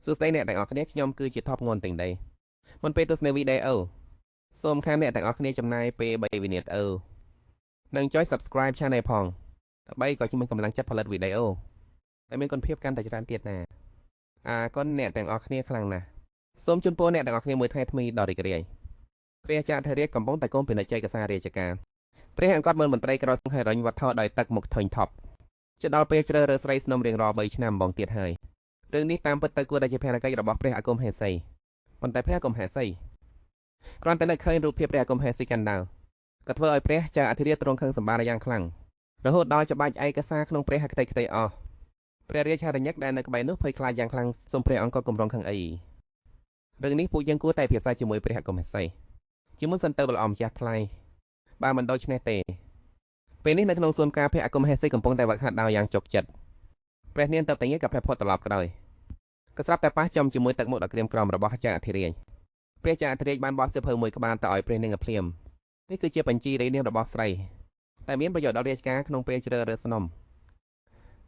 សួស្តីអ្នកទាំងអស់គ្នាខ្ញុំគឺជាថប់ងន់ទាំងដីមុនពេលទស្សនាវីដេអូសូមខានអ្នកទាំងអស់គ្នាចំណាយពេល3វិនាទីនិងចុច Subscribe Channel ផងដើម្បីក៏ខ្ញុំមានកម្លាំងចិត្តផលិតវីដេអូតែមានគុណភាពកាន់តែច្រើនទៀតណាកូនអ្នកទាំងអស់គ្នាខ្លាំងណាស់សូមជូនពរអ្នកទាំងអស់គ្នាមួយថ្ងៃថ្មីដ៏រីករាយព្រះចក្ររាជកំពុងតែកុំពិនិត្យចែកសាររាជការព្រះអង្គគាត់មើលមន្ត្រីក្រសួងហិរញ្ញវត្ថុដោយទឹកមុខធុញថប់ជិតដល់ពេលជ្រើសរើសស្រីស្នំរៀងរាល់3ឆ្នាំបងទៀតហើយរឿងនេះតាមពិតទៅគួរតែជាភារកិច្ចរបស់ព្រះអាគមហេសីប៉ុន្តែព្រះអាគមហេសីគ្រាន់តែនឹកឃើញរូបភាពព្រះអាគមហេសីកាន់ដាវក៏ធ្វើឲ្យព្រះចៅអធិរាជទ្រង់ខឹងសម្បារយ៉ាងខ្លាំងរហូតដល់ច្បាច់ឯកសារក្នុងព្រះហក្តីក្តីអស់ព្រះរាជហិរញ្ញិកដែលនៅក្បែរនោះភ័យខ្លាចយ៉ាងខ្លាំងសូមព្រះអង្គក៏គម្រោងខឹងអីរឿងនេះពួកយើងគួរតែពិភាក្សាជាមួយព្រះអាគមហេសីជាមុនសិនទៅបលអំម្ចាស់ថ្លៃបើមិនដូច្នេះទេពេលនេះនៅក្នុងសួនការព្រះអាគមហេសីកំពុងតែវឹកហាត់ដោយយ៉ាងជោគចិត្តព្រះនាងទៅតែងាយក៏ព្រះផុតត្រឡប់ក្រោយក៏ស្រាប់តែប៉ះចំជាមួយទឹកមុខដ៏ក្រៀមក្រំរបស់ចៅអធិរាជព្រះចៅអធិរាជបានបោះសៀវភៅមួយក្បាលទៅឲ្យព្រះនាងភ្លាមនេះគឺជាបញ្ជីរាយនាមរបស់ស្រីតែមានប្រយោជន៍ដល់រាជការក្នុងពេលជ្រើសរើសស្នំ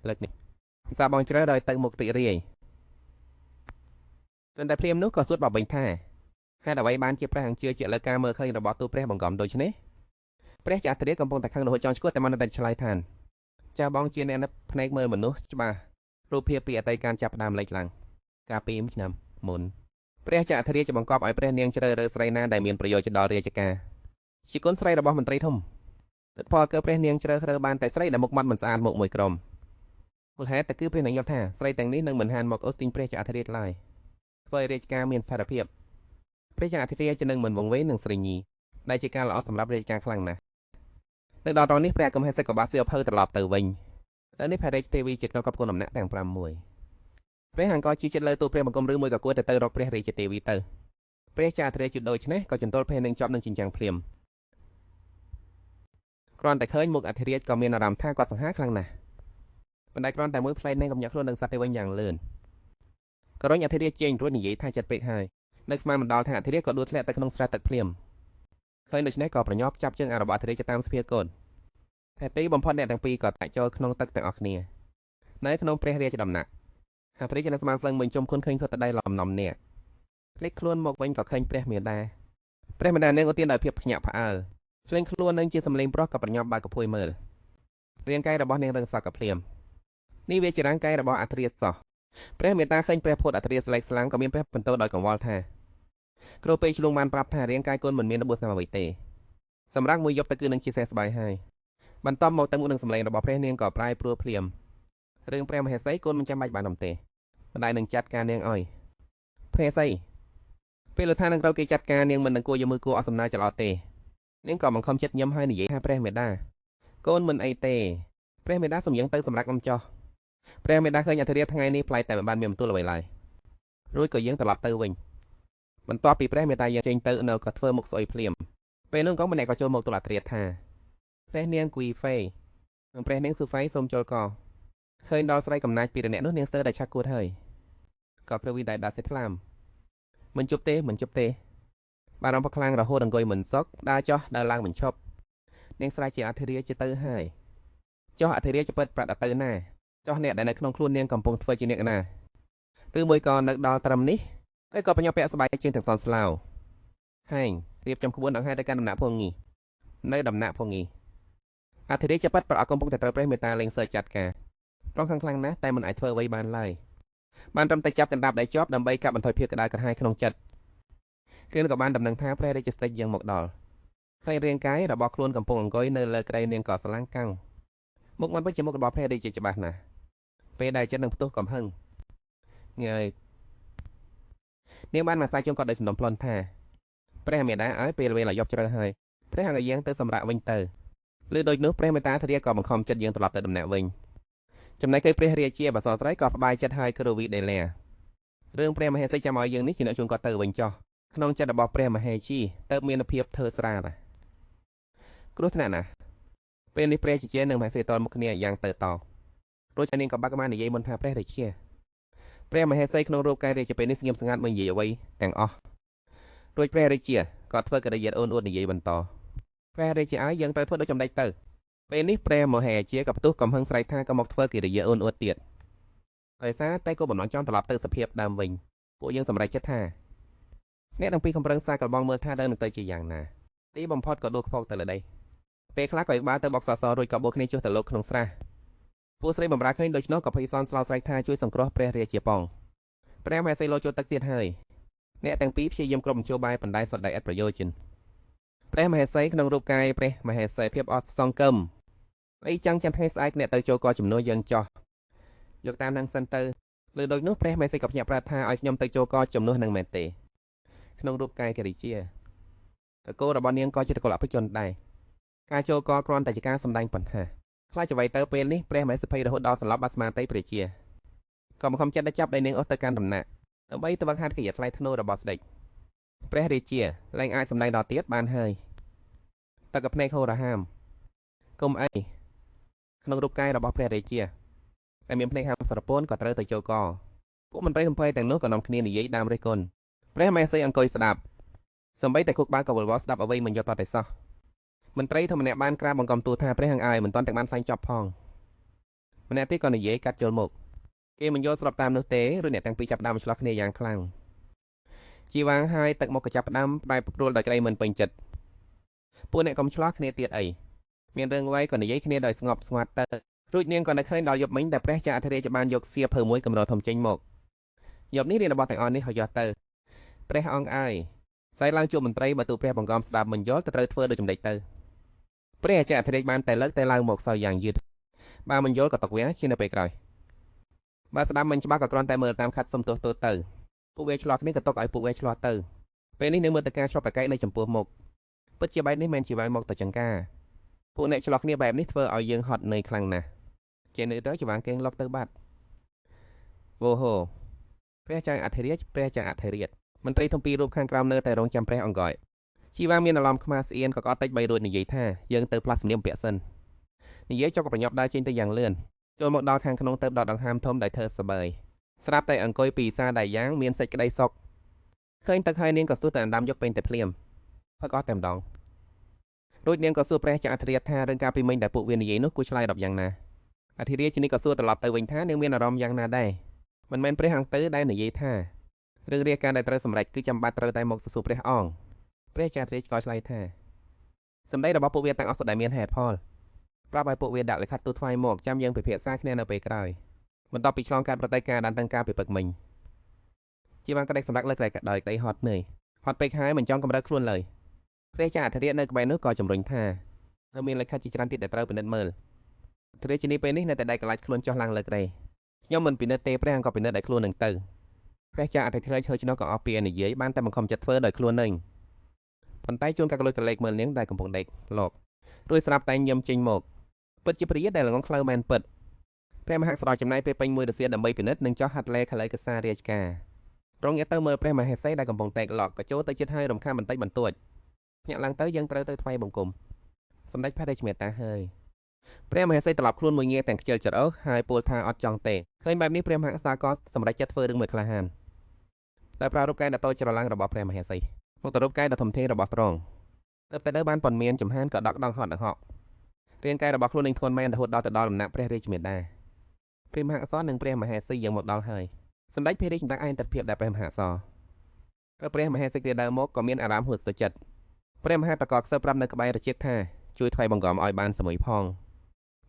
លើកនេះសាបងជ្រើសដោយទឹកមុខរីករាយត្រឹមតែភ្លាមនោះក៏សួតបបិញថាហេតុអ្វីបានជាព្រះអង្គជឿជាក់លើការមើលឃើញរបស់ទូព្រះបង្កំដូច្នេះព្រះចៅអធិរាជកំពុងតែខឹងរហូតចង់ឈ្គោះតែមិនได้ឆ្លើយឋានចៅបងជាអ្នកនៅភ្នែកមើលមនុស្សច្បាស់រូបភាពពីអតីតកាលចាប់ផ្ដើមលេចឡើងកាលពីឆ្នាំមុនព្រះចៅអធិរាជបង្គាប់ឲ្យព្រះនាងជ្រើសរើសស្រីណាដែលមានប្រយោជន៍ដល់រាជការជាគុណស្រីរបស់មន្ត្រីធំទិដ្ឋផលគឺព្រះនាងជ្រើសរើសបានតែស្រីដែលមុខមាត់មិនស្អាតមុខមួយក្រុមមូលហេតុតែគឺព្រះនាងយល់ថាស្រីទាំងនេះនឹងមិនហានមកអូសទាញព្រះចៅអធិរាជឡើយធ្វើឲ្យរាជការមានស្ថិរភាពព្រះចៅអធិរាជនឹងមិនវង្វេងនឹងស្រីញីដែលជាការល្អសម្រាប់រាជការខ្លាំងណាស់នៅដល់តនេះព្រះកុំហេសីក៏បានសៀវភៅត្រឡប់ទៅវិញឥឡូវនេះព្រះរាជទេវីជាក្នុងកប់គុណដំណាក់ទាំង5ព្រះអង្គក៏ជឿចិត្តលើទូព្រះបង្គំឬមួយក៏គួរតែទៅរកព្រះរាជទេវីទៅព្រះចៅអធិរាជជូតដូច្នេះក៏ចន្ទល់ព្រះនឹងជាប់នឹងជញ្ចាំងភ្លាមគ្រាន់តែឃើញមុខអធិរាជក៏មានអារម្មណ៍ថាគាត់សង្ហាខ្លាំងណាស់ប៉ុន្តែគ្រាន់តែមួយផ្លែនឹងកំញាក់ខ្លួននឹងសត្វទៅវិញយ៉ាងលឿនក៏រញអធិរាជជែងរួចនិយាយថាចិត្តពេកហើយនឹកស្មានមិនដល់ថាអធិរាជក៏ដួលធ្លាក់ទៅក្នុងស្រះទឹកភ្លាមឃើញដូច្នេះក៏ប្រញាប់ចាប់ជើងរបស់អធិរាជតាមសភាកូនតែទីបំផុតអ្នកទាំងពីរក៏តាក់ចូលក្នុងទឹកទាំងអស់គ្នានៅក្នុងព្រះរាជដំណាក់អធិរាជនឹងស្មានស្លឹងវិញជុំគុនឃើញសុទ្ធតែដៃលំនាំអ្នកភ្លេចខ្លួនមកវិញក៏ឃើញព្រះមេដានាងឧទានដោយភាពភ្ញាក់ផ្អើលឆ្លេងខ្លួននឹងជាសម្លេងប្រុសក៏ប្រញាប់បើកកភួយមើលរាងកាយរបស់នាងរឹងសក់ក៏ភ្លាមនេះវាជារាងកាយរបស់អធិរាជសោះព្រះមេតាឃើញព្រះពុទ្ធអធិរាជស្លេកស្លាំងក៏មានព្រះបន្ទោដោយកង្វល់ថាគ្រូពេកឆ្លងបានប្រាប់ថារាងកាយកូនមិនមានរបួសស្នាមអ្វីទេសម្រាប់មួយយប់ទៅគឺនឹងជាសេះស្បាយហើយបន្ទាប់មកទៅមុខនឹងសម្លេងរបស់ព្រះនាងក៏ប្រែប្រួលភ្លាមរឿងព្រះមហេសីកូនមិនចាំបាច់បាននោះទេម្ដាយនឹងចាត់ការនាងឲ្យព្រះសីពេលលោកថានឹងត្រូវគេចាត់ការនាងមិននឹងគួរយកមើលគួរអស់សំណាចចោលទេនាងក៏បង្ខំចិត្តញឹមហើយនិយាយថាព្រះមេដាកូនមិនអីទេព្រះមេដាសំយ៉ាងទៅសម្រាប់អំចោះព្រះមេដាឃើញអធិរាជថ្ងៃនេះប្លែកតែមិនបានមានបន្ទូលអ្វីឡើយរួចក៏យើងត្រឡប់ទៅវិញបន្ទាប់ពីព្រះមេតាយើងចេញទៅនៅក៏ធ្វើមុខស្អុយភ្លាមពេលនោះក៏ម្នាក់ក៏ចូលមកទូលអធិរាជថាព្រះនាងគួយហ្វេនិងព្រះនាងស៊ូហ្វៃសូមចូលកឃើញដល់ស្រីកំណាចពីរនាក់នោះនាងស្ទើរតែឆាក់គួតហើយក៏ព្រះវិដ័យដាសេថ្លាមមិនជប់ទេបារម្ភខ្លាំងរហូតអង្គុយមិនសុខដើរចោះដើរឡើងមិនឈប់នាងស្រែកជាអធិរាជទៅហើយចោះអធិរាជពិតប្រាត់ទៅណាចោះអ្នកដែលនៅក្នុងខ្លួននាងកំពុងធ្វើជាអ្នកណាឬមួយក៏នៅដល់ត្រឹមនេះតែក៏បញ្ញាពាក់ស្បែកជើងទាំងសនស្លាវហែងរៀបចំក្បួនដង្ហែទៅកាន់ដំណាក់ភងីនៅដំណាក់ភងីអធិរាជជាប៉ាត់ប្រអកំពុងតែត្រូវព្រះមេតាលេងសើចចាត់ការប្រងខ្លាំងណាស់តែមិនអាចធ្វើអ្វីបានឡើយបានត្រឹមតែចាប់កណ្ដាប់ដៃជាប់ដើម្បីកាត់បន្ថយភាពក្តៅក្រហាយក្នុងចិត្តគ្រានក៏បានដំណឹងថាព្រះរាជស្ដេចយាងមកដល់ឃើញរាងកាយរបស់ខ្លួនកំពុងអង្គុយនៅលើក្តីនាងក៏ស្រឡាំងកាំងមុខមាត់វិញជាមុខរបស់ព្រះរាជច្បាស់ណាស់ពេលដែលចិត្តនឹងផ្ទុះកំហឹងងើយនាងបានមកសាយជុំគាត់ដោយសំណុំប្លន់ថាព្រះមេតាឲ្យពេលវេលាយប់ជ្រៅហើយព្រះអង្គឲ្យយាងទៅសម្រាប់វិញទៅឬដូចនោះព្រះមេតាធិរាជក៏បង្ខំចិត្តយាងត្រឡប់ទៅដំណាក់វិញចំណែកគឺព្រះរាជាបសរស្រីក៏ប្បាយចិត្តឲ្យគ្រូវីដេលារឿងព្រះមហេសីចាំឲ្យយើងនេះជាអ្នកជួនគាត់ទៅវិញចោះក្នុងចិត្តរបស់ព្រះមហេជីទៅមានភាពធ្វើស្រាលគ្រោះថ្នាក់ណាស់ពេលនេះព្រះជានិងមហេសីតលមុខគ្នាយ៉ាងទៅតរួចនាងក៏បាក់បាននិយាយមុនថាព្រះរាជាព្រះមហេសីក្នុងរូបកាយរាជពេលនេះស្ងៀមស្ងាត់មិននិយាយអ្វីទាំងអស់រួចព្រះរាជាក៏ធ្វើកិរិយាអូនអួតនិយាយបន្តព្រះរាជាឲ្យយើងត្រូវធ្វើដូចចំណេចទៅពេលនេះព្រះមហេជាក៏ផ្ទុះកំហឹងស្រែកថាក៏មកធ្វើកិរិយាអូនអួតទៀត ដោយសារតែគោលបំណងចង់ត្រឡប់ទៅសភាពដើមវិញពួកយើងសម្រេចចិត្តថាអ្នកទាំងពីរខំប្រឹងសាកល្បងមើលថាដើរនឹងទៅជាយ៉ាងណាទីបំផុតក៏ដួលខ្ពកទៅលើដីពេលខ្លះក៏បានទៅបកសសរួចក៏បោកគ្នាចុះទៅលោកក្នុងស្រះពួកស្រីបំរើឃើញដូច្នោះក៏ភ័យស្លន់ស្លោស្រែកថាជួយសង្គ្រោះព្រះរាជាប៉ងព្រះមហេសីលោចូលទឹកទៀតហើយអ្នកទាំងពីរព្យាយាមគ្រប់មធ្យោបាយបណ្ដៃសុទ្ធតែឥតប្រយោជន៍ព្រះមហេសីក្នុងរូបកាយព្រះមហេសីភាពអស់សង្កឹមអីចាំថ្ងៃស្អែកអ្នកទៅចូលក៏ជំនួសយើងចោះយកតាមនឹងសិនទៅលើដូចនោះព្រះមហេសីក៏ភ្ញាក់ផ្អើលថាឲ្យខ្ញុំទៅចូលក៏ជំនួសនឹងមែនទេក្នុងរូបកាយកិរិជាតកូលរបស់នាងក៏ជាតកូលអភិជនដែរការចូលក៏គ្រាន់តែជាការសម្ដែងបន្ទាខ្លាចអ្វីទៅពេលនេះព្រះមហេសីភ័យរហូតដល់សន្លប់បាត់ស្មារតីព្រះជាក៏មកខំចិត្តដែលចាប់ដៃនាងអស់ទៅកាន់ដំណាក់ដើម្បីទៅវឹកហាត់កិរិយាថ្លៃធ្នូរបស់ស្ដេចព្រះរាជាលែងអាចសម្ដែងដល់ទៀតបានហើយតើកភ្នែកហូររហាមគុំអីក្នុងរូបកាយរបស់ព្រះរាជាតែមានភ្នែកហាមស្រពូនក៏ត្រូវទៅចូលកពួកមន្ត្រីកំភៃទាំងនោះក៏នាំគ្នានិយាយដើមរិះគន់ព្រះមហេសីអង្គុយស្ដាប់សម្បីតែគុកបាក៏វល់វល់ស្ដាប់អ្វីមិនយកតតែសោះមន្ត្រីធម្មម្នាក់បានក្រាបបង្គំទូលថាព្រះហង្អាយមិនទាន់ទាំងបានថ្លែងចប់ផងម្នាក់ទៀតក៏និយាយកាត់ចូលមុខគេមិនយល់ស្របតាមនោះទេឬអ្នកទាំងពីរចាប់ដើមឆ្លោះគ្នាយ៉ាងខ្លាំងជីវាងហើយទឹកមុខក៏ចាប់ផ្ដើមប្រែប្រួលដោយក្តីមិនពេញចិត្តពួកអ្នកកំឆ្លោះគ្នាទៀតអីមានរឿងអ្វីក៏និយាយគ្នាដោយស្ងប់ស្ងាត់ទៅរួចនាងក៏នឹកឃើញដល់យប់មិញដែលព្រះចៅអធិរាជបានយកសៀភើមួយកម្រធំចេញមកយប់នេះរៀនរបស់ទាំងអស់នេះហើយយកទៅព្រះអង្គអើយសៃឡើងជួបមន្ត្រីបើទូព្រះបង្កំស្ដាប់មិនយល់ទៅត្រូវធ្វើដូចចំណេចទៅព្រះចៅអធិរាជបានតែលើកតែឡើងមកសោយយ៉ាងយឺតបើមិនយល់ក៏តកវាជានៅពេលក្រោយបើស្ដាប់មិនច្បាស់ក៏គ្រាន់តែមើលតាមខាត់សុំទោសទៅពួកវាឆ្លោះគ្នាក៏ទុកឲ្យពួកវាឆ្លោះទៅពេលនេះនៅមើលទៅការឆ្លោះប្រកែកនៅចំពោះមុខពិតជាបែបនេះមិនជាបែបមកទៅចង្ការពួកអ្នកឆ្លោះគ្នាបែបនេះធ្វើឲ្យយើងហត់នឿយខ្លាំងណាស់ចេះនៅទៅច្បាងកេងលុកទៅបាត់វោហូព្រះចៅអធិរាជមន្ត្រីធំពីររូបខាងក្រោមនៅតែរងចាំព្រះអង្គយជីវាមានអារម្មណ៍ខ្មាស់ស្អៀនក៏អត់តិចបីរួចនិយាយថាយើងទៅផ្លាស់សម្លៀកបំពាក់សិននិយាយចុកក៏ប្រញាប់ដើរចេញទៅយ៉ាងលឿនចូលមកដល់ខាងក្នុងទៅដកដង្ហើមធំដោយធ្វើសបាយស្រាប់តែអង្គុយពីសាដែលយ៉ាងមានសេចក្តីសុខឃើញទឹកហើយនាងក៏ស្ទុះតែអណ្ដាំយកពេញតែភ្លាមផឹកអស់តែម្ដងរួចនាងក៏សួរព្រះចៅអធិរាជថារឿងការពីមិញដែលពួកវានិយាយនោះគួរឆ្លើយរាប់យ៉ាងណាអធិរាជនេះក៏សួរត្រឡប់ទៅវិញថានាងមានអារម្មណ៍យ៉ាងណាដែរមិនមែនព្រះអង្គទៅដែលនិយាយថារឿងរាជការដែលត្រូវសម្រេចគឺចាំបាច់ត្រូវតែមកសួរព្រះអង្គព្រះចៅអធិរាជក៏ឆ្លើយថាសម្ដីរបស់ពួកវាទាំងអស់សុទ្ធតែមានហេតុផលប្រាប់ឲ្យពួកវាដាក់លិខិតទូថ្វាយមកចាំយើងពិភាក្សាគ្នានៅពេលក្រោយបន្ទាប់ពីឆ្លងកាត់ប្រតិការដានតឹងការពីពឹកមិញជីវ៉ាន់ក៏ដេកសម្រាប់លើកដោយក្តីហត់នឿយហត់ពេកហើយមិនចង់កម្រើកខ្លួនឡើយព្រះចៅអធិរាជនៅក្បែរនោះក៏ជំរុញថានៅមានលិខិតជាច្រើនទៀតដែលត្រូវពិនិត្យមើលអធិរាជនេះពេលនេះនៅតែដេកកន្លាច់ខ្លួនចុះឡើងលើក្រែខ្ញុំមិនពិនិត្យទេព្រះអង្គក៏ពិនិត្យឲ្យខ្លួននឹងទៅព្រះចៅអធិរាជhơiឆ្នោះក៏អស់ពីនិយាយបានតែបង្ខំចិត្តធ្វើដោយខ្លួននឹងប៉ុន្តែជួនកាលក៏លុយក៏លេខមើលនាងដែលកំពុងដេកលោករួចស្រាប់តែញឹមចេញមកពិតជាព្រាដែលល្ងងខ្លៅមែនពិតព្រះមហាក្សត្រចំណាយពេលពេញមួយរសៀលដើម្បីពិនិត្យនិងចោះហាត់លេខលិកសាររាជការរងញាក់ទៅមើលព្រះមហេសីដែលកំពុងតែកឡក់ក៏ចូលទៅជិតហើយរំខានបន្តិចបន្តួចភ្ញាក់ឡើងទៅយើងត្រូវទៅថ្វាយបង្គំសម្ដេចព្រះរាជមេត្តាហើយព្រះមហេសីត្រឡប់ខ្លួនមួយងាកទាំងខ្ជិលច្រអូសហើយពោលថាអត់ចង់ទេឃើញបែបនេះព្រះមហាក្សត្រក៏សម្រេចចិត្តធ្វើរឿងមួយក្លាហានតែប្រារព្ធកាយដ៏តូចច្រឡំរបស់ព្រះមហេសីមកទៅរូបកាយដ៏ធំធេងរបស់ទ្រង់ទៅតែបានប៉ុនមានចំហានក៏ដកដងហត់ដង្ហក់រាងកាយរបស់ខ្លួននឹងធ្ងន់មែនរហូតដល់ទៅដល់ដំណាក់ព្រះរាជមេត្តាព្រះមហាក្សត្រនិងព្រះមហេសីយ៉ាងមកដល់ហើយសម្ដេចព្រះរាជមិនតាំងឯងទិដ្ឋភាពដែលព្រះមហាក្សត្រព្រះមហេសីគ្រាដើរមកក៏មានអារម្មណ៍ហួសទៅចិត្តព្រះមហាតកខ្សឹបប្រាប់នៅក្បែររាជាថាជួយថ្វាយបង្គំឲ្យបានសម័យផ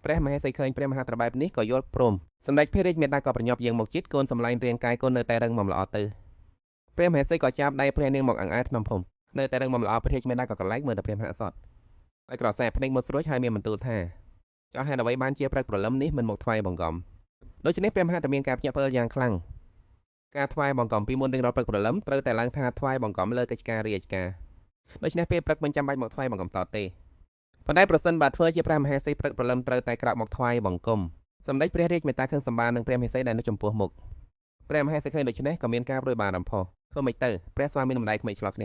ងព្រះមហេសីឃើញព្រះមហាត្របែបនេះក៏យល់ព្រមសម្ដេចព្រះរាជមេត្តាក៏ប្រញាប់យាងមកជិតកូនសម្លាញ់រាងកាយកូននៅតែរឹងមាំល្អទៅព្រះមហេសីក៏ចាប់ដៃព្រះនាងមកអង្អែលក្នុងភូមិនៅតែរឹងមាំល្អព្រះរាជមេត្តាក៏កន្លែងមើលតែព្រះមហាក្សត្រហើយក្រសែភ្នែកមកស្រួចហើយមានបន្ទូលថាចោះហេតុអ្វីបានជាព្រឹកព្រលឹមនេះមិនមកថ្វាយបង្គំដូច្នេះព្រះមហាតែមានការភ្ញាក់ផ្អើលយ៉ាងខ្លាំងការថ្វាយបង្គំពីមុនរៀងរាល់ព្រឹកព្រលឹមត្រូវតែឡើងថាថ្វាយបង្គំលើកិច្ចការរាជការដូច្នេះពេលព្រឹកមិនចាំបាច់មកថ្វាយបង្គំតទេប៉ុន្តែប្រសិនបើធ្វើជាព្រះមហេសីព្រឹកព្រលឹមត្រូវតែក្រោកមកថ្វាយបង្គំសម្ដេចព្រះរាជមេត្តាខឹងសម្បានឹងព្រះមហេសីដែលនៅចំពោះមុខព្រះមហេសីឃើញដូច្នេះក៏មានការព្រួយបារម្ភធ្វើមិនទៅព្រះស្វាមីនឹងម្ដាយក្មេកឆ្លោះគ្ន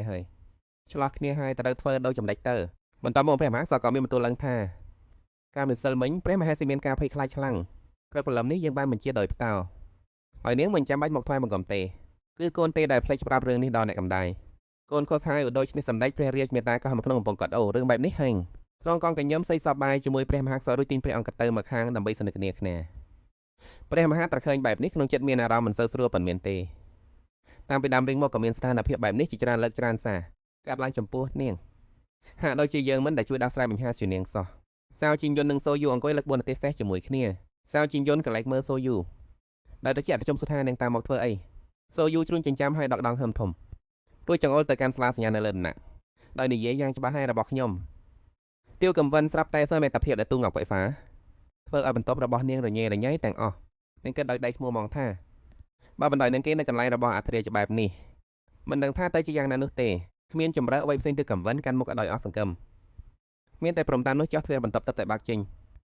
ាហើយត្រូវធ្វើដោយចំណេចទៅបន្ទាប់មកព្រះមហាក្សត្រក៏មានបន្ទូលឡើងថាការមិនសិលមិញព្រះមហេសីមានការភ័យខ្លាចខ្លាំងព្រឹកព្រលឹមនេះយើងបានបញ្ជាដោយផ្តោហើយនាងមិនចាំបាច់មកថ្វាយបង្គំទេគឺកូនទេដែលផ្លេចប្រាប់រឿងនេះដល់អ្នកកំដាយកូនខុសហើយដូចនេះសម្ដេចព្រះរាជមេត្តាក៏មកក្នុងកំពង់កត់អូរឿងបែបនេះហែងត្រង់កងកញ្ញឹមសីសប្បាយជាមួយព្រះមហាក្សត្ររួចទាញព្រះអង្គទៅមកខាងដើម្បីសន្និដ្ឋានគ្នា ព្រះមហាត្រឃើញបែបនេះក្នុងចិត្តមានអារម្មណ៍មិនសូវស្រួលប៉ុន្មានទេតាមពីដើមរៀងមកក៏មានស្ថានភាពបែបនេះជាច្រើនលើកច្រើនសារកាត់ឡើងចំពោះនាងហាក់ដូចជាយើងមិនដែលជួយដោះស្រាយបញ្ហាជានាងសោះសាវជីងយុននិងសូយូអង្គុយលើកបួនប្រទេសសេះជាមួយគ្នាសាវជីងយុនកលែកមើលសូយូដែលទៅជាអធិជនសុថានាងតាមមកធ្វើអីសូយូជ្រួញចិញ្ចាំឲ្យដកដងហឹមធំរួចចង្អុលទៅកាន់ស្លាសញ្ញានៅលើដំណាក់ដោយនិយាយយ៉ាងច្បាស់ហើយរបស់ខ្ញុំទាវកំវិនស្រាប់តែសើមេតាភាពដែលទូងអកបិហ្វាធ្វើឲ្យបន្ទប់របស់នាងរញ៉េរញ៉ៃទាំងអស់នាងគិតដោយដៃឈ្មោះមកថាបើបណ្ដោយនឹងគេនៅកន្លែងរបស់អធិរាជបែបនេះមិនដឹងថាទៅជាយ៉ាងណានោះទេគ្មានចម្រើសអ្វីផ្សេងទៅកំវិនកាន់មុខឲ្យដោយអស់សង្ឃឹមមានតែព្រមតាមនោះចោះទ្វារបន្ទប់ទឹកតែបាក់ចេញ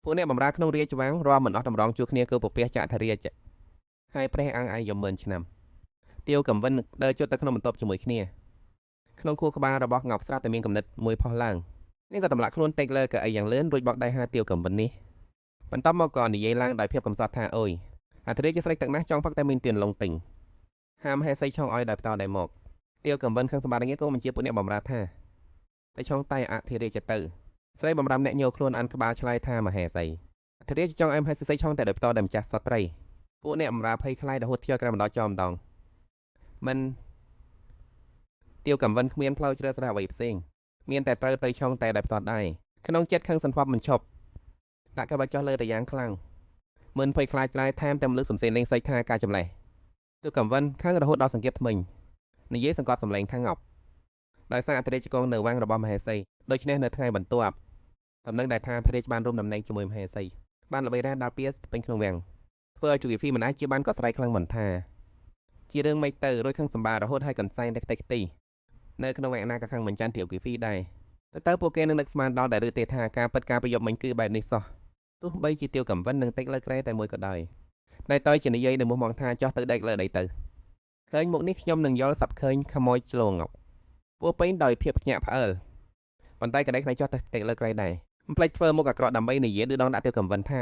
ពួកអ្នកបម្រើក្នុងរាជវាំងរាល់មិនអស់តម្រង់ជួគ្នាគឺពពះចាក់អធិរាជហើយព្រះអង្គអាយយម1ឆ្នាំទាវកំវិនដើរចុះទៅក្នុងបន្ទប់ជាមួយគ្នាក្នុងខួរក្បាលរបស់ងប់ស្រាប់តែមានកំណត់មួយផុសឡើងនាងក៏ទម្លាក់ខ្លួនតេកលើកៅអីយ៉ាងលឿនរួចបោកដៃហាទាវកំវិននេះបន្ទាប់មកក៏និយាយឡើងដោយភាពកំសត់ថាអូយអធិរាជជាស្រេចទឹកណាស់ចង់ផឹកតែមានទៀនលងទិញហាមហេសីឆុងឲ្យដោយបន្តដៃមកទាវកំវិនខាងសម្បត្តិងារក៏បញ្ជាពួកអ្នកបម្រើថាតែឆុងតៃអធិរាជទៅស្រីបំរាំអ្នកញោខ្លួនអានក្បាលឆ្លើយថាមហេសីអធិរាជចង់អែមហេសីឆុងតែដោយបន្តតែម្ចាស់សត្រីពួកអ្នកបម្រើភ័យខ្លាចរហូតធ្យល់ក្រែម្ដងចោលម្ដងមិនទាវកំវិនគ្មានផ្លូវជ្រើសរើសអ្វីផ្សេងមានតែត្រូវទៅឆុងតែដោយបន្តដែរក្នុងចិត្តខឹងសន្ធាប់មិនឈប់ដាក់កាបចុះលើតែយ៉ាងខ្លាំងមិនភ័យខ្លាចឆ្លើយថែមតែលើសំសេងលេងសេចថាការចម្លេះទាវកំវិនខឹងរហូតដល់សង្កេតថ្មិញនិយាយសង្កត់សំឡេងថាងប់ដោយសារអធិរាជគង់នៅវាំងរបស់មហេសីដូច្នេះនៅថ្ងៃបន្ទាប់តំណែងដែលថាអធិរាជបានរួមតំណែងជាមួយមហេសីបានល្បីរ៉ាដល់ពីពេញក្នុងវាំងធ្វើឲ្យជូវីភីមិនអាចជាបានក៏ស្រែកខ្លាំងមិនថាជារឿងមិនទៅរួចខឹងសម្បារហូតឲ្យកន្សែងតែខ្ទេចខ្ទីនៅក្នុងវគ្គណាក៏ខឹងមិនចាន់ទាវគីហ្វីដែរទៅពួកគេនឹងនឹកស្មានដល់ដែលឬទេថាការពិតការប្រយុទ្ធមិញគឺបែបនេះសោះទោះបីជាទាវកំវិននឹងតិចលើក្រែតែមួយក៏ដោយតែតើជានិយាយនៅមុខមកថាចោះទៅដេកលើដីទៅឃើញមុខនេះខ្ញុំនឹងយល់សាប់ឃើញខមោចឆ្លងងប់ពួកពេញដោយភាពភ្ញាក់ផ្អើលប៉ុន្តែក៏ដេកខ្លាចចោះទៅតិចលើក្រែដែរមិនភ្លេចធ្វើមុខអាក្រក់ដើម្បីនិយាយឬដងដាក់ទាវកំវិនថា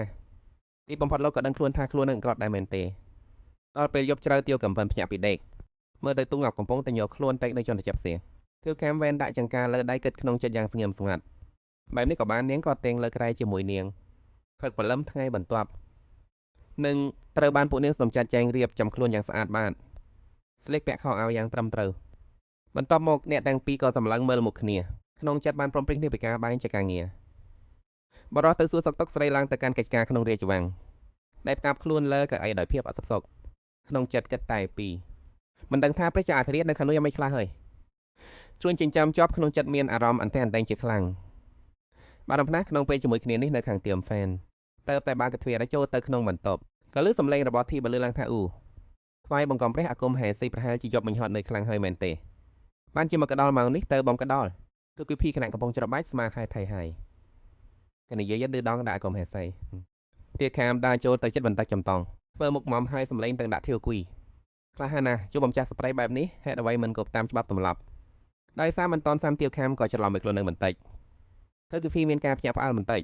ទីបំផុតលោកក៏ដឹងខ្លួនថាខ្លួននឹងអាក្រក់ដែរមែនទេដល់ពេលយប់ជ្រៅទាវកំវិនភ្ញាក់ពីដេកមើលទៅទូងងប់កំពុងតែញ័រខ្លួនតិចនៅចន្ទចាប់សៀងទាវកាមវ៉ែនដាក់ចង្ការលើដៃគិតក្នុងចិត្តយ៉ាងស្ងៀមស្ងាត់បែបនេះក៏បាននាងក៏តែងលើក្រែជាមួយនាងផឹកព្រលឹមថ្ងៃបន្ទាប់នឹងត្រូវបានពួកនាងសម្ចាត់ចែងរៀបចំខ្លួនយ៉ាងស្អាតបាតស្លៀកពាក់ខោអាវយ៉ាងត្រឹមត្រូវបន្ទាប់មកអ្នកទាំងពីរក៏សម្លឹងមើលមុខគ្នាក្នុងចិត្តបានព្រមព្រៀងគ្នាពីការបែងចែកការងារបរិះទៅសួរសុខទុក្ខស្រីឡើងទៅកាន់កិច្ចការក្នុងរាជវាំងដែលផ្កាប់ខ្លួនលើកៅអីដោយភាពអសព្វសុខក្នុងចិត្តគិតតែពីមិនដឹងថាព្រះចៅអធិរាជនៅខាងនោះយ៉ាងម៉េចខ្លះហើយជួនចិញ្ចាំជាប់ក្នុងចិត្តមានអារម្មណ៍អន្ទះអន្តែងជាខ្លាំងបានអំផ្នះក្នុងពេលជាមួយគ្នានេះនៅខាងទៀមហ្វេនទៅតែបានកទ្វារចូលទៅក្នុងបន្ទប់ក៏ឮសំឡេងរបស់ធីបលឺឡើងថាអ៊ូថ្វាយបង្កំព្រះអាគមហេសីប្រហែលជាយប់មិញហត់នៅខ្លាំងហើយមែនទេបានជាមកកដល់ម៉ោងនេះទៅបំកដល់គឺគីភីគណៈកំពុងច្របាច់ស្មារតីថៃហើយកនិយាយយឺដងដាក់អាគមហេសីទាខាមដើរចូលទៅចិត្តបន្តិចចំតង់ធ្វើមុខមុំហើយសំឡេងទាំងដាក់ធាវគួយខ្លះណាស់ជួបបំចាស់ស្ប្រៃបែបនេះហេតុអ្វីមិនគប់តាមច្បាប់ទម្លាប់ដោយសារមិនតន់សាមទាវខាមក៏ច្រឡំឲ្យខ្លួននឹងបន្តិចធ្វើគីភីមានការភ្ញាក់ផ្អើលបន្តិច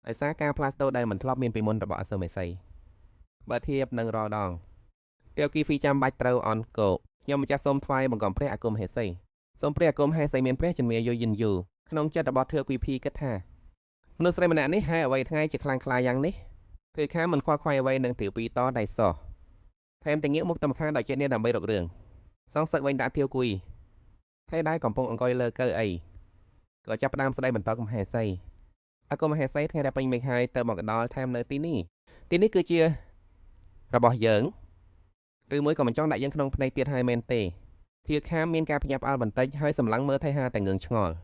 ដោយសារការផ្លាស់ប្ដូរដែលមិនធ្លាប់មានពីមុនរបស់អសឺមេសីបើធៀបនឹងរាល់ដងទាវគីហ្វីចាំបាច់ត្រូវអនកោខ្ញុំម្ចាស់សូមថ្វាយបង្កំព្រះអាគមហេសីសូមព្រះអាគមហេសីមានព្រះជំនាញយិនយូក្នុងចិត្តរបស់ធាវគីភីគិតថាមនុស្សស្រីម្នាក់នេះហេអ្វីថ្ងៃជាខ្លាំងខ្លាយ៉ាងនេះគឺខាមិនខ្វល់ខ្វាយអ្វីនឹងទាវពីរតដៃសោះថែមទាំងងាកមុខទៅម្ខាងដោយចិត្តនេះដើម្បីរករឿងសងសឹកវិញដាក់ធាវគួយហើយដែរកំពុងអង្គុយលើកៅអីក៏ចាប់ផ្ដើមស្ដីបន្តកំហេសីអាគមហេសីថ្ងៃដែលពេញមេឃហើយទៅមកដល់ថែមនៅទីនេះគឺជារបស់យើងឬមួយក៏មិនចង់ដាក់យើងក្នុងភ្នែកទៀតហើយមែនទេធាខាមានការភ្ញាក់ផ្អើលបន្តិចហើយសម្លឹងមើលថៃហាតែងឿងឆ្ងល់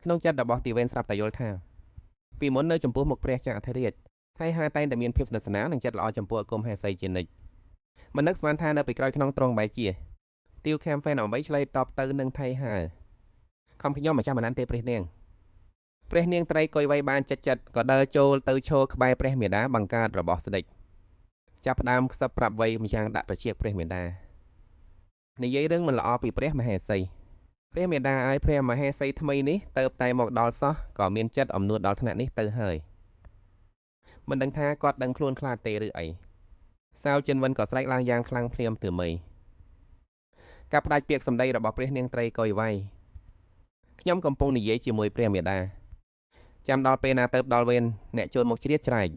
ក្នុងចិត្តរបស់ទីវេនស្រាប់តែយល់ថាពីមុននៅចំពោះមុខព្រះចៅអធិរាជថៃហាតែងតែមានភាពស្និទ្ធស្នាលនិងចិត្តល្អចំពោះអាគមហេសីជានិច្ចមិននឹកស្មានថានៅពីក្រោយក្នុងត្រង់បែជាទាវខាមហ្វេន8ឆ្លៃតបទៅនឹងថៃហាខំខ្ញុំម្ចាស់មិនណានទេព្រះនាងត្រីកុយវៃបានចិត្តក៏ដើរចូលទៅឈរក្បែរព្រះមេដាបង្កើតរបស់ស្ដេចចាប់ផ្ដើមខ្សឹបប្រាប់វៃម្យ៉ាងដាក់ត្រចៀកព្រះមេដានិយាយរឿងមិនល្អពីព្រះមហេសីព្រះមេដាឲ្យព្រះមហេសីថ្មីនេះទៅតែមកដល់សោះក៏មានចិត្តអំនួតដល់ថ្នាក់នេះទៅហើយមិនដឹងថាគាត់ដឹងខ្លួនខ្លាចទេឬអីសាវចិនវិនក៏ស្រែកឡើងយ៉ាងខ្លាំងភ្លាមទើមីការផ្ដាច់ពាក្យសម្ដីរបស់ព្រះនាងត្រីកុយវៃខ្ញុំកំពុងនិយាយជាមួយព្រះមេដាចាំដល់ពេលណាទៅដល់វេនអ្នកចូលមកជ្រៀតច្រែក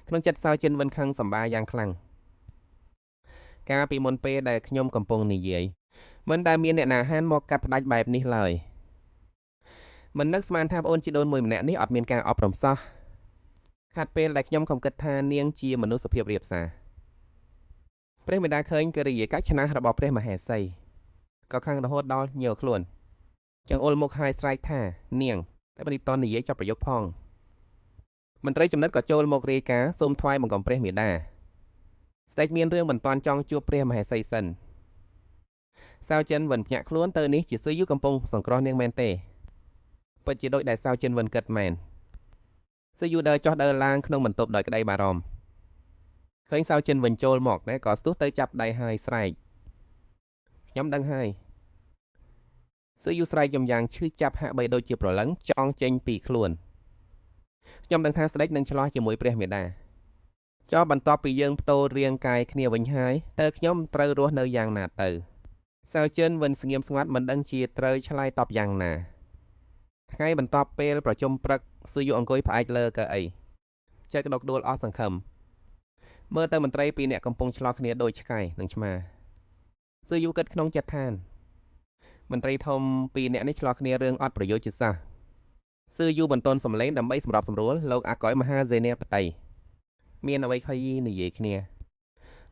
ក្នុងចិត្តសៅចិនវិនខឹងសម្បាយ៉ាងខ្លាំងកាលពីមុនពេលដែលខ្ញុំកំពុងនិយាយមិនដែលមានអ្នកណាហានមកកាត់ផ្ដាច់បែបនេះឡើយមិននឹកស្មានថាប្អូនជីដូនមួយម្នាក់នេះអត់មានការអប់រំសោះខាត់ពេលដែលខ្ញុំកំគិតថានាងជាមនុស្សសុភាពរាបសារព្រះមេដាឃើញកិរិយាកាច់ឆ្នះរបស់ព្រះមហេសីក៏ខឹងរហូតដល់ញើខ្លួនចង្អុលមុខហើយស្រែកថានាងតែបរិតននិយាយចាប់ប្រយុទ្ធផងមន្ត្រីចំណិតក៏ចូលមករាយការណ៍សូមថ្វាយបង្គំព្រះមេដាស្ដេចមានរឿងមិនតាន់ចង់ជួបព្រះមហេសីសិនសាវចិនវិនភ្ញាក់ខ្លួនទៅនេះជាស៊ឺយូកំពុងសង្គ្រោះនាងមែនទេពិតជាដូចដែលសាវចិនវិនគិតមែនស៊ឺយូដើរចុះដើរឡើងក្នុងបន្ទប់ដោយក្តីបារម្ភឃើញសាវចិនវិនចូលមកតែក៏ស្ទុះទៅចាប់ដៃហើយស្រែកខ្ញុំដឹងហើយស៊ឺយូស្រែកចំយ៉ាងឈឺចាប់ហាក់បីដូចជាប្រឡឹងចង់ចេញពីខ្លួនខ្ញុំដឹងថាស្ដេចនឹងឆ្លោះជាមួយព្រះមេដាចោះបន្ទាប់ពីយើងប្តូររាងកាយគ្នាវិញហើយតើខ្ញុំត្រូវរស់នៅយ៉ាងណាទៅសាវចិនវិនស្ងៀមស្ងាត់មិនដឹងជាត្រូវឆ្លើយតបយ៉ាងណាថ្ងៃបន្ទាប់ពេលប្រជុំព្រឹកស៊ឺយូអង្គុយផ្អែកលើកៅអីចិត្តក្តុកក្តួលអស់សង្ឃឹមមើលទៅមន្ត្រីពីរអ្នកកំពុងឆ្លោះគ្នាដូចឆ្កែនិងឆ្មាស៊ឺយូគិតក្នុងចិត្តថាមន្ត្រីធំពីរអ្នកនេះឆ្លោះគ្នារឿងអត់ប្រយោជន៍ជាសោះស៊ឺយូបន្ទន់សម្លេងដើម្បីសម្របសម្រួលលោកអាកុយមហាសេនាបតីមានអ្វីខីនិយាយគ្នា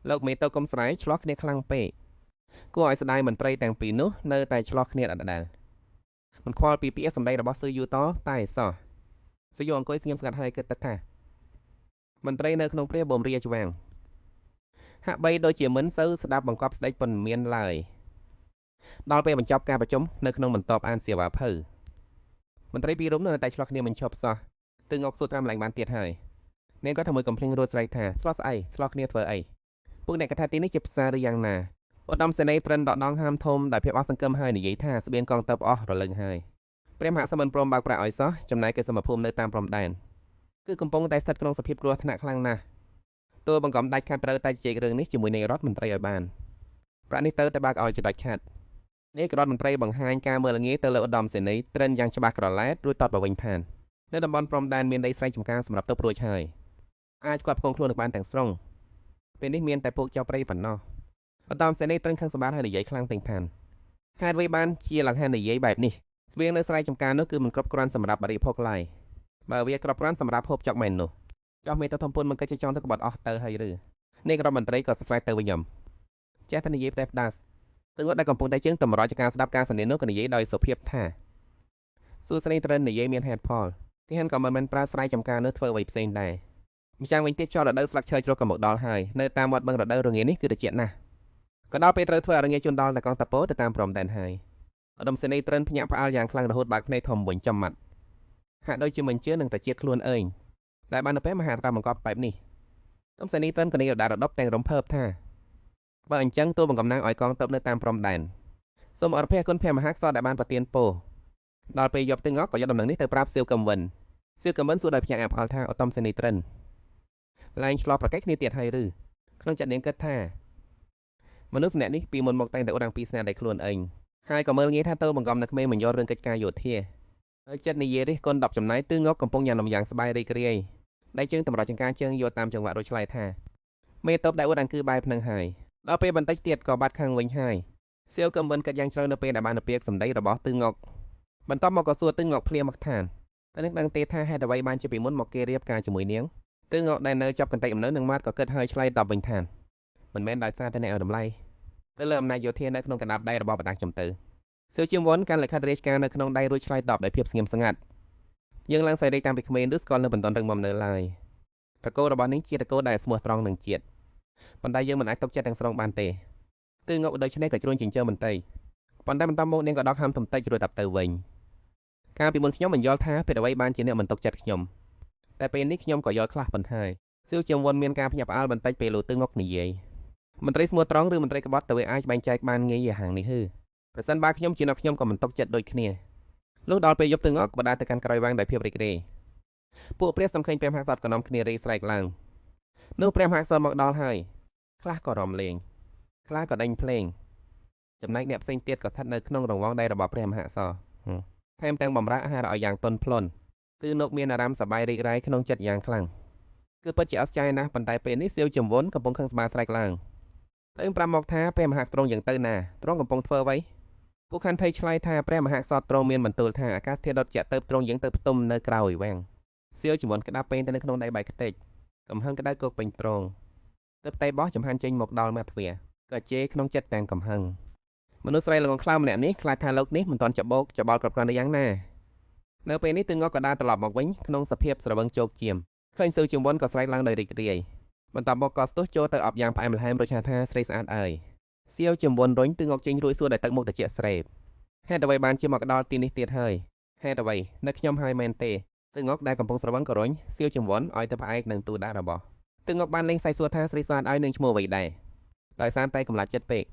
លោកមេតូកុំស្រែកឆ្លោះគ្នាខ្លាំងពេកគួរឲ្យស្ដាយមន្ត្រីទាំងពីរនោះនៅតែឆ្លោះគ្នាដដែលមិនខ្វល់ពីពាក្យសម្ដីរបស់ស៊ឺយូតតែសោះស៊ឺយូអង្គុយស្ងៀមស្ងាត់ហើយគិតថាមន្ត្រីនៅក្នុងព្រះបរមរាជវាំងហាក់បីដូចជាមិនសូវស្ដាប់បង្គាប់ស្ដេចប៉ុន្មានឡើយដល់ពេលបញ្ចប់ការប្រជុំនៅក្នុងបន្ទប់អានសេវាភៅមន្ត្រីពីររូបនៅតែឆ្លោះគ្នាមិនឈប់សោះទើងអុកសួរត្រាំឡើងបានទៀតហើយនាងក៏ធ្វើមួយកំភ្លេងរួចស្រែកថាឆ្លោះស្អីឆ្លោះគ្នាធ្វើអីពួកអ្នកកថាទីនេះជាផ្សារឬយ៉ាងណាឧត្តមសេនីយ៍ព្រិនដកដងហាមធំដោយភាពអស់សង្ឃឹមហើយនិយាយថាស្បៀងកងទ័ពអស់រលឹងហើយព្រះមហាក្សត្រមិនព្រមបើកប្រាក់ឲ្យសោះចំណែកឯសមភូមិនៅតាមព្រំដែនគឺកំពុងតែស្ថិតក្នុងសភាពគ្រោះថ្នាក់ខ្លាំងណាស់តួបង្កំដាច់ខាត់ត្រូវតែជជែករឿងនេះជាមួយនាយរដ្ឋមន្ត្រីឲ្យបានប្រាក់នេះទៅតែបើកឲ្យចដាច់ខាត់នាយរដ្ឋមន្ត្រីបង្ហាញការមើលងាយទៅលើឧត្តមសេនីយ៍ព្រិនយ៉ាងច្បាស់ក្រឡែតរួចតបទៅវិញថានៅតំបន់ព្រំដែនមានដីស្រែចម្ការសម្រាប់ទុករួចហើយអាចគាត់ផ្គងខ្លួននឹងបានទាំងស្រុងពេលនេះមានតែពួកចៅព្រៃប៉ុណ្ណោះឧត្តមសេនីយ៍ព្រិនខឹងសម្បារហើយនិយាយខ្លាំងតែងថាហេតុអ្វីបានជាលង្ហែននិយាយបែបនេះស្បៀងនៅស្រែចម្ការនោះគឺមិនគ្រប់គ្រាន់សម្រាប់បរិភោគឡើយបើវាគ្រប់គ្រាន់សម្រាប់ហូបចុកមែននោះចោះមេតធំពុនមិនកិច្ចចង់ទៅក្បត់អស់ទៅហើយឬនាយរដ្ឋមន្ត្រីក៏ស្រែកទៅវិញចេះតែនិយាយផ្ដែផ្ដាសទើងដែលកំពុងតែជើងតម្រូវចការស្ដាប់ការសន្និនោះក៏និយាយដោយសុភាពថាសួស្ដីត្រឹននិយាយមានហេតុផលទីហានក៏មិនមែនប្រើស្រែចម្ការនោះធ្វើអ្វីផ្សេងដែរម្យ៉ាងវិញទៀតចោលរដូវស្លឹកឈើជ្រុះក៏មកដល់ហើយនៅតាមមាត់បឹងរដូវរងានេះគឺត្រជាក់ណាស់ក៏ដល់ពេលត្រូវធ្វើអរងាជូនដល់តែកងតពោទៅតាមព្រំដែនហើយឧត្តមសេនីយ៍ត្រឹនភ្ញាក់ផ្អើលយ៉ាងខ្លាំងរហូតបើកភ្នែកធំវិញចំមាត់ហាក់ដូចជាមិនជឿនឹងត្រជាក់ខ្លួនឯងដែលបានទៅពេលមហាត្រាបង្កប់បែបនេះឧត្តមសេនីយ៍ត្រឹនក៏និយាយដដប់ទាំងរំភើបថាបើអញ្ចឹងទូបង្កំណាំងឲ្យកងទ័ពនៅតាមព្រំដែនសូមអរភ័យគុណព្រះមហាក្សត្រដែលបានប្រទានពរដល់ពេលយប់ទឹកងក៏យកដំណឹងនេះទៅប្រាប់សៀវកំវិនសៀវកំវិនសួរដោយភ្ញាក់ផ្អើលថាឧត្តមសេនីយ៍ត្រឹនឡើងឆ្លោះប្រកែកគ្នាទៀតហើយឬក្នុងចិត្តនាងគិតថាមនុស្សម្នាក់នេះពីមុនមកតែងតែអួតអំពីស្នាដៃខ្លួនឯងហើយក៏មើលងាយថាទៅបង្កំនៅក្មេងមិនយល់រឿងកិច្ចការយោធាហើយចិត្តនិយាយរិះគន់10ចំណាយទឺងកកំពុងញ៉ាំនំយ៉ាងសប្បាយរីករាយដៃជើងតម្រូវចង្ការជើងយកតាមចង្វាក់រួចឆ្លើយថាមេតបដែលអួតអង្គគឺបែបហ្នឹងហើយដល់ពេលបន្តិចទៀតក៏បាត់ខាងវិញហើយសៀវកំវិនគិតយ៉ាងជ្រៅនៅពេលដែលបានទៅពាក្យសម្ដីរបស់ទឺងកបន្ទាប់មកក៏សួរទឺងកភ្លាមមកថាតើនឹងដឹងទេថាហេតុអ្វីបានជាពីមុនមកគេរៀបការជាមួយនាងទឺងកដែលនៅចាប់កន្តិចអំនៅនឹងម៉ាត់ក៏គិតហើយឆ្លើយតបវិញថាមិនមែនដោយសារតែអ្នកឲ្យតម្លៃទៅលើអំណាចយោធានៅក្នុងកណ្ដាប់ដៃរបស់បណ្ដាចំទៅសៀវជាមវ័នកាន់លិខិតរាជការនៅក្នុងដៃរួចឆ្លើយតបដោយភាពស្ងៀមស្ងាត់យើងឡើងសេរីតាំងពីក្មេងឬស្គាល់នៅបន្តរឹងមាំនៅឡើយតកោរបស់នេះជាតកោដែលស្មោះត្រង់នឹងជាតិប៉ុន្តែយើងមិនអាចទុកចិត្តទាំងស្រុងបានទេទឺងកដូច្នេះក៏ជ្រួញចិញ្ចើបន្តិចប៉ុន្តែបន្តមកនាងក៏ដកហាមទំតិចរួចតាប់ទៅវិញកាលពីមុនខ្ញុំមិនយល់ថាពេលអ្វីបានជាអ្នកមិនទុកចិត្តខ្ញុំតែពេលនេះខ្ញុំក៏យល់ខ្លះប៉ុណ្ណឹងហើយសៀវជាមវ័នមានការភ្ញាក់ផ្អើលបន្តិចពេលលោកទឺងកនិយាយមន្ត្រីស្មោះត្រង់ឬមន្ត្រីក្បត់ទៅវាអាចបែងចែកបានងាយយ៉ាងនេះហឺប្រសិនបើខ្ញុំជាអ្នកខ្ញុំក៏មិនទុកចិត្តដូចគ្នាលុះដល់ពេលយប់ទឺងកក៏ដើរទៅកាន់ក្រោយវាំងដោយភាពរីករាយពួកព្រះសំឃើញព្រះមហាក្សត្រក៏នាំគ្នារីស្រែកឡើងនោះព្រះមហាក្សត្រមកដល់ហើយខ្លះក៏រំលេងខ្លះក៏ដេញភ្លេងចំណែកអ្នកផ្សេងទៀតក៏ស្ថិតនៅក្នុងរង្វង់ដៃរបស់ព្រះមហាក្សត្រថែមទាំងបំរើអាហារឲ្យយ៉ាងទន់ភ្លន់ទឺនុកមានអារម្មណ៍សប្បាយរីករាយក្នុងចិត្តយ៉ាងខ្លាំង គឺពិតជាអស្ចារ្យណាស់ប៉ុន្តែពេលនេះសៀវជំវុនកំពុងខឹងស្បាស្រែកឡើងតែប្រាប់មកថាព្រះមហាទ្រង់យ៉ាងទៅណាទ្រង់កំពុងធ្វើអ្វីពួកខាន់ថៃឆ្លើយថាព្រះមហាក្សត្រទ្រង់មានបន្ទូលថាអាកាសធាតុដុតជាក់ទៅទ្រង់យ៉ាងទៅផ្ទុំនៅក្រោយវាំងសៀវជំវុនក្តាប់ពេញទៅនៅក្នុងដៃបែកខ្ទេចកំហឹងក្តៅគោកពេញទ្រង់ទើបតែបោះចំហាន់ចេញមកដល់មាត់ទ្វារក៏ជេរក្នុងចិត្តទាំងកំហឹងមនុស្សស្រីល្ងងខ្លៅម្នាក់នេះខ្លាចថាលោកនេះមិនទាន់ច្បោកច្បល់គ្រប់គ្រាន់យ៉ាងណានៅពេលនេះទើងងក៏ដើរត្រឡប់មកវិញក្នុងសភាពស្រវឹងជោគជាមឃើញសៀវជំវុនក៏ស្រែកឡើងដោយរីករាយបន្ទាប់មកក៏ស្ទុះចូលទៅអបយ៉ាងផ្អែមល្ហែមរួចថាស្រីស្អាតអើយសៀវជំវុនរុញទើងងចេញរួចសួរដោយទឹកមុខត្រជាក់ស្រេបហេតុអ្វីបានជាមកដល់ទីនេះទៀតហើយហេតុអ្វីនៅខ្ញុំហើយមែនទេទើងងដែលកំពុងស្រវឹងក៏រុញសៀវជំវុនឲ្យទៅផ្អែកនឹងទូដាក់របស់ទើងងបានលេងសើចសួរថាស្រីស្អាតឲ្យនឹងឈ្មោះអ្វីដែរដោយសារតែកំឡាច់ចិត្តពេក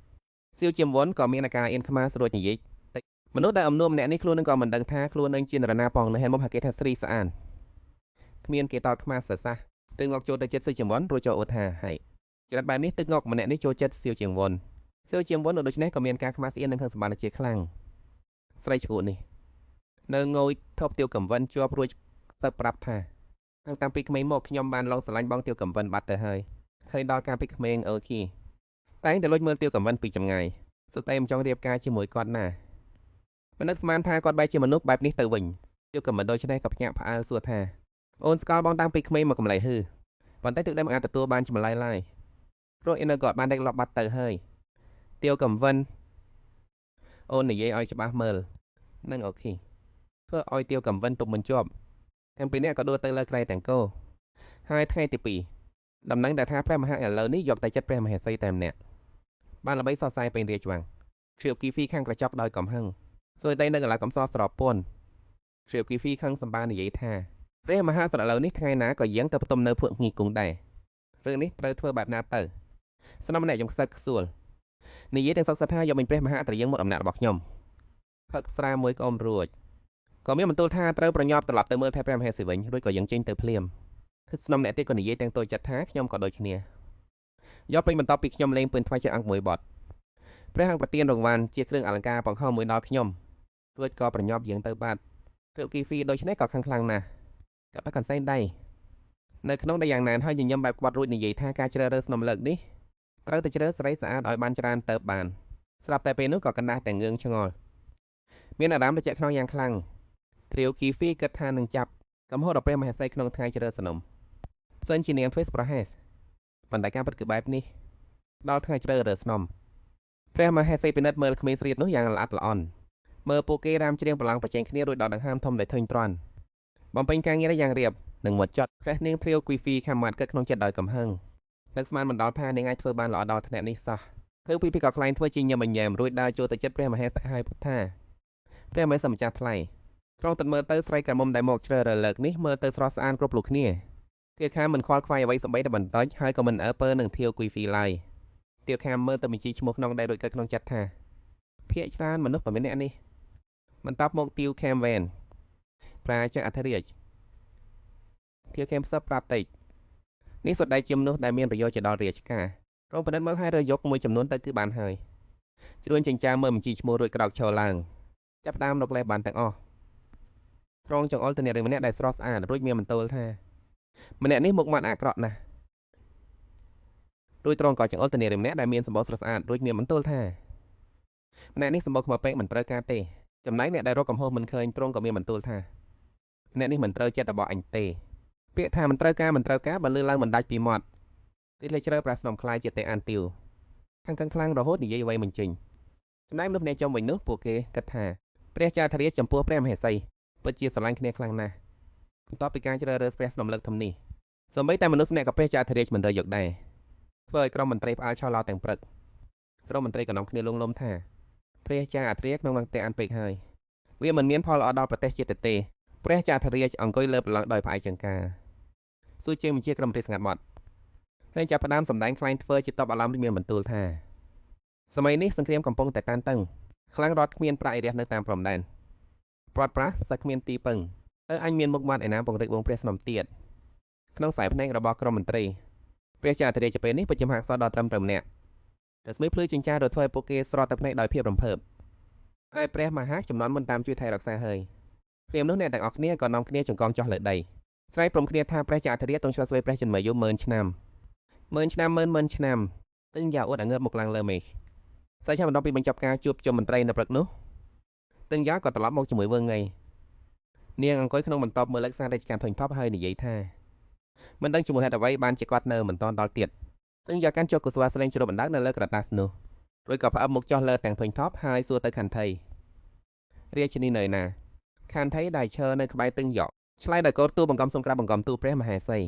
សៀវជំវុនក៏មានអាការអៀនខ្មាសស្រួចនិយាយតិចមនុស្សដែលអំនួរម្នាក់នេះខ្លួននឹងក៏មិនដឹងថាខ្លួននឹងជានរណាផងនៅហេតុមកហៅគេថាស្រីស្អាតគ្មានគេតខ្មាសសសះទើងងចូលទៅចិត្តសៀវជំវុនរួចចូលអួតថាហេចរិតបែបនេះទើងងម្នាក់នេះចូលចិត្តសៀវជំវុនសៀវជំវុននៅដូច្នេះក៏មានការខ្មាសអៀននឹងខឹងសម្បានជាខ្លាំងស្រីឈ្ងួតនេះនៅងយធប់ទាវកំវិនជាប់រួចសើបប្រាប់ថាតាំងពីក្មេងមកខ្ញុំបានឡងស្រឡាញ់បងទាវកំវិនបាត់ទៅហើយឃើញដល់ការពីក្មេងអូខេតែតែលុចមើលទាវកំវិនពីចម្ងាយសុទ្ធតែមិនចង់រៀបការជាមួយគាត់ណាមិននឹកស្មានថាគាត់បែរជាមនុស្សបែបនេះទៅវិញទាវកំវិនដូច្នេះក៏ភ្ញាក់ផ្អើលសួរថាអូនស្គាល់បងតាំងពីក្មេងមកកម្លៃហឺប៉ុន្តែទឹកដែលមិនអាចទទួលបានចម្លើយឡើយព្រោះអ៊ីនគាត់បានដេកលប់បាត់ទៅហើយទាវកំវិនអូននិយាយឲ្យច្បាស់មើលនឹងអូខេធ្វើឲ្យទាវកំវិនទប់មិនជាប់ទាំងពីរនាក់ក៏ដួលទៅលើក្រែទាំងគោហើយថ្ងៃទី2ដំណឹងដែលថាព្រះមហាឥឡូវនេះយកតែចិត្តព្រះមហេសីតែម្នាក់បានល្បីសរសៃពេញរាជវាំងជ្រាបគីហ្វីខាងក្រចកដោយកំហឹងសួយតែនៅកន្លះកំសស្រពន់ជ្រាបគីហ្វីខាងសម្បាននិយាយថាព្រះមហាក្សត្រឥឡូវនេះថ្ងៃណាក៏យាងទៅផ្ទុំនៅភក់ងីគង់ដែររឿងនេះត្រូវធ្វើបែបណាទៅស្នំម្នាក់ខ្ញុំខ្សឹកខ្សួលនិយាយទាំងសោកសថាយកមិញព្រះមហាត្រយើងមកអំណាចរបស់ខ្ញុំផឹកស្រាមួយក៏អមរួចក៏មានបន្ទូលថាត្រូវប្រញាប់ត្រឡប់ទៅមើលថែព្រះមហេសីវិញរួចក៏យើងចេញទៅភ្លាមស្នំអ្នកទៀតក៏និយាយទាំងតូចចិត្តថាខ្ញុំក៏ដូចគ្នាយកពេញបន្ទាប់ពីខ្ញុំលេងปืนថ្វាយជាអង្គមួយបត់ព្រះអង្គប្រទានរង្វាន់ជាគ្រឿងអលង្ការបង្ខំមួយដល់ខ្ញុំរួចក៏ប្រញាប់យាងទៅបាត់គ្រឿគីហ្វីដូច្នេះក៏ខឹងខ្លាំងណាស់ក៏បាក់កន្សែងដៃនៅក្នុងដែលយ៉ាងណានហើយញញឹមបែបក្បត់រួចនិយាយថាការជ្រើសរើសស្នំលើកនេះត្រូវតែជ្រើសស្រីស្អាតឲ្យបានច្រើនទៅបានស្រាប់តែពេលនោះក៏កណ្ដាស់តែងឿងឆ្ងល់មានអារម្មណ៍ត្រជាក់ខ្នងយ៉ាងខ្លាំងទ្រាវគីហ្វីគិតថានឹងចាប់កំហុសដល់ព្រះមហេសីក្នុងថ្ងៃជ្រើសស្នំសិនជានាង Face Prohes ប៉ុន្តែការពិតគឺបែបនេះដល់ថ្ងៃជ្រើសរើសស្នំព្រះមហេសីពិនិត្យមើលក្មេងស្រីនោះយ៉ាងល្អិតល្អន់មើលពួកគេរាមច្រៀងប្រឡងប្រជែងគ្នារួចដល់ដង្ហើមធំដែលធុញទ្រាន់បំពេញការងារយ៉ាងរៀបនិងម៉ត់ចត់ព្រះនាងទ្រាវគីហ្វីខាំម៉ាត់គិតក្នុងចិត្តដោយកំហឹងនឹកស្មានមិនដល់ថានាងអាចធ្វើបានល្អដល់ថ្នាក់នេះសោះធ្វើពីក៏ខ្លែងធ្វើជាញឹមញែមរួចដើរចូលទៅចិត្តព្រះមហេសីហើយពុទ្ធថាព្រះមហេសីម្ចាស់ថ្លៃត្រង់ទៅមើលទៅស្រីក្រមុំដែលមកជ្រើរើលើកនេះមើលទៅស្រស់ស្អាតគ្រប់លោកគ្នាទាវខាមមិនខ្វល់ខ្វាយអ្វីសម្បីតែបន្តិចហើយក៏មិនអើពើនឹងធាវគីហ្វីឡើយទាវខាមមើលទៅបញ្ជីឈ្មោះក្នុងដែលរួចកើតក្នុងចិត្តថាភាកច្រើនមនុស្សប្រមាណអ្នកនេះបន្ទាប់មកទាវខាមវ៉ែនប្រាជអធិរាជទាវខាមសឹបប្រាប់តិចនេះសុទ្ធតែជាមនុស្សដែលមានប្រយោជន៍ជាដល់រាជការរងពិនិត្យមើលឲ្យរើយកមួយចំនួនទៅគឺបានហើយជ្រួញចិញ្ចាមើលបញ្ជីឈ្មោះរួចក្រោកឈរឡើងចាប់ដើមរកលេសបានទាំងអស់ត្រង់ចង្អុលទៅអ្នកម្នាក់ដែលស្រស់ស្អាតរួចមានបន្ទូលថាម្នាក់នេះមុខមាត់អាក្រក់ណាស់រួចត្រង់ក៏ចង្អុលទៅអ្នកម្នាក់ដែលមានសម្បុរស្រស់ស្អាតរួចមានបន្ទូលថាម្នាក់នេះសម្បុរខ្មៅពេកមិនត្រូវការទេចំណែកអ្នកដែលរកកំហុសមិនឃើញត្រង់ក៏មានបន្ទូលថាម្នាក់នេះមិនត្រូវចិត្តរបស់អញទេពាក្យថាមិនត្រូវការបើលើឡើងមិនដាច់ពីមាត់ទីលេជ្រើប្រាស្នំខ្លាយជាទេអានទាវខាងខ្លាំងរហូតនិយាយអ្វីមិនចេញចំណែកមនុស្សម្នាក់ចំវិញនោះពួកគេគិតថាព្រះចៅធរាចំពោះព្រះមហេសីពិតជាស្រឡាញ់គ្នាខ្លាំងណាស់បន្ទាប់ពីការជ្រើសរើសព្រះស្នំលើកធំនេះសូម្បីតែមនុស្សម្នាក់ក៏ព្រះចៅធរាមិនរើយកដែរធ្វើឲ្យក្រុមមន្ត្រីផ្អើលឆោឡោទាំងព្រឹកក្រុមមន្ត្រីក៏នាំគ្នាលងលំថាព្រះចៅអធរាក្នុងវង្សទេអានពេកហើយវាមិនមានផលល្អដល់ប្រទេសជាតិទេព្រះចៅធរាអង្គុយលើប្រឡងដោយផ្អែកចង្ការសួរជើងបញ្ជាក្រុមរាជស្ងាត់មាត់ហើយចាប់ផ្ដើមសម្ដែងខ្លែងធ្វើជាតបអាឡំមានបន្ទូលថាសម័យនេះសង្គ្រាមកំពុងតែតានតឹងខ្លាំងរត់គ្មានប្រាក់អីរះនៅតាមព្រំដែនព្រាត់ប្រាសសឹកគ្មានទីពឹងតើអញមានមុខមាត់ឯណាពង្រឹកវងព្រះស្នំទៀតក្នុងខ្សែភ្នែករបស់ក្រុមមន្ត្រីព្រះចៅអធិរាជពេលនេះប្រចាំហាក់សដល់ត្រឹមត្រូវម្នាក់រស្មីភ្លឺចិញ្ចារត់ធ្វើឲ្យពួកគេស្រត់ទៅភ្នែកដោយភាពរំភើបហើយព្រះមហាចំនួនមិនតាមជួយថែរក្សាហើយព្រាមនោះអ្នកទាំងអស់គ្នាក៏នាំគ្នាចង្កងចុះលើដី ស្រ័យព្រមគ្នាថាព្រះចៅអធិរាជต้องឆ្លស្វ័យព្រះជន្មាយុ10000ឆ្នាំ10000ឆ្នាំ10000ឆ្នាំទិញយ៉ាអួតអងើបមកឡើងលើមេឃស្អែកចាំបន្ទាប់ពីបញ្ចប់ការជួបជុំមន្ត្រីនៅព្រឹកនោះទិញយ៉ាក៏ត្រឡប់មកជាមួយវើងៃនាងអង្គុយក្នុងបន្ទប់មើលឯកសាររាជការធុញថប់ហើយនិយាយថាមិនដឹងជាមួយហេតុអ្វីបានជាគាត់នៅមិនតាន់ដល់ទៀតទិញយ៉ាកាន់ចុះកុសវាស្រែងជ្រុះបណ្ដាកនៅលើក្រដាសនោះរួចក៏ផ្អើបមុខចុះលើទាំងធុញថប់ហើយសួរទៅខន្តីរាជនីនៅណាខន្តីដែលឈរនៅក្បែរទិញយ៉ាឆ្លើយដោយកោតទូបង្កំសុំក្រាបបង្កំទូព្រះមហាសី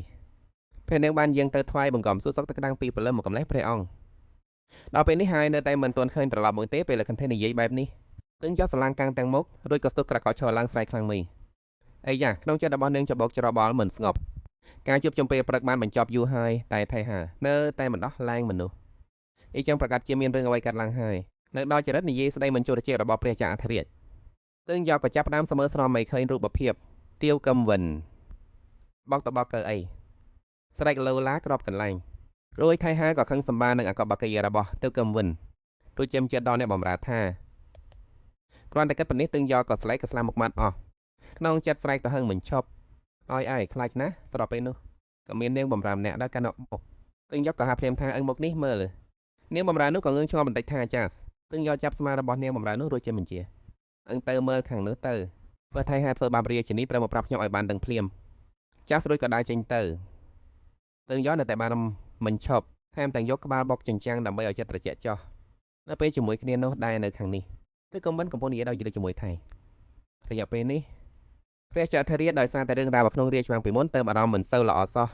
ព្រះនាងបានយាងទៅថ្វាយបង្កំសួរសុខទឹកក្តាំងពីព្រលឹមមកកម្លេះព្រះអង្គដល់ពេលនេះហើយនៅតែមិនទាន់ឃើញត្រឡប់មកទេពេលលក្ខន្តីនិយាយបែបនេះទិញយ៉ាស្រឡាំងកាំងទាំងមុខរួចក៏ស្ទុះក្រកោឈរឡើងស្រែកខ្លាំងមីអីយ៉ាក្នុងចិត្តរបស់នាងច្បោកច្របល់មិនស្ងប់ការជួបជុំពេលព្រឹកបានបញ្ចប់យូរហើយតែថៃហានៅតែមិនដោះលែងមនុស្សអីចឹងប្រកាសជាមានរឿងអ្វីកើតឡើងហើយនៅដល់ចរិតនិយាយស្ដីមិនចូលជារបស់ព្រះចៅអធិរាជទិញយ៉ាក៏ចាប់ផ្ដើមសមើស្រមមិនឃើញរូបភាពទាវកឹមវិនបោកតបកកើអីស្រែកលោឡាក្របកន្លែងរួយថៃហាក៏ខឹងសម្បានឹងអកបកិយារបស់ទាវកឹមវិនរួចចាំចិត្តដល់អ្នកបម្រើថាគ្រាន់តែគិតប៉ុណ្នេះទិញយ៉ាក៏ស្លែកក៏ស្លាមមុខមាត់អស់ក្នុងចិត្តស្រែកទៅហឹងមិនឈប់អយខ្លាចណាស់ស្របពេលនោះក៏មាននាងបម្រើម្នាក់ដល់កាន់មុខទិញយ៉ាក៏ហាភ្លាមថាអឹងមុខនេះមើលនាងបម្រើនោះក៏ងឿងឆ្ងល់បន្តិចថាចាស់ទិញយ៉ាចាប់ស្មារបស់នាងបម្រើនោះរួចជាបញ្ជាអឹងទៅមើលខាងនោះទៅបើថៃហាធ្វើបាបរាជនីត្រូវមកប្រាប់ខ្ញុំឲ្យបានដឹងភ្លាមចាស់រួចក៏ដើរចេញទៅទិញយ៉ានៅតែបានមិនឈប់ថែមទាំងយកក្បាលបុកចិញ្ចាំងដើម្បីឲ្យចិត្តត្រជាក់ចោះនៅពេលជាមួយគ្នានោះដែរនៅខាងនេះគឺកុំមិនកំពុងនិយាយដោយជ្រឹកជាមួយថៃរយៈពេលនេះព្រះចៅអធិរាជដោយសារតែរឿងរ៉ាវក្នុងរាជវាំងពីមុនទៅអារម្មណ៍មិនសូវល្អសោះ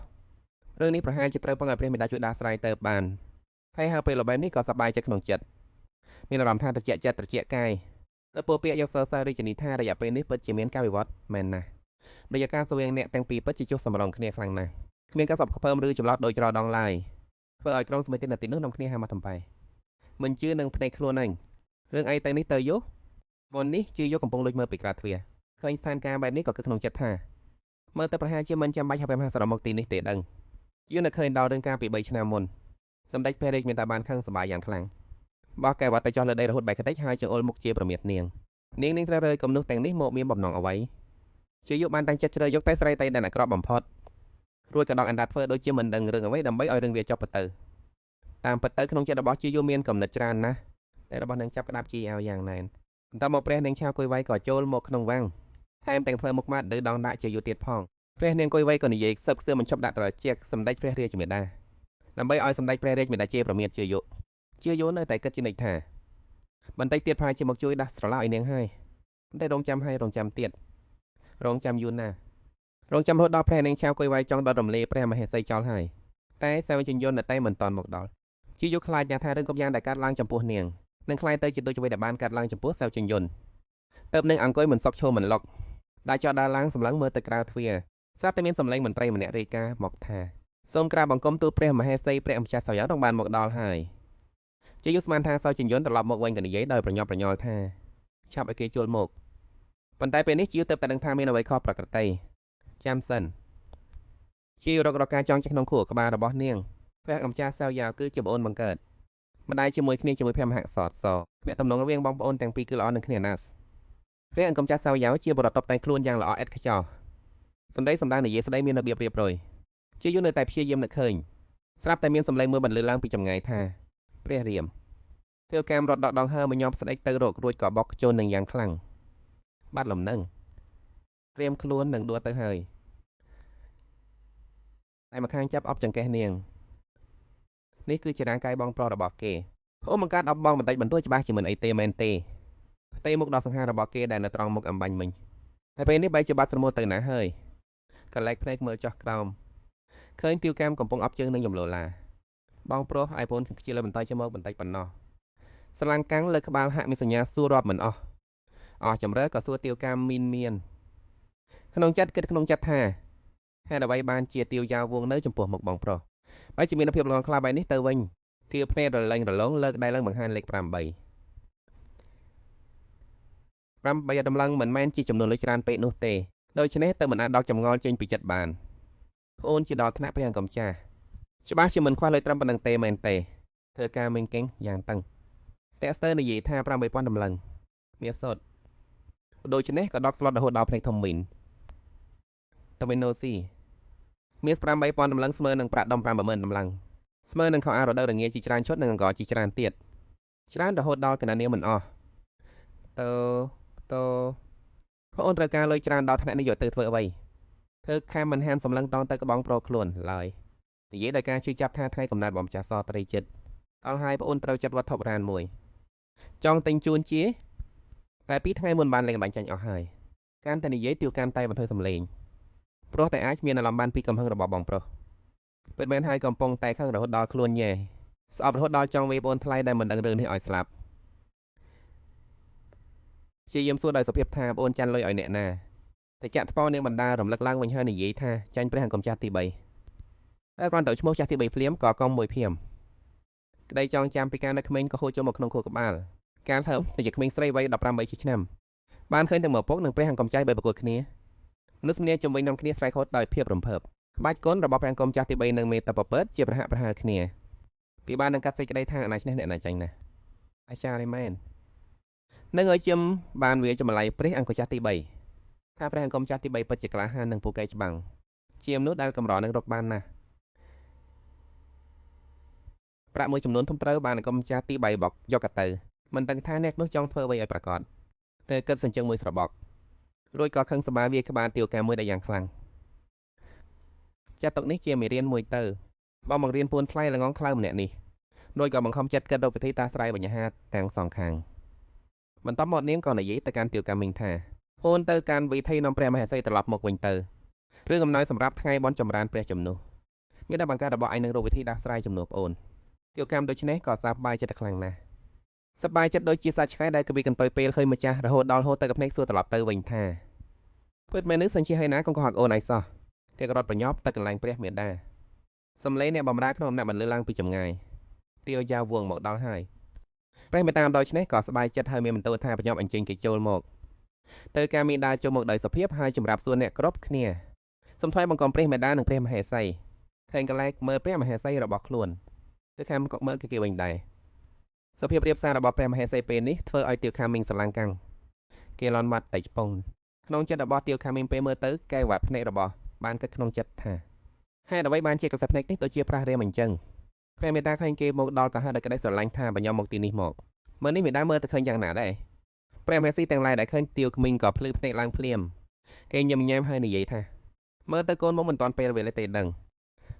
រឿងនេះប្រហែលជាត្រូវពឹងឲ្យព្រះមេដាជួយដោះស្រាយទៅបានថៃហើយពេលលបែបនេះក៏សប្បាយចិត្តក្នុងចិត្តមានអារម្មណ៍ថាត្រជាក់ចិត្តត្រជាក់កាយទៅពោពាក្យយកសរសើររាជនីថារយៈពេលនេះពិតជាមានការវិវត្តមែនណាស់រយៈកាលស្វែងអ្នកទាំងពីរពិតជាចុះសម្រងគ្នាខ្លាំងណាស់គ្មានការសັບខ្ពើមឬចម្លោះដោយច្រដងឡើយធ្វើឲ្យក្រុមសមិទ្ធនាទីនោះនាំគ្នាហាមាត់តំបែមិនជឿនឹងភ្នែកខ្លួនឯងរឿងអីទៅនេះទៅយុមុននេះជឿយកកំពុងលួចមើលពីក្រៅទ្វារឃើញស្ថានភាពបែបនេះក៏គិតក្នុងចិត្តថាមើលទៅប្រហែលជាមិនចាំបាច់ឲ្យព្រះមហាសរមកទីនេះទេដឹងយូរនៅឃើញដល់រឿងការពី3ឆ្នាំមុនសម្ដេចព្រះរាជមានតែបានខឹងសម្បាយយ៉ាងខ្លាំងបោះកែវត្តទៅចោះលើដីរហូតបែកខ្ទេចហើយចង្អុលមុខជាប្រមាថនាងត្រូវរើកំណុះទាំងនេះមកមានបំណងអ្វីជាយុបានតាំងចិត្តជ្រើយកតែស្រីតៃដែលអាក្រក់បំផុតរួចក៏ដកអណ្ដាតធ្វើដូចជាមិនដឹងរឿងអ្វីដើម្បីឲ្យរឿងវាចប់ទៅតាមពិតទៅក្នុងចិត្តរបស់ជាយុមានកំណត់ច្រើនណាស់តែរបស់នឹងចាប់ក្តាប់ជាឲ្យយ៉ាងណែនបន្ទាប់មកព្រះនាងឆាវគួយវៃក៏ចូលមកក្នុងវាំងថែមទាំងធ្វើមុខម៉ាត់ឬដងដាក់ជាយុទៀតផងព្រះនាងគួយវៃក៏និយាយសឹកសឿមិនឈប់ដាក់ត្រជាក់សម្ដេចព្រះរាជមេដាដើម្បីឲ្យសម្ដេចព្រះរាជមេដាជាប្រមាថជាយុនៅតែគិតជានិច្ចថាបន្តិចទៀតប្រហែលជាមកជួយដាស់ស្រឡោឲ្យនាងហើយតែរងចាំហើយរងចាំទៀតរងចាំយូរណាស់រងចាំរហូតដល់ព្រះនាងឆាវគួយវៃចង់ដុតរំលាយព្រះមហេសីចោលហើយតែសាវជញ្ញនៅតែមិនតាន់មកដល់ជាយុខ្លាចណាស់ថារឿងគ្រប់យ៉ាងដែលកើតឡើងចំពោះនាងនឹងខ្លាយទៅជាដូចអ្វីដែលបានកើតឡើងចំពោះសាវជញ្ញទៅនឹងអង្គុយមិនសុកឈរមិនលុកដើរចោលដើរឡើងសម្លឹងមើលទៅក្រៅទ្វារស្រាប់តែមានសម្លេងមន្ត្រីម្នាក់រាយការណ៍មកថាសូមក្រាបបង្គំទូលព្រះមហេសីព្រះម្ចាស់សាវយ៉ានឹងបានមកដល់ហើយជាយុស្មានថាសាវជញ្ញត្រឡប់មកវិញក៏និយាយដោយប្រញាប់ប្រញាល់ថាឆាប់ឲ្យគេជួលមកប៉ុន្តែពេលនេះជាទៅតែដឹងថាមានអ្វីខុសប្រក្រតីចាំសិនជារករកការចង់ចេះក្នុងខួរក្បាលរបស់នាងព្រះម្ចាស់សាវយ៉ាគឺជាប្អូនបង្កើតម្ដាយជាមួយគ្នាជាមួយព្រះមហាក្សត្រសអ្នកតំណងរវាងបងប្អូនទាំងពីរគឺល្អនឹងគ្នាណាស់ព្រះអង្គម្ចាស់សាវយ៉ាជាបរិបទតបតែងខ្លួនយ៉ាងល្អឥតខ្ចោះសម្ដីសម្ដាងនិយាយស្ដីមានរបៀបរៀបរយជាយូរនៅតែព្យាយាមនឹកឃើញស្រាប់តែមានសម្លេងមួយបន្លឺឡើងពីចម្ងាយថាព្រះរាមធ្វើកាមរត់ដកដងហើមញោមស្ដេចទៅរករួចក៏បោកជូននឹងយ៉ាងខ្លាំងបាត់លំនឹងត្រៀមខ្លួននឹងដួលទៅហើយតែម្ខាងចាប់អប់ចង្កេះនាងនេះគឺជារាងកាយបងប្រុសរបស់គេអូបង្កើតអបបងបន្តិចបន្តួចច្បាស់ជាមិនអីទេមែនទេផ្ទៃមុខដល់សង្ហារបស់គេដែលនៅត្រង់មុខអំបញ្ញមិញតែពេលនេះបែរជាបាត់ស្រមោលទៅណាហើយកលែកភ្នែកមើលចោះក្រោមឃើញទាវកាមកំពុងអប់ជើងនឹងយំលោឡាបងប្រុសឯប្អូនខ្ជិលបន្តចមកបន្តិចប៉ុណ្ណោះស្រឡាំងកាំងលើក្បាលហាក់មានសញ្ញាសួររាប់មិនអស់ចម្រើក៏សួរទាវកាមមានក្នុងចិត្តគិតក្នុងចិត្តថាហេតុអ្វីបានជាទាវយ៉ាវវងនៅចំពោះមុខបងប្រុសបើជាមានភាពល្ងងខ្លះបែបនេះទៅវិញទាវភ្នែករលែងរលងលើកដៃឡើងបង្ហាញលេខ8ដំឡឹងមិនមែនជាចំនួនលុយច្រើនពេកនោះទេដូច្នេះទៅមិនអាចដកចម្ងល់ចេញពីចិត្តបានប្អូនជាដល់ថ្នាក់ព្រះអង្គម្ចាស់ច្បាស់ជាមិនខ្វះលុយត្រឹមប៉ុណ្្នឹងទេមែនទេធ្វើការមិញកេងយ៉ាងតឹងស្ទាក់ស្ទើរនិយាយថា8000ដំឡឹងមានសុទ្ធដូច្នេះក៏ដកស្លុតរហូតដល់ភ្នែកធំមីនទៅវិញណូស៊ី មាន8ពាន់តម្លឹងស្មើនឹងប្រាក់ដុំ50000តម្លឹងស្មើនឹងខោអាវរដូវរងាជាច្រើនឈុតនិងអង្ករជាច្រើនទៀតច្រើនរហូតដល់កណ្ដាលនាមមិនអស់តើបងអូនត្រូវការលុយច្រើនដល់ថ្នាក់នេះយកទៅធ្វើអ្វីធ្វើខាំមិនហានសម្លឹងតងទៅក្បងប្រខ្លួនឡើយនិយាយដោយការជឿចាប់ថាថ្ងៃកំណត់បំចាស់សត្រីចិត្តដល់ហើយបងអូនត្រូវចាត់វត្ថុបុរាណមួយចង់ទិញជូនជាតែ2ថ្ងៃមុនបានលេងបាញ់ចាញ់អស់ហើយកាន់តែនិយាយទៀវកាន់តែបន្ថយសម្លេងព្រោះតែអាចមានអារម្មណ៍បានពីកំហឹងរបស់បងប្រុសពិតមែនហើយកំពុងតែខឹងរហូតដល់ខ្លួនញ៉ែស្អប់រហូតដល់ចង់វាយបងថ្លៃដែលមិនដឹងរឿងនេះឲ្យស្លាប់ជាយាមសួរដោយសុភាពថាបងចាន់លុយឲ្យអ្នកណាតែចាក់ថ្ពនាងបណ្ដារំលឹកឡើងវិញហើយនិយាយថាចាញ់ព្រះអង្គចាស់ទី3តែគ្រាន់តែឈ្មោះចាស់ទី3ភ្លាមក៏កុំមួយភៀមក្តីចងចាំពីការនៅក្មេងក៏ហូរចូលមកក្នុងខួរក្បាលកាលថើមតែជាក្មេងស្រីវ័យ18ឆ្នាំបានឃើញទាំងមកពុកនិងព្រះអង្គចាស់3ប្រកួតគ្នាមនុស្សម្នាជំវិញនាំគ្នាស្រែកហូតដោយភាពរំភើបក្បាច់គុណរបស់ព្រះអង្គចាស់ទី3និងមេតបពើតជាប្រហាក់ប្រហែលគ្នាពីបាននឹងកាត់សេចក្តីថាអាណាឈ្នះអ្នកណាចាញ់ណាអាចារ្យមែននឹងឲ្យជាមបានវាចម្លៃព្រះអង្គចាស់ទី3ថាព្រះអង្គចាស់ទី3ពិតជាក្លាហាននិងពូកែច្បាំងជាមនុស្សដែលកម្រនឹងរកបានណាស់ប្រាក់មួយចំនួនធំត្រូវបានអង្គចាស់ទី3បកយកទៅមិនដឹងថាអ្នកនោះចង់ធ្វើអ្វីឲ្យប្រកាសតែគិតសញ្ជឹងមួយស្របករួចក៏ខឹងសបាវាក្បាលទាវកែមួយដែលយ៉ាងខ្លាំងចាត់ទុកនេះជាមេរៀនមួយទៅបងបង្រៀនពួនថ្លៃល្ងងខ្លៅម្នាក់នេះរួចក៏បង្ខំចិត្តគិតរកវិធីតាស្រ័យបញ្ហាទាំងសងខាងបន្ទាប់មកនាងក៏និយាយទៅកាន់ទាវកែមីងថាអូនទៅកាន់វិធីនាំព្រះមហេសីត្រឡប់មកវិញទៅរឿងអំណោយសម្រាប់ថ្ងៃបន់ចម្រើនព្រះជំនួសមានតែបង្កើតរបស់ឯងនឹងរកវិធីដោះស្រាយជំនួសបងអូនទាវកម្មដូច្នេះក៏សប្បាយចិត្តខ្លាំងណាស់សប្បាយចិត្តដូចជាសាច់ឆ្កែដែលកវីកន្ទុយពេលឃើញម្ចាស់រហូតដល់ហូរទឹកភ្នែកសួរត្រឡប់ទៅវិញថាពិតមែននេះសញ្ជាហើយណាកុំកុហកអូនឯសោះទាវរត់ប្រញាប់ទៅកន្លែងព្រះមេដាសំឡេងអ្នកបំរើក្នុងអំណាចបន្លឺឡើងពីចម្ងាយទាវយ៉ាវវងមកដល់ហើយព្រះមេដាដូច្នេះក៏សប្បាយចិត្តហើយមានបន្ទូលថាប្រញាប់អញ្ជើញគេចូលមកទៅការមីដាចូលមកដោយសុភាពហើយចម្រាប់សួរអ្នកគ្រប់គ្នាសំថ្លៃបង្គំព្រះមេដានិងព្រះមហេសីថែងកន្លែងមើលព្រះមហេសីរបស់ខ្លួនទៅខាំក៏មើលគេវិញដែរសុភាពរៀបសាររបស់ព្រះមហេសីពេលនេះធ្វើឲ្យទាវខាមីងស្រឡាំងកាំងគេលន់មាត់តែច្ពងក្នុងចិត្តរបស់ទាវខាមីងពេលមើលទៅកែវ៉ាត់ភ្នែករបស់បានគិតក្នុងចិត្តថាហេតុអ្វីបានជាក្រសែភ្នែកនេះដូចជាប្រាស់រៀមអញ្ចឹងព្រះមេដាឃើញគេមកដល់ក៏ហៅដោយក្តីស្រឡាញ់ថាបញ្ញោមមកទីនេះមកមើលនេះមេដាមើលទៅឃើញយ៉ាងណាដែរព្រះមហេសីទាំងឡាយដែលឃើញទាវមីងក៏ភ្លឺភ្នែកឡើងភ្លាមគេញឹមញែមហើយនិយាយថាមើលទៅកូនមកមិនតាន់ពេលវេលាទេដឹ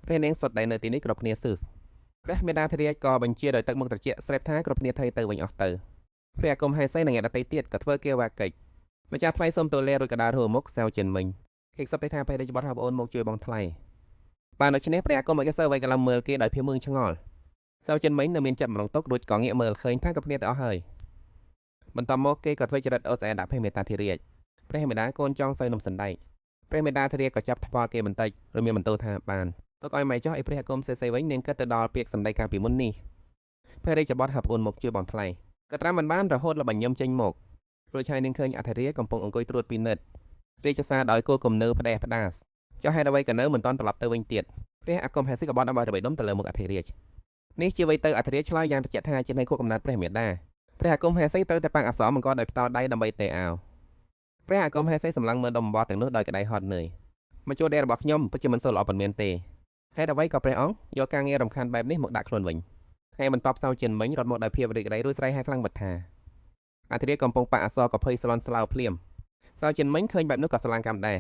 ងព្រះនាងសុទ្ធតែនៅទីនេះគ្រប់គ្នាស៊ឺព្រះមេដាធិរាជក៏បញ្ជាដោយទឹកមុខត្រជាក់ស្រែបថាគ្រប់គ្នាថៃទៅវិញអស់ទៅព្រះអាគមហេសីនិងអ្នកដទៃទៀតក៏ធ្វើគេវ៉ាកិច្ចម្ចាស់ថ្លៃសុំទូលារួចក៏ដើរហួរមុខសៅចិនមិញគេសុទ្ធតែថាព្រះរាជបុត្រហៅបងអូនមកជួយបងថ្លៃបានដូច្នេះព្រះអាគមអកសើវៃក៏ឡើងមើលគេដោយភាពមើងឆ្ងល់សៅចិនមិញនៅមានចិត្តម្លងទុករួចក៏ងាកមើលឃើញថាគ្រប់គ្នាទៅអស់ហើយបន្ទាប់មកគេក៏ធ្វើចរិតអូសអែដាក់ព្រះមេដាធិរាជព្រះមេដាកូនចង់សៅនំសណ្ដែកព្រះមេដាធិរាជក៏ចាប់ថ្វាគេបន្តិចrồiមានបន្ទោសថាបានទុកឲ្យម៉ែចោះឲ្យព្រះអាគមសេសីវិញនាងគិតទៅដល់ពាក្យសម្ដីកាលពីមុននេះព្រះរាជបុត្រហៅប្អូនមកជួយបងថ្លៃក៏ត្រាំមិនបានរហូតលបញឹមចេញមករួចហើយនាងឃើញអធិរាជកំពុងអង្គុយត្រួតពិនិត្យរាជសារដោយគោលគំនើផ្ដេសផ្ដាសចុះហេតុអ្វីក៏នៅមិនទាន់ត្រឡប់ទៅវិញទៀតព្រះអាគមហេសីក៏បត់ដើម្បីដុំទៅលើមុខអធិរាជនេះជាអ្វីទៅអធិរាជឆ្លើយយ៉ាងត្រជាក់ថាជានៃខួបកំណត់ព្រះមេដាព្រះអាគមហេសីត្រូវតែប៉ាំងអសរមកដោយផ្តល់ដៃដើម្បីទេអាវព្រះអាគមហេសីសម្លឹងមើលដុំបបទាំងនោះដោយក្តីហត់នឿយមកជួលដេររបស់ខ្ញុំពិតជាមិនសូវល្អប៉ុន្មានទេហេតុអ្វីក៏ព្រះអង្គយកការងាររំខានបែបនេះមកដាក់ខ្លួនវិញថ្ងៃបន្ទាប់សៅចិនមិញរត់មកដោយភាពរីករាយរួចស្រែកហៅខ្លាំងបិទថាអធិរាជកំពុងប៉ាក់អសរក៏ភ័យស្លន់ស្លោភ្លាមសៅចិនមិញឃើញបែបនោះក៏ស្រឡាំងកម្មដែរ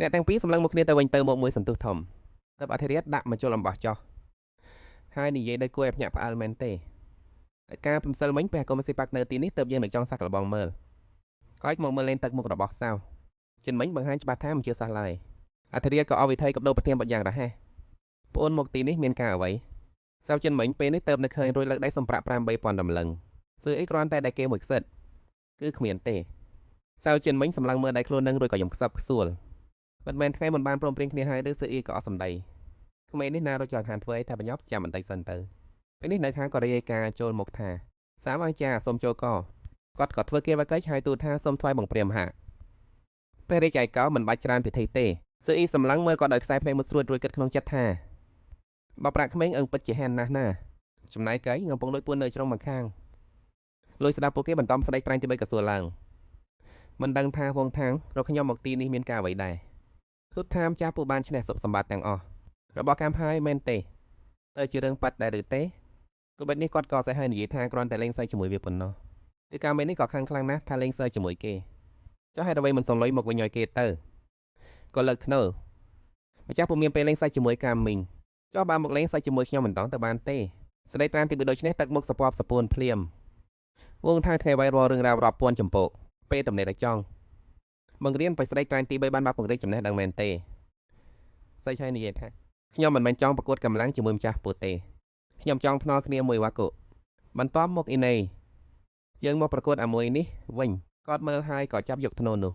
អ្នកទាំងពីរសម្លឹងមកគ្នាទៅវិញទៅមកមួយសន្ទុះធំទើបអធិរាជដាក់មកជុលអំបោះចោះហើយនិយាយដោយគួរឲ្យភ្ញាក់ផ្អើលមែនទេតែការពំសិលមិញព្រះកុំស៊ីប៉ាក់នៅទីនេះទើបយើងនឹងចង់សាក់លបងមើលក៏ឲ្យមកមើលលេងទឹកមុខរបស់សៅចិនមិញបង្ហាញច្បាស់ថាមិនជឿសោះឡើយអធិរាជក៏អស់វិធីកបដោប្រធានបាត់យ៉ាងរហ័សប្អូនមកទីនេះមានការអ្វីសៅចិនមិញពេលនេះទៅនៅឃើញរួចលើកដៃសំប្រាក់8,000តម្លឹងសឿអីគ្រាន់តែតែគេមួយខ្សិតគឺគ្មានទេសៅចិនមិញសម្លឹងមើលដៃខ្លួននឹងរួចក៏យំខ្សឹបខ្សួលមិនមែនថ្ងៃមិនបានព្រមព្រៀងគ្នាហើយឬសឿអីក៏អស់សម្ដីក្មេងនេះណារត់ចោលខានធ្វើអីថាបញ្ញប់ចាំបន្តិចសិនទៅពេលនេះនៅខាងក៏រាយការណ៍ចូលមកថាសាមអាចារ្យសូមចូលកគាត់ក៏ធ្វើគេវ៉ាកិច្ចហើយទូលថាសូមថ្វាយបង្គំព្រាមហាព្រះរាជឯកោមិនបាច់ច្រើនពិធីទេសឿអ៊ីសម្លឹងមើលក៏ដោយខ្សែភ្នែកមួយស្រួចរួចគិតក្នុងចិត្តថាបប្រាក់ក្មេងអឹងពិតជាហែនណាស់ណាចំណែកកៃកំពុងលួចពួននៅជ្រុងម្ខាងលួចស្ដាប់ពួកគេបន្តស្ដីប្រាញ់ទី3ក៏សួរឡើងមិនដឹងថាវងថាងរកខ្ញុំមកទីនេះមានការអ្វីដែរទូតថាម្ចាស់ពូបានឈ្នះសុខសម្បត្តិទាំងអស់ របស់កម្មហើយមែនទេទៅជារឿងប៉ាត់ដែរឬទេក៏បែបនេះគាត់ក៏sẽហើយនិយាយថាគ្រាន់តែលេងសើចជាមួយវាប៉ុណ្ណោះទីការមេនេះក៏ខ្លាំងណាស់ថាលេងសើចជាមួយគេចុះហេតុអ្វីមិនសុំលុយមកវិញឲ្យគេទៅក៏លើកធ្នូម្ចាស់ពុំមានពេលលេងសើចជាមួយកាមីងចុះបើមកលេងសើចជាមួយខ្ញុំមិនដងទៅបានទេស្ដីត្រានពីដូច្នេះទឹកមុខសពបសពួនភ្លាមវងថាថ្ងៃវាយរាល់រឿងរ៉ាវរាប់ពាន់ចំពោកពេលតំណេះឲ្យចង់បង្រៀនបិស្ដីត្រានទី3បានមកពង្រីកចំណេះដឹងមែនទេស្អីហើយនិយាយថាខ្ញុំមិនមែនចង់ប្រកួតកម្លាំងជាមួយម្ចាស់ពោះទេខ្ញុំចង់ភ្នាល់គ្នាមួយវ៉ាកូបន្ទាប់មកអ៊ីណេយើងមកប្រកួតអាមួយនេះវិញគាត់មើលហើយក៏ចាប់យកធ្នូនោះ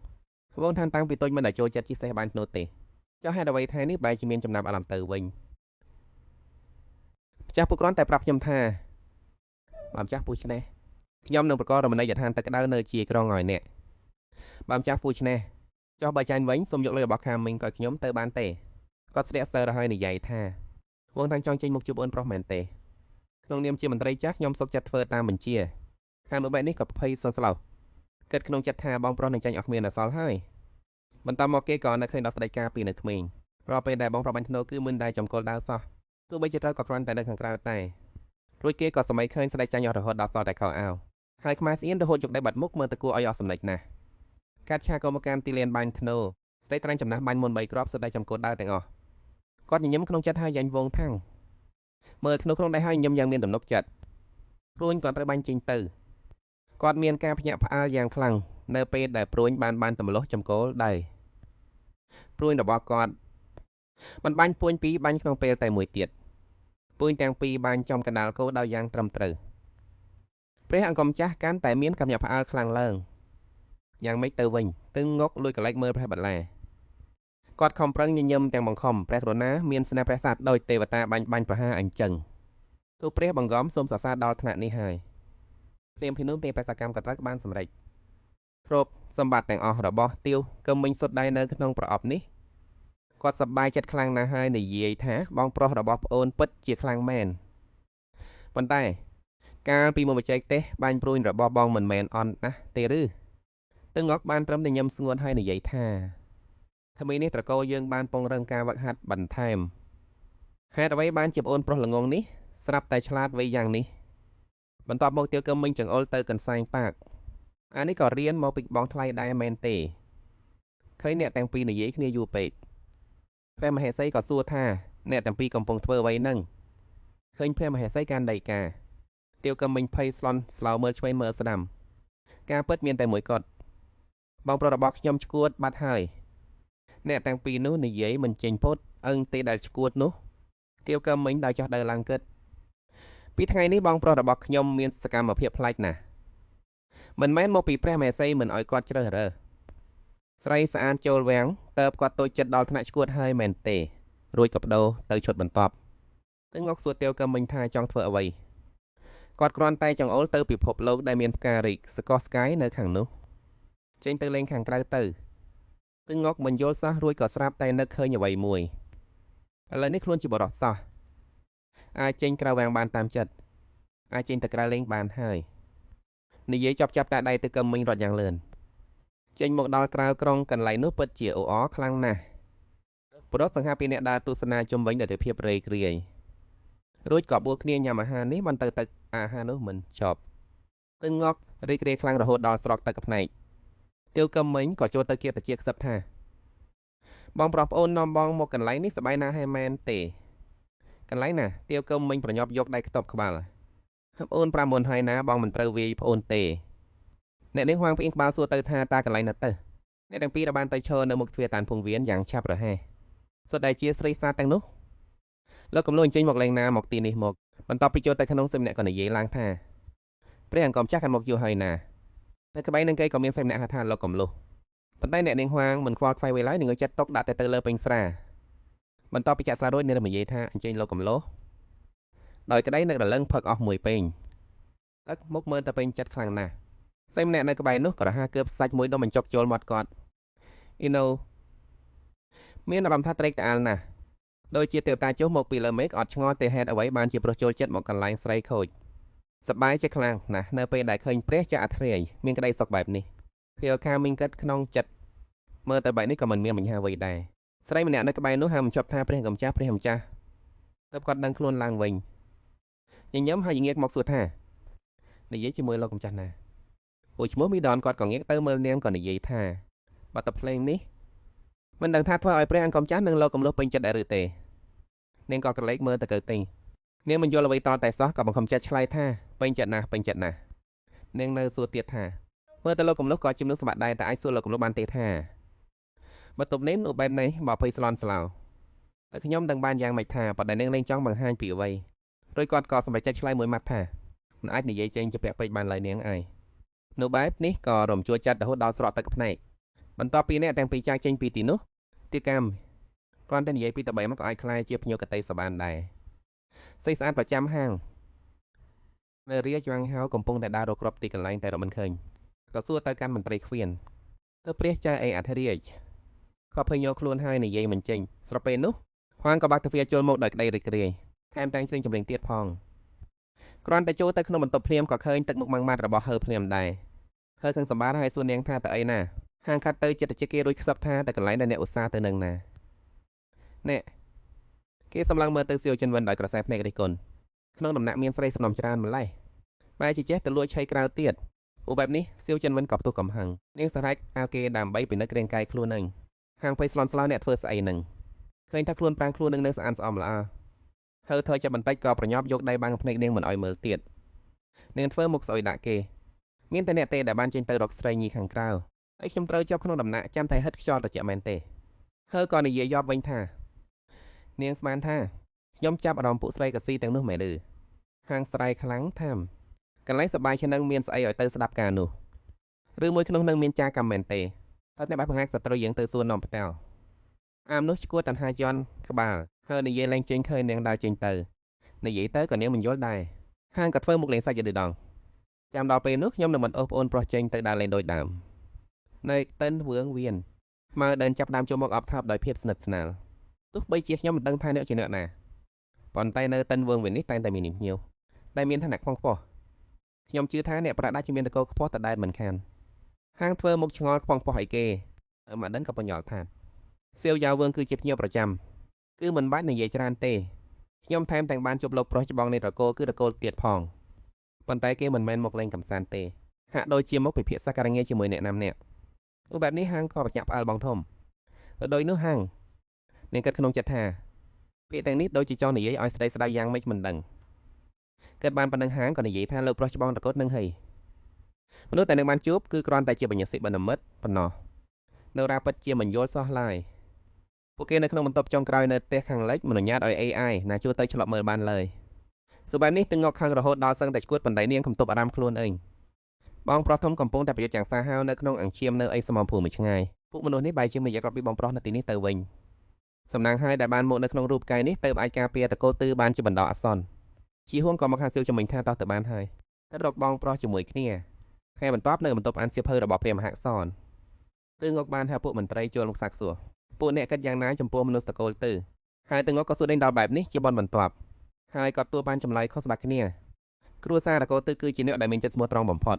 វងថាតាំងពីតូចមិនដែលចូលចិត្តជិះសេះបានធ្នូទេចុះហេតុអ្វីថែនេះបែរជាមានចំណាប់អារម្មណ៍ទៅវិញម្ចាស់ពុកគ្រាន់តែប្រាប់ខ្ញុំថាបើម្ចាស់ពូឆ្នេះខ្ញុំនឹងប្រកបរមណីយដ្ឋានទឹកក្តៅនៅជាក្រុងឲ្យអ្នកបើម្ចាស់ពូឆ្នេះចុះបើចាញ់វិញសូមយកលុយរបស់ខាមីងឲ្យខ្ញុំទៅបានទេគាត់ស្ទាក់ស្ទើរទៅហើយនិយាយថាវងថាចង់ចេញមកជួបអូនប្រុសមែនទេក្នុងនាមជាមន្ត្រីចាស់ខ្ញុំសុខចិត្តធ្វើតាមបញ្ជាខាងមួយបែបនេះក៏ភ័យសស្លោគិតក្នុងចិត្តថាបងប្រុសនឹងចាញ់អស់គ្មានអសល់ហើយបន្តមកគេក៏នៅឃើញដល់ស្ដីការពីនៅក្មេងរាល់ពេលដែលបងប្រុសបាញ់ធ្នូគឺមិនដែលចំកល់ដាវសោះទោះបីជាត្រូវក៏គ្រាន់តែនៅខាងក្រៅតែរួចគេក៏សម័យឃើញស្ដីចាញ់អស់រហូតដល់សល់តែខោអាវហើយខ្មែរស្អៀនរហូតយកដៃបាត់មុខមើលទៅគួរឲ្យអស់សំណេចណាស់កាត់ឆាក៏មកកាន់ទីលានបាញ់ធ្នូស្ដីត្រាញ់ចំណាស់បាញ់មុន3គ្រាប់សុទ្ធតែចំកល់ដាវទាំងអស់គាត់ញញឹមក្នុងចិត្តហើយយ៉ាញ់វងថាំងមើលធ្នូក្នុងដៃហើយញញឹមយ៉ាងមានទំនុកចិត្តព្រួញគាត់ត្រូវបាញ់ចេញទៅគាត់មានការភ្ញាក់ផ្អើលយ៉ាងខ្លាំងនៅពេលដែលព្រួញបានទម្លាស់ចំកល់ដៃព្រួញរបស់គាត់បានបាញ់ពួញពីរបាញ់ក្នុងពេលតែមួយទៀតពួញទាំងពីរបាញ់ចំកណ្ដាលគោដោយយ៉ាងត្រឹមត្រូវព្រះអង្គមចាស់កាន់តែមានការញាក់ផ្អើលខ្លាំងឡើងយ៉ាងម៉េចទៅវិញទឹងងក់លួចកលែកមើលព្រះបន្លាគាត់ខំប្រឹងញញឹមទាំងបង្ខំព្រះករុណាមានស្នេហ៍ព្រះសាទដោយទេវតាបាញ់ប្រហារអញ្ចឹងទូព្រះបង្កំសូមសរសើរដល់ថ្នាក់នេះហើយព្រាមភីនោះទេបេសកម្មក៏ត្រូវបានសម្រេចគ្រប់សម្បត្តិទាំងអស់របស់ទាវកឹមមិញសុទ្ធដែរនៅក្នុងប្រអប់នេះគាត់សប្បាយចិត្តខ្លាំងណាស់ហើយនិយាយថាបងប្រុសរបស់ប្អូនពិតជាខ្លាំងមែនប៉ុន្តែកាលពីមុំបច្ចេកទេសបាញ់ព្រួយរបស់បងមិនមែនអន់ណាស់ទេឬទឹងងក់បានត្រឹមតែញឹមស្ងួនហើយនិយាយថាថ្មីនេះត្រកូលយើងបានពង្រឹងការវឹកហាត់បន្ថែមហេតុអ្វីបានជាប្អូនប្រុសល្ងងនេះស្រាប់តែឆ្លាតវៃយ៉ាងនេះបន្ទាប់មកទាវកឹមមិញចង្អុលទៅកន្សែងប៉ាកអានេះក៏រៀនមកពីបងថ្លៃដែរមែនទេឃើញអ្នកទាំងពីរនិយាយគ្នាយូរពេកព្រះមហេសីក៏សួរថាអ្នកទាំងពីរកំពុងធ្វើអ្វីនឹងឃើញព្រះមហេសីកាន់ដីកាទាវកឹមមិញភ័យស្លន់ស្លោមើលឆ្វេងមើលស្ដាំការពិតមានតែមួយគត់បងប្រុសរបស់ខ្ញុំឈួតបាត់ហើយអ្នកទាំងពីរនោះនិយាយមិនចេញពុតអឹងទេដែលឈួតនោះទាវកឹមមិញដោយចោះដើរឡើងគិតពីថ្ងៃនេះបងប្រុសរបស់ខ្ញុំមានសកម្មភាពប្លែកណាស់មិនមែនមកពីព្រះមហេសីមិនឲ្យគាត់ជ្រើសរើសស្រីស្អាតចូលវាំងតើបគាត់តូចចិត្តដល់ថ្នាក់ឈួតហើយមែនទេរួចក៏បដូរទៅឈុតបន្ទាប់ទឹងងក់សួរទាវកឹមមិញថាចង់ធ្វើអ្វីគាត់គ្រាន់តែចង្អុលទៅពិភពលោកដែលមានផ្ការីកសកលស្កាយនៅខាងនោះចេញទៅលេងខាងក្រៅទៅទឹងងក់មិនយល់សោះរួចក៏ស្រាប់តែនឹកឃើញអ្វីមួយឥឡូវនេះខ្លួនជាបរិសុទ្ធអាចចេញក្រៅវាំងបានតាមចិត្តអាចចេញទៅក្រៅលេងបានហើយនិយាយចាប់តែដៃទៅកឹមមិញរត់យ៉ាងលឿនចេញមកដល់ក្រៅក្រុងកន្លែងនោះពិតជាអ៊ូអរខ្លាំងណាស់ព្រោះសង្ហាពីអ្នកដើរទស្សនាជុំវិញដោយតែភាពរេក្រាយរួចក៏បួលគ្នាញ៉ាំអាហារនេះបន្តទៅអាហារនោះមិនចប់ទឹងងក់រីករាយខ្លាំងរហូតដល់ស្រកទឹកកភ្នែកទាវកឹមមិញក៏ចូលទៅគៀបតាជាខ្សឹបថាបងប្រុសប្អូននាំបងមកកន្លែងនេះសប្បាយណាស់ហើយមែនទេកន្លែងណាទាវកឹមមិញប្រញាប់យកដៃខ្ទប់ក្បាលប្អូន5មុនហើយណាបងមិនត្រូវវាយប្អូនទេអ្នកនាងហួងផ្អៀងក្បាលសួរទៅថាតាកន្លែងណាទៅអ្នកទាំងពីរបានទៅឈរនៅមុខទ្វារតានភងវៀនយ៉ាងឆាប់រហ័សសុទ្ធតែជាស្រីសាទាំងនោះលោកកំលុអញ្ជើញមកលេងណាមកទីនេះមកបន្ទាប់ពីចូលទៅក្នុងសិមអ្នកក៏និយាយឡើងថាព្រះអង្គមចាស់កាន់មកយូរហើយណានៅក្បែរនឹងគេក៏មានសិមអ្នកហៅថាលោកកំលុប៉ុន្តែអ្នកនាងហួងមិនខ្វល់ខ្វាយអ្វីឡើយនឹងចិត្តຕົកដាក់តែទៅលើពេញស្រាបន្ទាប់ពីចាក់ស្រារួចនាងនិយាយថាអញ្ជើញលោកកំលុដោយក្តីនឹករលឹងផឹកអស់មួយពេញទឹកមុខមើលទៅពេញចិត្តខ្លាំងណាស់សិមអ្នកនៅក្បែរនោះក៏រហ័សកើបសាច់មួយដុំបញ្ចុកចូលមាត់គាត់អ៊ីណូមានអារម្មណ៍ថាត្រេកត្រអាលណាស់ដោយជាទេវតាចុះមកពីលើមេឃអត់ឆ្ងល់ទេហេតុអ្វីបានជាប្រុសចូលចិត្តមកកន្លែងស្រីខូចសប្បាយជាខ្លាំងណាស់នៅពេលដែលឃើញព្រះចាក់អធិរាយមានក្តីសុខបែបនេះភាវខាមីងគិតក្នុងចិត្តមើលទៅបែបនេះក៏មិនមានបញ្ហាអ្វីដែរ ស្រីម្នាក់នៅក្បែរនោះហាមបញ្ចប់ថាព្រះកម្ចាស់ទើបគាត់ដឹងខ្លួនឡើងវិញញញឹមហើយងាកមកសួរថានិយាយជាមួយលោកកម្ចាស់ណាពួកឈ្មោះមីដនគាត់ក៏ងាកទៅមើលនាងក៏និយាយថាបាត់តែភ្លេងនេះមិនដឹងថាធ្វើឲ្យព្រះអង្គម្ចាស់និងលោកកំលោះពេញចិត្តដែរឬទេនាងក៏ក្រឡេកមើលទៅកើទិញនាងមិនយល់អ្វីតតែសោះក៏បង្ខំចិត្តឆ្លើយថាពេញចិត្តណាស់នាងនៅសួរទៀតថាមើលទៅលោកកំលោះក៏ជំនុំសម្បត្តិដែរតែអាចសួរលោកកំលោះបានទេថាបើតុបនេះនោះបែបនេះបើភ័យស្លន់ស្លោតែខ្ញុំដឹងបានយ៉ាងម៉េចថាបដិនាងលេងចង់បង្ហាញពីអ្វីរួចគាត់ក៏សម្រេចចិត្តឆ្លើយមួយម៉ាត់ថាមិនអាចនិយាយចេញជាពាក់ពេចបានឡើយនាងអើយនៅបែបនេះក៏រំជួលចិត្តរហូតដល់ស្រក់ទឹកភ្នែកបន្ទាប់ពីអ្នកទាំងពីរចាកចេញពីទីនោះទីកម្មគ្រាន់តែនិយាយពីតបីមកក៏អាចខ្លាយជាភ្ញៀវកតេសបានដែរសេះស្អាតប្រចាំហាងនៅរាជវាំងហៅកំពុងតែដើររកគ្រាប់ទីកន្លែងតែរកមិនឃើញក៏សួរទៅកាន់មន្ត្រីខ្វៀនទៅព្រះចៅអីអធិរាជក៏ភ័យញ័រខ្លួនហើយនិយាយមិនចេញស្របពេលនោះហួងក៏បាក់ទ្វារចូលមកដោយក្តីរីករាយថែមទាំងច្រៀងចម្រៀងទៀតផងគ្រាន់តែចូលទៅក្នុងបន្ទប់ភ្លាមក៏ឃើញទឹកមុខម៉ាំងម៉ាត់របស់ហើភ្លាមដែរហើខឹងសម្បារហើយសួរនាងថាទៅអីណាហាងកាត់ទៅចិត្តជាគេរួចខ្សឹបថាតែកន្លែងដែលអ្នកឧស្សាហ៍ទៅនឹងណាអ្នកគេសម្លឹងមើលទៅសៀវចិនវិនដោយក្រសែភ្នែករិះគន់ក្នុងដំណាក់មានស្រីសំណុំច្រើនម្លេះបែរជាចេះទៅលួចឆៃក្រៅទៀតអូបែបនេះសៀវចិនវិនក៏ផ្ទុះកំហឹងនាងសម្រេចអាវគេដើម្បីពិនិត្យរាងកាយខ្លួននឹងហាងភ័យស្លន់ស្លោអ្នកធ្វើស្អីនឹងឃើញថាខ្លួនប្រាំងខ្លួននឹងស្អាតស្អំល្អហើថយចាប់បន្តិចក៏ប្រញាប់យកដៃបាំងភ្នែកនាងមិនឲ្យមើលទៀតនាងធ្វើមុខស្អុយដាក់គេមានតែអ្នកទេដែលបានចេញទៅរកស្រីញីខាងក្រៅហើយខ្ញុំត្រូវជាប់ក្នុងដំណាក់ចាំតែហិតខ្យល់ត្រជាក់មែនទេហើក៏និយាយយប់វិញថានាងស្មានថាខ្ញុំចាប់អារម្មណ៍ពួកស្រីកស៊ីទាំងនោះមែនឬហាងស្រ័យខ្លាំងថាមកន្លែងសបាយជានឹងមានស្អីឲ្យទៅស្ដាប់ការនោះឬមួយក្នុងនឹងមានចាកម្មមែនទេតើអ្នកបានបង្ហាញសត្រូវយើងទៅសួរនាំផ្ទៅអាមនោះឈួតតណ្ហាជន់ក្បាលហើយនិយាយឡើងចេញឃើញនាងដើរចេញទៅនិយាយទៅក៏នាងមិនយល់ដែរហាងក៏ធ្វើមុខលេងសាច់យឺតដងចាំដល់ពេលនោះខ្ញុំនឹងមិនអូសប្អូនប្រុសចេញទៅដើរលេងដូចដើមនៅតិនវឿងវៀនមកដើរចាប់ដើមចូលមកអបថប់ដោយភាពស្និទ្ធស្នាលទោះបីជាខ្ញុំមិនដឹងថាអ្នកជាអ្នកណាប៉ុន្តែនៅតិនវឿងវៀននេះតែងតែមាននាងភ្ញៀវដែលមានឋានៈខ្ពង់ខ្ពស់ខ្ញុំជឿថាអ្នកប្រាដាជាមានតកោខ្ពស់តដែលមិនខានហាងធ្វើមុខឆ្ងល់ខ្ពង់ខ្ពស់អីគេមកដឹងក៏បញ្យល់ថាសៀវយ៉ាវឿងគឺជាភ្ញៀវប្រចាំគឺមិនបាច់និយាយច្រើនទេខ្ញុំថែមទាំងបានជួបលោកប្រុសច្បងនៃតកោគឺតកោទៀតផងប៉ុន្តែគេមិនមែនមកលេងកំសាន្តទេហាក់ដូចជាមកពិភាក្សាការងារជាមួយអ្នកណាម្នាក់អូបែបនេះហាងក៏បញ្ញាក់ផ្អើលបងធំដោយនោះហាងនាងគិតក្នុងចិត្តថាពាក្យទាំងនេះដូចជាចង់និយាយឲ្យស្ដីស្ដាយយ៉ាងម៉េចមិនដឹងគិតបានប៉ុណ្ណឹងហាងក៏និយាយថាលោកប្រុសច្បងតកូតនឹងហីមនុស្សតែនឹងបានជួបគឺគ្រាន់តែជាបញ្ញសិបណ្ឌមិត្តប៉ុណ្ណោះនៅរាពិតជាមិនយល់សោះឡើយពួកគេនៅក្នុងបន្ទប់ចុងក្រោយនៅផ្ទះខាងលិចមិនអនុញ្ញាតឲ្យ AI ណាជួយទៅឆ្លប់មើលបានឡើយសូបែបនេះទាំងងក់ខាងរហូតដល់សឹងតែឈួតបណ្ដៃនាងកំទប់អារម្មណ៍ខ្លួនអីបងប្រុសធំកំពុងតែប្រយុទ្ធយ៉ាងសាហាវនៅក្នុងអង្ឈាមនៅអីសមភូមិមួយឆ្ងាយពួកមនុស្សនេះបែរជាមានយករាប់ពីបងប្រុសនៅទីនេះទៅវិញសំណាងហើយដែលបានមកនៅក្នុងរូបកាយនេះទៅអាចការពារតកូលទឺបានជាបណ្ដោះអាសន្នជីហួងក៏មកខាងសៀវជំនាញថាតោះទៅបានហើយទៅរកបងប្រុសជាមួយគ្នាថ្ងៃបន្ទាប់នៅបន្ទប់អានសៀវភៅរបស់ព្រះមហាក្សរទើងកបានហៅពួកមន្ត្រីចូលមកសាកសួរពួកអ្នកគិតយ៉ាងណាចំពោះមនុស្សតកូលទឺហើយទើងកក៏សួរដេញដល់បែបនេះជាបនបន្ទាប់ហើយក៏ទទួលបានចម្លើយខុសច្បាស់គ្នាគ្រួសារតកូលទឺគឺជាអ្នកដែលមានចិត្តស្មោះត្រង់បំផុត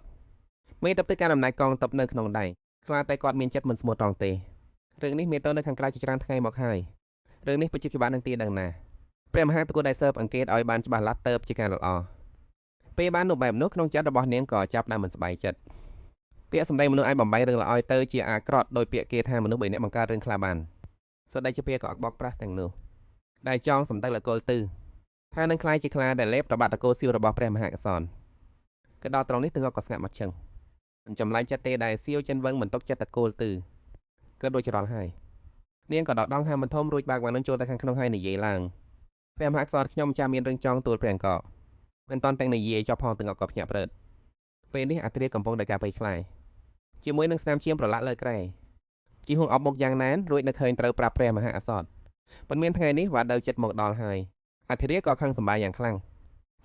មេតបទៅការអំណាចកងទ័ពនៅក្នុងដៃខ្លាចតែគាត់មានចិត្តមិនស្មោះត្រង់ទេរឿងនេះមានទៅនៅខាងក្រៅជាច្រើនថ្ងៃមកហើយរឿងនេះប្រជាភិបាលនឹងទីដឹងណាព្រះមហាតកូលដែលស៊ើបអង្កេតឲ្យបានច្បាស់លាស់ទៅជាការល្អពេលបាននៅបែបនោះក្នុងចិត្តរបស់នាងក៏ចាប់ដើមមិនសប្បាយចិត្តពាក្យសម្ដីមនុស្សអាចបំបីរឿងល្អឲ្យទៅជាអាក្រក់ដោយពាក្យគេថាមនុស្សបីអ្នកបង្កើតរឿងខ្លះបានសូម្បីជាពាក្យក៏អកបកប្រាស់ទាំងនោះដែលចង់សម្ដៅលើកូលទឺថានឹងខ្លាយជាខ្លាដែលលេបប្របាក់តកូលសៀវរបស់ព្រះមហាក្សរក៏ដល់ត្រង់នេះទើងក៏ស្ងាត់មកឈឹងមិនចម្លែកចិត្តទេដែលសៀវចិនវឹងមិនຕົកចិត្តតកូលទឺក៏ដូចច្រល់ហើយនាងក៏ដកដងហាមមិនធំរួចបើកវានឹងចូលទៅខាងក្នុងហើយនិយាយឡើងព្រះមហាក្សរខ្ញុំចាមានរឿងចង់ទូលព្រះអង្គមិនតាន់ទាំងនិយាយចប់ផងទាំងក៏ភ្ញាក់ព្រឹត្តពេលនេះអត្រាកំពុងតែការភ័យខ្លាចជាមួយនឹងស្នាមឈាមប្រឡាក់លើក្រែជីហួងអបមុខយ៉ាងណែនរួចនឹកឃើញត្រូវប្រាប់ព្រះមហាអសតប៉ុន្មានថ្ងៃនេះវ៉ាដៅចិត្តមកដល់ហើយអធិរាក៏ខឹងសម្បាយយ៉ាងខ្លាំ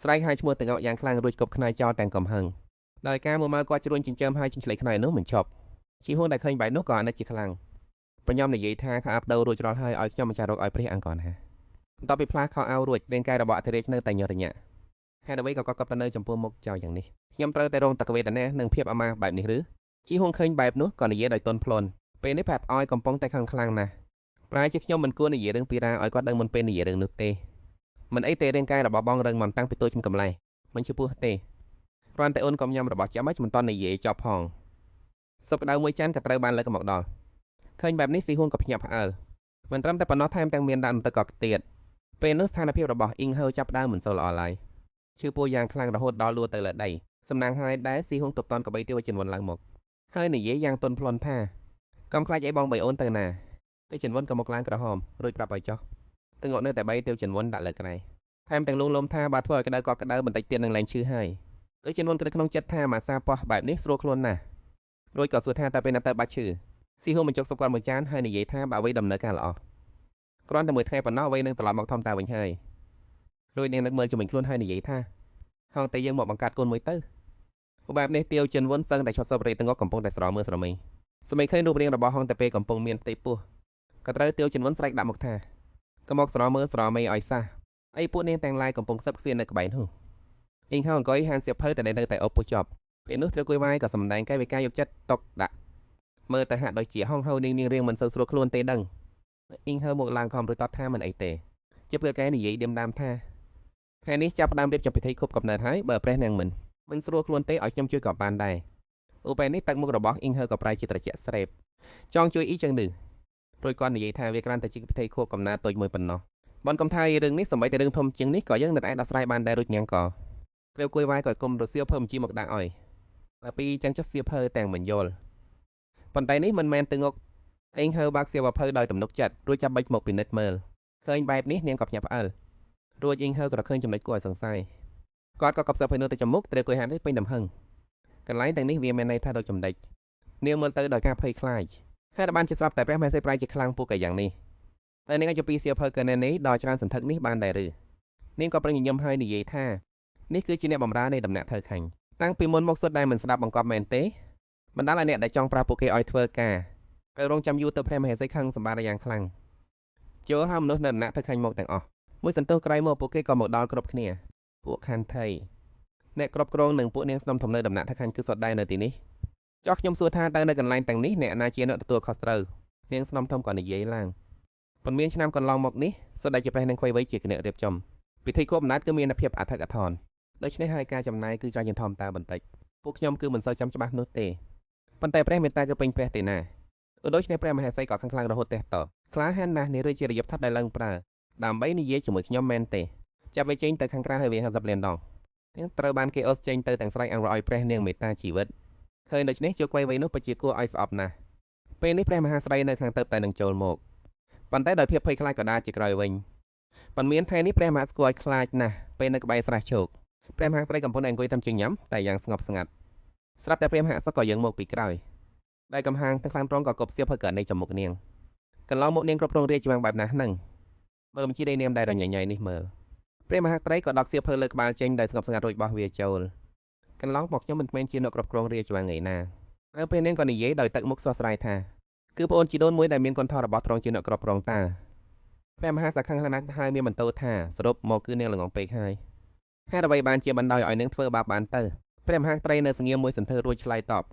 ងស្រែកឲ្យឈ្មោះទាំងអកយ៉ាងខ្លាំងរួចគប់ខ្នើយចោលទាំងកំហឹងដោយការមកគាត់ជ្រួញចិញ្ចើមឲ្យចិញ្ឆ្លេកខ្នើយនោះមិនឈប់ជីហួងដែលឃើញបែបនោះក៏អាណិតជាខ្លាំងប្រញោមនិយាយថាខោអាប់ដូររួចរាល់ហើយឲ្យខ្ញុំម្ចាស់រកឲ្យព្រះអង្គណាបន្ទាប់ពីផ្លាស់ខោអាវរួចរាងកាយរបស់អធិរាជនៅតែញរញ៉ាហេតុអ្វីក៏គាត់ទៅនៅចំពោះមុខចោលយ៉ាងនេះខ្ញុំត្រូវតែរងតកវេទនានិងភាពអាម៉ាស់បែបនេះឬជីហួងឃើញបែបនោះក៏និយាយដោយទន់ភ្លន់ពេលនេះប្រាប់ឲ្យកំពុងតែខឹងខ្លាំងណាស់ ប្រហែលជាខ្ញុំមិនគួរនិយាយរឿងពីរ៉ាឲ្យគាត់ដឹងមុនពេលនិយាយរឿងនោះទេមិនអីទេរាងកាយរបស់បងរឹងមិនតាំងពីតូចខ្ញុំកំឡេះមិនឈឺពោះទេគ្រាន់តែអូនកុំញ៉ាំរបស់ចាំមិនមិនតន់និយាយចប់ផងសុបក្តៅមួយចានក៏ត្រូវបានលើកមកដល់ឃើញបែបនេះស៊ីហួនក៏ភ្ញាក់ផ្អើលមិនត្រឹមតែប៉ុណ្ណោះថែមទាំងមានដាក់ទឹកកកទៀតពេលនោះស្ថានភាពរបស់អ៊ីងហើចាប់ដើមមិនសូវល្អឡើយឈឺពោះយ៉ាងខ្លាំងរហូតដល់លួទៅលើដីសំណាងហើយដែរស៊ីហួនទប់តន់កបីទាវចិនវុនឡើងមកហើយនិយាយយ៉ាងទន់ភ្លន់ថាកុំខ្លាចអីបងបីអូនទៅណាតែចិនវុនក៏មកឡើងក្រហមរួចប្រាប់ឲ្យចុះទៅងក់នៅតែបីទាវចិនវុនដាក់លើក្រែថែមទាំងលងលំថាបើធ្វើឲ្យក្តៅក៏ក្តៅបន្តិចទៀតនឹងឡើងឈឺហើយទៅចិនវុនគិតក្នុងចិត្តថាម៉ាសាប៉ោះបែបនេះស្រួលខ្លួនណាស់រួចក៏សួរថាតើពេលណាទៅបាច់ឈឺស៊ីហួនបញ្ចុកសុបគាត់មួយចានហើយនិយាយថាបើអ្វីដំណើរការល្អគ្រាន់តែមួយថ្ងៃប៉ុណ្ណោះអ្វីនឹងត្រឡប់មកធម្មតាវិញហើយរួចនាងនឹកមើលជំនាញខ្លួនហើយនិយាយថាហងតែយើងមកបង្កាត់កូនមួយទៅបែបនេះទាវចិនវុនសឹងតែឈប់សពរេទាំងកំពុងតែស្រមើស្រមីសម័យឃើញរូបរាងរបស់ហងតែពេលកំពុងមានផ្ទៃពោះក៏ត្រូវទាវចិនវុនស្រែកដាក់មកថាក៏មកស្រមើស្រមីឲ្យសះអីពួកនាងទាំងឡាយកំពុងសឹកសៀននៅក្បែរនោះអ៊ីងហងអង្គុយហានសៀបភៅតែនៅតែអុបពោះចប់ពេលនោះត្រូវគួយវាយក៏សម្ដែងកាយវិការយកចិត្តຕົកដាក់មើលទៅហាក់ដូចជាហងហៅនាងរៀងមិនសូវស្រួលខ្លួនទេដឹងអ៊ីងហៅមកឡើងខំរួចតតថាមិនអីទេជាពេលកែនិយាយឌឹមដាមថាថ្ងៃនេះចាប់ផ្ដើមរៀបចំពិធីខុបកំណើតហើយបើព្រះនាងមិនស្រួលខ្លួនទេឲ្យខ្ញុំជួយក៏បានដែរអូពេលនេះទឹកមុខរបស់អ៊ីងហៅក៏ប្រែជាត្រជាក់ស្រេបចង់ជួយអ៊ីចឹងនេះរួចគាត់និយាយថាវាគ្រាន់តែជាពិធីខួបកំណើតតូចមួយប៉ុណ្ណោះបនកំថារឿងនេះសម្បីតែរឿងធំជាងនេះក៏យើងនឹងអាចដោះស្រាយបានដែររួចញ៉ាំក៏ត្រូវគួយវាយក៏គុំរសៀលភើមជីមកដាក់ឲ្យតែពីចឹងចុះសៀភើទាំងមិនយល់ប៉ុន្តែនេះមិនមែនទៅងុកអ៊ីងហៅបាក់សៀវភើដោយទំនុកចិត្តរួចចាប់បិចមកពិនិត្យមើលឃើញបែបនេះនាងក៏ភ្ញាក់ផ្អើលរួចអ៊ីងហៅក៏ឃើញចំណុចគួរឲ្យសង្ស័យគាត់ក៏កប់សើភ័យនោះទៅចំមុខត្រូវគួយហាត់ឲ្យពេញដំហឹងកន្លែងទាំងនេះវាមានន័យថាដូចចំណិចនាងមើលទៅដោយការភ័យខ្លាចហើយបានជាស្រាប់តែព្រះមហេសីប្រៃជាខ្លាំងពួកកយ៉ាងនេះតែនាងអាចពីសៀវភើកណែនេះដល់ច្រើនសន្ធឹកនេះបានដែរឬនាងក៏ប្រឹងញញឹមហើយនិយាយថានេះគឺជាអ្នកបម្រើនៃដំណាក់ថើខាញ់តាំងពីមុនមកសុទ្ធតែមិនស្ដាប់បង្គាប់មែនទេបណ្ដាលឲ្យអ្នកដែលចង់ប្រើពួកគេឲ្យធ្វើការត្រូវរងចាំយូរទៅព្រះមហេសីខឹងសម្បារយ៉ាងខ្លាំងចូលហៅមនុស្សនៅដំណាក់ថើខាញ់មកទាំងអស់មួយសន្ទុះក្រោយមកពួកគេក៏មកដល់គ្រប់គ្នាពួកខានថៃអ្នកគ្រប់គ្រងនិងពួកនាងស្នំធំនៅដំណាក់ថើខាញ់គឺសុទ្ធដែរនៅទីនេះចោះខ្ញុំសួរថាតើនៅកន្លែងទាំងនេះអ្នកណាជាអ្នកទទួលខុសត្រូវនាងស្នំធំក៏និយាយឡើងប៉ុន្មានឆ្នាំកន្លងមកនេះសុទ្ធតែជាព្រះនាងខ្វៃវៃជាគណៈរៀបចំពិធីខួបកំណើតគឺមានភាពអធិកអធនដូច្នេះហើយការចំណាយគឺច្រើនជាងធម្មតាបន្តិចពួកខ្ញុំគឺមិនសូវចាំច្បាស់នោះទេប៉ុន្តែព្រះមេត្តាគឺពេញព្រះទេណាដូច្នេះព្រះមហេសីក៏ខ្លាំងរហូតទេតក្លាហានណាស់នារីជារយប់ថាត់ដែលឡើងប្រើដើម្បីនិយាយជាមួយខ្ញុំមែនទេចាប់វាចេញទៅខាងក្រៅហើយវា50លានដងទាំងត្រូវបានគេអូសចេញទៅទាំងស្រែកអង្គរឲ្យព្រះនាងមេត្តាជីវិតឃើញដូច្នេះជោគខ្វៃវៃនោះពិតជាគួរឲ្យស្អប់ណាស់ពេលនេះព្រះមហាស្រីនៅខាងទៅតែនឹងចូលមកប៉ុន្តែដោយភាពភ័យខ្លាចក៏ដើរជាក្រោយវិញប៉ុន្មានថ្ងៃនេះព្រះមហាស្គួរឲ្យខ្លាចណាស់ពេលនៅក្បែរស្រះជោគព្រះមហាស្រីកំពុងតែអង្គុយតាមជើងញ៉ាំតែយ៉ាងស្ងប់ស្ងាត់ស្រាប់តែព្រះមហាសក៏យើងមកពីក្រោយដែលកំហាងទាំងខ្លាំងត្រង់ក៏គប់សៀបហើយក៏នៃចំមុខនាងកន្លងមកនាងគ្រប់គ្រងរាជវាំងបែបណាស់ហ្នឹងមើលមជីដីនាមដែលរញ៉ៃនេះមើលព្រះមហាត្រីក៏ដកសៀបភើលើក្បាលចេញដោយស្ងប់ស្ងាត់រួចបោះវាចូលកន្លងមកខ្ញុំមិនមែនជាអ្នកគ្រប់គ្រងរាជវាំងឯណាហើយពេលនាងក៏និយាយដោយទឹកមុខស្រស់ស្រាយថាគឺប្អូនជីដូនមួយដែលមានកូនថោរបស់ទ្រង់ជាអ្នកគ្រប់គ្រងតើព្រះមហាសាខឹងខ្លាំងណាស់ហើយមានបន្ទោថាសរុបមកគឺនាងល្ងងពេកហើយហេតុអ្វីបានជាបណ្ដោយឲ្យនាងធ្វើបាបបានទៅព្រះមហាត្រីនៅសង្ងៀមមួយសន្ធើរួចឆ្លើយតប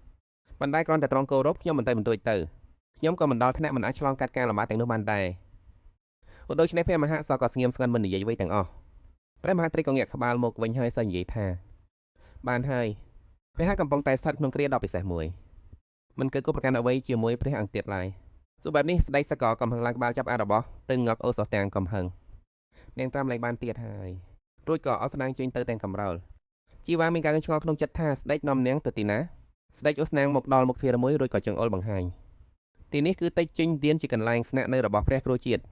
បណ្ដោយគ្រាន់តែត្រង់គោរពខ្ញុំមិនទៅបន្ទួចទៅខ្ញុំក៏មិនដល់ថ្នាក់មិនអាចឆ្លងកាត់ការលំបាកទាំងនោះបានដែរដូច្នេះព្រះមហាសក៏ស្ងៀមស្ងាត់មិននិយាយអ្វីទាំងអស់ព្រះមហាត្រីក៏ងាកក្បាលមកវិញហើយសើនិយាយថាបានហើយព្រះហាកំពុងតែស្ថិតក្នុងគ្រាដ៏ពិសេសមួយមិនគឺគប់ប្រកាន់អ្វីជាមួយព្រះអង្គទៀតឡើយសូបែបនេះស្ដេចសកលកំហឹងឡើងក្បាលចាប់អារបស់ទៅងឹកអូសោះទាំងកំហឹងនាងត្រាំលែងបានទៀតហើយរួចក៏អត់ស្ដាងចេញទៅទាំងកំរោលជីវ៉ាមានការឆ្ងល់ក្នុងចិត្តថាស្ដេចនាំនាងទៅទីណាស្ដេចអូសនាងមកដល់មុខទ្វារមួយរួចក៏ចង្អុលបង្ហាញទីនេះគឺតិចចេញទៀនជាកន្លែងស្នាក់នៅរបស់ព្រះគ្រូជាត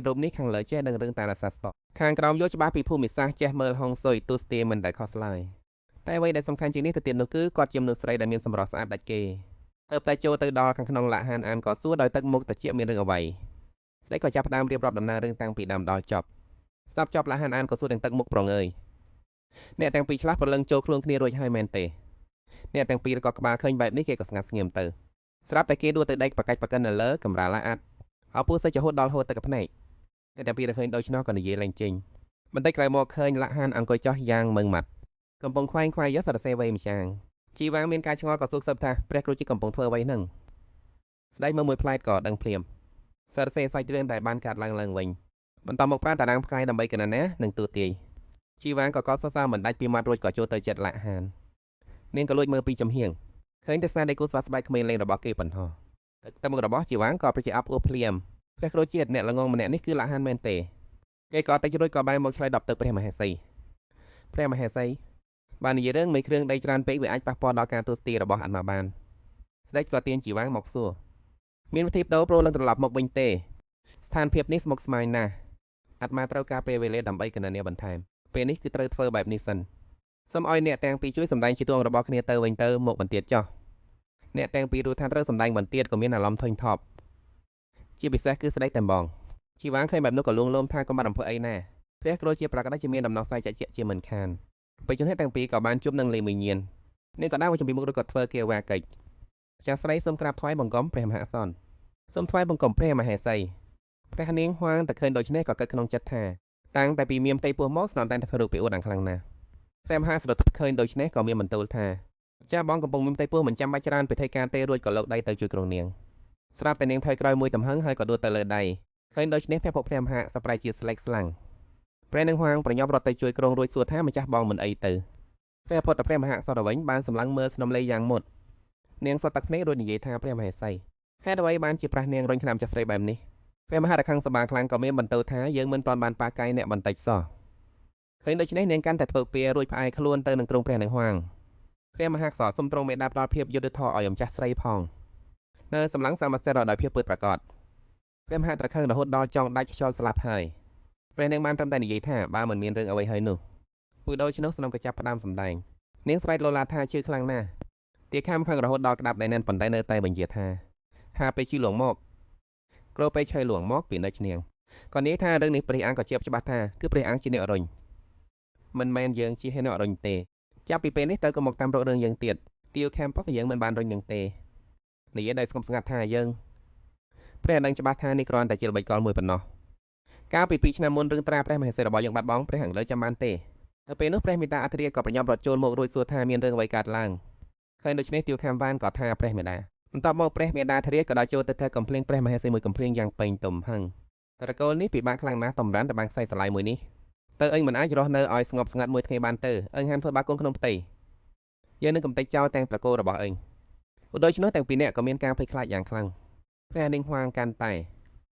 ិរូបនេះខាងលើចេះដឹងរឿងតារាសាស្ត្រខាងក្រោមយល់ច្បាស់ពីភូមិសាស្ត្រចេះមើលហុងស៊ុយទូស្ទាមិនដែលខុសឡើយតែអ្វីដែលសំខាន់ជាងនេះទៅទៀតនោះគឺគាត់ជាមនុស្សស្រីដែលមានសម្រស់ស្អាតដាច់គេទៅតែចូលទៅដល់ខាងក្នុងលក្ខហានអានក៏សួរដោយទឹកមុខតិចមានរឿងអ្វីស្ដេចក៏ចាប់ផ្ដើមរៀបរាប់ដំណើររឿងតាំងពីដើមដល់ចប់ស្ដាប់ចប់លក្ខហានអានក៏សួរទាំងទឹកមុខប្រងើយអ្នកទាំងពីរឆ្លាស់ប្រលឹងចូលខ្លួនគ្នារួចហើយមែនទេអ្នកទាំងពីរក៏ក្បាលឃើញបែបនេះគេក៏ស្ងាត់ស្ងៀមទៅស្រាប់តែគេដួលទៅដេកប្រកាច់ប្រកិននៅលើកំរាលឡាអាត់អោពូសិចរហូតដល់ហូរទឹកភ្នែកអ្នកទាំងពីរឃើញដូច្នោះក៏និយាយឡើងចេញបន្តិចក្រោយមកឃើញលក្ខហានអង្គុយចោះយ៉ាងម៉ឺងម៉ាត់កំពុងខ្វែងខ្វាយយកសារសេវ័យម្ចាងជីវ៉ាមានការឆ្ងល់ក៏សួរសឹបថាព្រះគ្រូជីកំពុងធ្វើអ្វីហ្នឹងស្ដេចមើលមួយផ្លែតក៏ដឹងភ្លាម សរសេរសាច់រឿងដែលបានកាត់ឡើងវិញបន្តមកប្រានតារាងផ្កាយដើម្បីកណណានិងទូទាយជីវ៉ាក៏កត់សរសើរមិនដាច់ពីមាត់រួចក៏ចូលទៅចិត្តលាក់ហាននាងក៏លួចមើលពីចំហៀងឃើញតែស្នាដៃគូស្វាស្បែកក្មេងលេងរបស់គេប៉ុណ្ណោះតែមុខរបស់ជីវ៉ាក៏ប្រជែកអបអួរភ្លាមព្រះគ្រូជាតិអ្នកល្ងងម្នាក់នេះគឺលាក់ហានមែនទេគេក៏តិចរួចក៏បែរមកឆ្លើយដប់ទឹកព្រះមហេសីបាននិយាយរឿងមេគ្រឿងដីច្រើនពេកវាអាចប៉ះពាល់ដល់ការទូស្ទីរបស់អាត្មាបានស្ដេចក៏ទាញជីវ៉ាមកសួរមានវិធីបដូរប្រូនឹងត្រឡប់មកវិញទេស្ថានភាពនេះស្មុគស្មាញណាស់អាត្មាត្រូវការពេលវេលាដើម្បីកណនាបន្ថែមពេលនេះគឺត្រូវធ្វើបែបនេះសិនសូមឲ្យអ្នកទាំងពីរជួយសម្ដែងជាតួអង្គរបស់គ្នាទៅវិញទៅមកបន្ទាតចុះអ្នកទាំងពីរรู้ថាត្រូវសម្ដែងបន្ទាតក៏មានអារម្មណ៍ធុញថប់ជាពិសេសគឺស្ដេចតែម្ដងជីវ៉ាឃើញបែបនោះក៏លួងលោមថាកុំបាត់អំពើអីណាព្រះគ្រូជាប្រកាសជាមានដំណោះស្រាយចាក់ជាមិនខានពេលជនទាំងពីរក៏បានជួបនឹងលេមីញៀននាងក៏ដើរមកចំពីមុខរួចក៏ធ្វើគេវ៉ាកិច្ចចាស់ស្រីសូមក្រាបថ្វាយបង្គំព្រះមហាក្សត្រសូមថ្វាយបង្គំព្រះមហេសីព្រះនាងហួងតែឃើញដូច្នេះក៏គិតក្នុងចិត្តថាតាំងតែពីមានផ្ទៃពោះមកស្នំតែធ្វើរូបពីអួតយ៉ាងខ្លាំងណាស់ព្រះមហាស្រទឃើញដូច្នេះក៏មានបន្ទូលថាចាស់បងកំពុងមានផ្ទៃពោះមិនចាំបាច់ច្រើនពិធីការទេរួចក៏លោកដៃទៅជួយក្រុងនាងស្រាប់តែនាងថយក្រោយមួយទំហឹងហើយក៏ដួលទៅលើដៃឃើញដូច្នេះព្រះពុទ្ធព្រះមហាសប្រែជាស្លេកស្លាំងព្រះនាងហួងប្រញាប់រត់ទៅជួយក្រុងរួចសួរថាម្ចាស់បងមិនអីទៅព្រះពុទ្ធព្រះមហាសរវិញបានសម្លឹងមើលស្នំលេយ៉ាងមុតនាងសត់ទឹកភ្នែករួចនិយាយថាព្រះមហេសីហេតុអ្វីបានជាប្រាស់នាងរុញឆ្នាំចាស់ស្រីបែបនេះព្រះមហារខੰងសបាខ្លាំងក៏មានបន្ទូលថាយើងមិនទាន់បានប៉ះកាយអ្នកបន្តិចសោះឃើញដូច្នេះនាងកាន់តែធ្វើពៀរួចផ្អែកខ្លួនទៅនឹងទ្រង់ព្រះនាងហួងព្រះមហាក្សត្រសូមទ្រង់មេដាផ្ដល់ភាពយុត្តិធម៌ឲ្យម្ចាស់ស្រីផងនៅសម្លឹងសមសិទ្ធិដោយភាពពិតប្រាកដព្រះមហាត្រខឹងរហូតដល់ចង់ដាច់ខ្យល់ស្លាប់ហើយព្រះនាងបានត្រឹមតែនិយាយថាបើមិនមានរឿងអ្វីហើយនោះពូដូច្នោះស្នំក៏ចាប់ផ្ដើមសម្ដែងនាងស្រែកលោឡាថាជឿខ្លាំងណាស់ទាខំខឹងរហូតដល់ក្តាប់ដៃណែនប៉ុន្តែនៅតែបញ្ជាថាហាពេលជិះលងមកក្រោពេលឆៃលងមកពីនៅឈ្នៀងក៏និយាយថារឿងនេះព្រះអង្គក៏ជាច្បាស់ថាគឺព្រះអង្គជាអ្នករុញមិនមែនយើងជាអ្នករុញទេចាប់ពីពេលនេះទៅក៏មកតាមរករឿងយើងទៀតទាវ campus យើងមិនបានរុញនឹងទេនិយាយដោយស្ងប់ស្ងាត់ថាយើងព្រះដឹងច្បាស់ថានេះគ្រាន់តែជាល្បិចកលមួយប៉ុណ្ណោះកាលពី2ឆ្នាំមុនរឿងត្រាព្រះមហេសីរបស់យើងបាត់បង់ព្រះអង្គលើចាំបានទេទៅពេលនោះព្រះមេតាអធិរាជក៏ប្រញាប់រត់ចូលមករួចសួរថាមានរឿងអ្វីកើតឡើងឃើញដូច្នេះទាវ campus ក៏ថាព្រះមេតាបន្ទាប់មកព្រះមេតាអធិរាជក៏ដល់ចូលទៅធ្វើកំភ្លៀងព្រះមហេសីមួយកំភ្លៀងយ៉ាងពេញទំហឹងតរកូលនេះពិបាកខ្លាំងណាស់តម្រានតែបាំងខ្សែស្រឡាយមួយនេះទៅអញមិនអាចរស់នៅឲ្យស្ងប់ស្ងាត់មួយថ្ងៃបានទៅអញហានធ្វើបាបកូនក្នុងផ្ទៃយើងនឹងកំទេចចោលទាំងប្រកោរបស់អញដូច្នោះទាំងពីរនាក់ក៏មានការភ័យខ្លាចយ៉ាងខ្លាំងព្រះនាងហួងកាន់តែ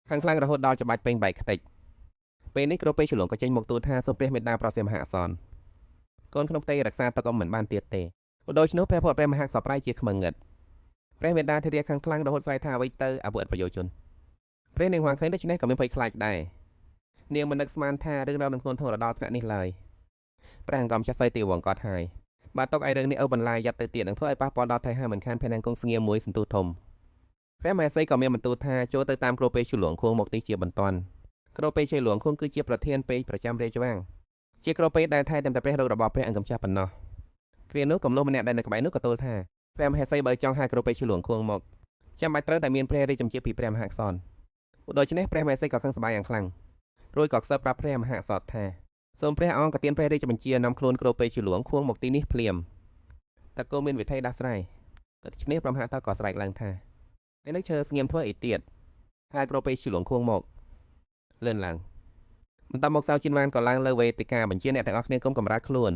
ខាងខ្លាំងរហូតដល់ច្បាច់ពេញបែកខ្ទេចពេលនេះគ្រូពេជ្រលងក៏ចេញមកទូលថាសូមព្រះមេតាប្រសិទ្ធមហាអសនកូនក្នុងផ្ទៃរក្សាតកុំមិនបានទៀតទេដូច្នោះព្រះពុទ្ធព្រះមហាក្សត្រប្រែជាខ្មឹងងឹតព្រះមេតាធារាខាងខ្លាំងរហូតស្រែកថាអ្វីទៅអវុធប្រយោជនព្រះនាងហួងឃើញដូច្នេះក៏មានភ័យខ្លាចដែរនាងមិននឹកស្មានថារឿងរ៉ាវនឹងធ្ងន់ធ្ងរដល់ថ្នាក់នេះឡើយព្រះអង្គមចាស់ស្រីទីវងគាត់ហើយបើຕົកឲ្យរឿងនេះអូបន្លាយយ៉ាត់ទៅទៀតនឹងធ្វើឲ្យប៉ះពាល់ដល់ថៃហាមិនខានព្រះនាងគង់ស្ងៀមមួយសន្ទុះធំព្រះមហេសីក៏មានបន្ទូលថាចូលទៅតាមគ្រូពេជ្រជលួងខួងមកទីជាបន្ទាន់គ្រូពេជ្រជលួងខួងគឺជាប្រធានពេជ្រប្រចាំរាជវាំងជាគ្រូពេជ្រដែលថែតែព្រះរោគរបស់ព្រះអង្គមចាស់ប៉ុណ្ណោះគ្រានោះកំឡុងម្នាក់ដែលនៅក្បែរនោះក៏ទូលថាព្រះមហេសីបើចង់ហៅគ្រូពេជ្រជលួងខួងមកចាំបាច់ត្រូវតែមានព្រះរាជចំជាពីព្រះមហាក្សត្រដូច្នេះព្រះមហេសីក៏ខឹងសម្បាយ៉ាងខ្លាំងរួចក៏ខ្សឹបប្រាប់ព្រះមហាក្សត្រថាសូមព្រះអង្គក៏ទានព្រះរាជបញ្ជានាំខ្លួនគ្រូពេជ្រជលួងខួងមកទីនេះភ្លាមតើគោមានវិធីដោះស្រាយដូច្នេះព្រះមហាក្សត្រក៏ស្រែកឡើងថាអ្នកនឹងឈើស្ងៀមធ្វើអីទៀតហើយគ្រូពេជ្រជលួងខួងមកលឿនឡើងបន្តមកសៅជីនវ៉ានក៏ឡើងលើវេទិកាបញ្ជាអ្នកទាំងអស់គ្នាគុំកម្រើកខ្លួ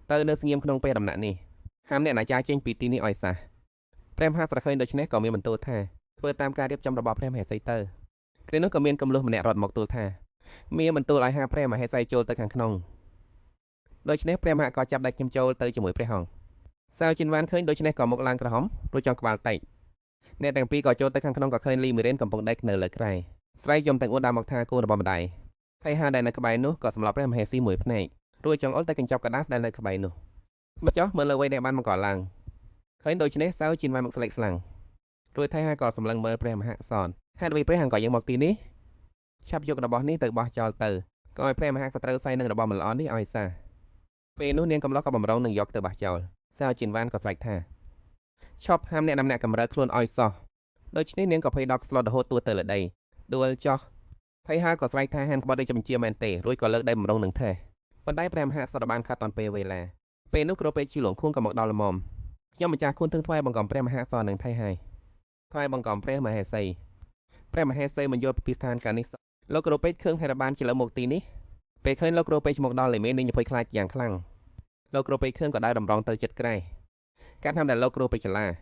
នទៅនៅស្ងៀមក្នុងពេលដំណាក់នេះហាមអ្នកណាចាចេញពីទីនេះឲ្យសះព្រះមហាក្សត្រឃើញដូច្នេះក៏មានបន្ទូលថាធ្វើតាមការរៀបចំរបស់ព្រះមហេសីទៅគ្រានោះក៏មានកំលុះម្នាក់រត់មកទូលថាមានបន្ទូលឲ្យហាព្រះមហេសីចូលទៅខាងក្នុងដូច្នេះព្រះមហាក៏ចាប់ដាច់ខ្ញុំចូលទៅជាមួយព្រះអង្គសៅជីនវ៉ានឃើញដូច្នេះក៏មកឡើងក្រហមរួចចង់ក្បាលតិចអ្នកទាំងពីរក៏ចូលទៅខាងក្នុងក៏ឃើញលីមីរ៉េនកំពុងដេកនៅលើក្រែស្រីយំទាំងអួតដើរមកថាកូនរបស់ម្ដាយថៃហាដែលនៅក្បែរនោះក៏សម្លាប់ព្រះមហេសីមួយភ្នែករួចចង្អុលទៅកញ្ចប់កដាសដែលនៅក្បែរនោះមកចុះមើលលើវ័យដែលបានមកកឡើងឃើញដូច្នេះសៅជីនវ៉ានមកស្លេកស្លាំងរួចថៃហាក៏សម្លឹងមើលព្រះមហាក្សត្រហេតុអ្វីព្រះអង្គក៏យកមកទីនេះឆាប់យករបស់នេះទៅបោះចោលទៅក៏ឲ្យព្រះមហាក្សត្រត្រូវសៃនឹងរបស់មិនល្អនេះឲ្យសះពេលនោះនាងកំឡោះក៏បំរុងនឹងយកទៅបោះចោលសៅជីនវ៉ានក៏ស្រែកថាឈប់ហាមអ្នកណាម្នាក់កម្រើខ្លួនឲ្យសោះដូច្នេះនាងក៏ភ័យដល់ស្លុតរហូតទួទៅលើដីដួលចោះថៃហាក៏ស្រែកថាហានក្បត់ដូចបញ្ជាមែនទេរួចក៏លើកដៃបំរុងនឹងថេះប៉ុន្តែព្រះមហាក្សត្របានខាត់តាន់ពេលវេលាពេលនោះគ្រូពេជ្រជលួងខួងក៏មកដល់ល្មមខ្ញុំម្ចាស់ខួនទើងថ្វាយបង្គំព្រះមហាក្សត្រនឹងថៃហើយថ្វាយបង្គំព្រះមហេសីព្រះ ព្រះមហេសីមិនយល់ពីស្ថានភាពនេះលោកគ្រូពេជ្រខឹងហើយបានជាលើមកទីនេះពេលឃើញលោកគ្រូពេជ្រមកដល់លេមេនឹងភ័យខ្លាចយ៉ាងខ្លាំងលោកគ្រូពេជ្រខឹងក៏ដើរតម្រង់ទៅចិត្តក្រែការធ្វើដែលលោកគ្រូពេជ្រច្លាត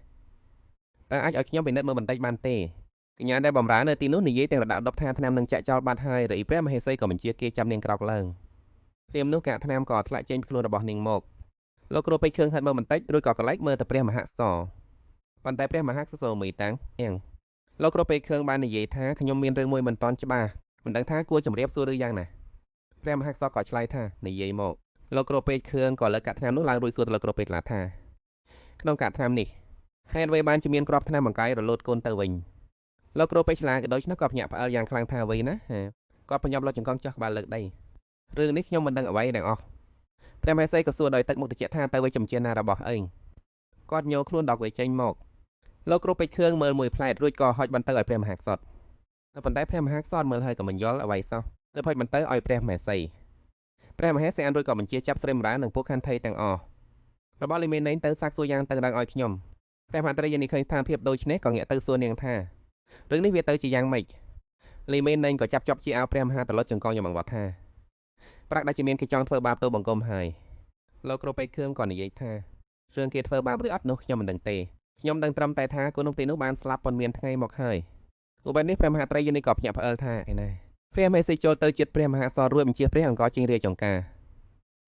ើអាចឲ្យខ្ញុំពិនិត្យមើលបន្តិចបានទេកញ្ញាដែលបំរើនៅទីនោះនិយាយទាំងរដាក់ដប់ថាឆ្នាំនឹងចាក់ចោលបាត់ហើយរីព្រះមហេសីក៏បញ្ជាគេចាប់នាងក្រោកឡើងព្រាមនោះកាក់ឆ្នាំក៏ធ្លាក់ចេញពីខ្លួនរបស់នាងមកលោកគ្រូពេជ្រខឹងហិតមើលបន្តិចរួចក៏កលែកមើលទៅព្រះមហាក្សរប៉ុន្តែព្រះមហាក្សរមីតាំងលោកគ្រូពេជ្រខឹងបាននិយាយថាខ្ញុំមានរឿងមួយមិនតាន់ច្បាស់មិនដឹងថាគួរជម្រាបសួរឬយ៉ាងណាព្រះមហាក្សរក៏ឆ្លើយថានិយាយមកលោកគ្រូពេជ្រខឹងក៏លើកកាក់ឆ្នាំនោះឡើងរួចសួរទៅលោកគ្រូពេជ្រថាក្នុងកាក់ឆ្នាំនេះហេតុអ្វីបានជាមានក្របឆ្នាំបង្កាយរលូតកូនទៅវិញលោកគ្រូពេជ្រឆ្លាក៏ដូច្នោះក៏ភ្ញាក់ផ្អើលយ៉ាងខ្លាំងថាអ្វីណាគាត់បញ្ញប់លុតចង្កង់ចោះក្បាលលើកដីរឿងនេះខ្ញុំមិនដឹងអ្វីទាំងអស់ព្រះមហេសីក៏សួរដោយទឹកមុខត្រជាក់ថាទៅវិញចំជាណារបស់អីគាត់ញោខ្លួនដកវាចេញមកលោកគ្រូពេជ្រខឿងមើលមួយផ្លែតរួចក៏ហុចបន្ទៅឲ្យព្រះមហាក្សត្រតែប៉ុន្តែព្រះមហាក្សត្រមើលហើយក៏មិនយល់អ្វីសោះទើបហុចបន្ទៅឲ្យព្រះមហេសីព្រះមហេសីអានរួចក៏បញ្ជាចាប់ស្រីមរានិងពួកខន្តីទាំងអស់របស់លីមេណេងទៅសាកសួរយ៉ាងតឹងរ៉ឹងឲ្យខ្ញុំព្រះមហាត្រីយានីឃើញស្ថានភាពដូចនេះក៏ងាកទៅសួរនាងថារឿងនេះវាទៅជាយ៉ាងម៉េចលីមេណេងក៏ចាប់ជាប់ជាអោព្រះមហាត្រឡប់ចង្កង់យ៉ាងបង្វត់ថាប្រាក់ដែលជាមានគេចង់ធ្វើបាបទៅបង្គំហើយលោកគ្រូពេជ្រខឿងក៏និយាយថារឿងគេធ្វើបាបឬអត់នោះខ្ញុំមិនដឹងទេខ្ញុំដឹងត្រឹមតែថាកូននោះទីនោះបានស្លាប់ប៉ុន្មានថ្ងៃមកហើយឧបេនេះព្រះមហាត្រីយានីក៏ភ្ញាក់ផ្អើលថាឯណាព្រះមហេសីចូលទៅជិតព្រះមហាក្សររួចបញ្ជាព្រះអង្គជេងរាជចង្ការ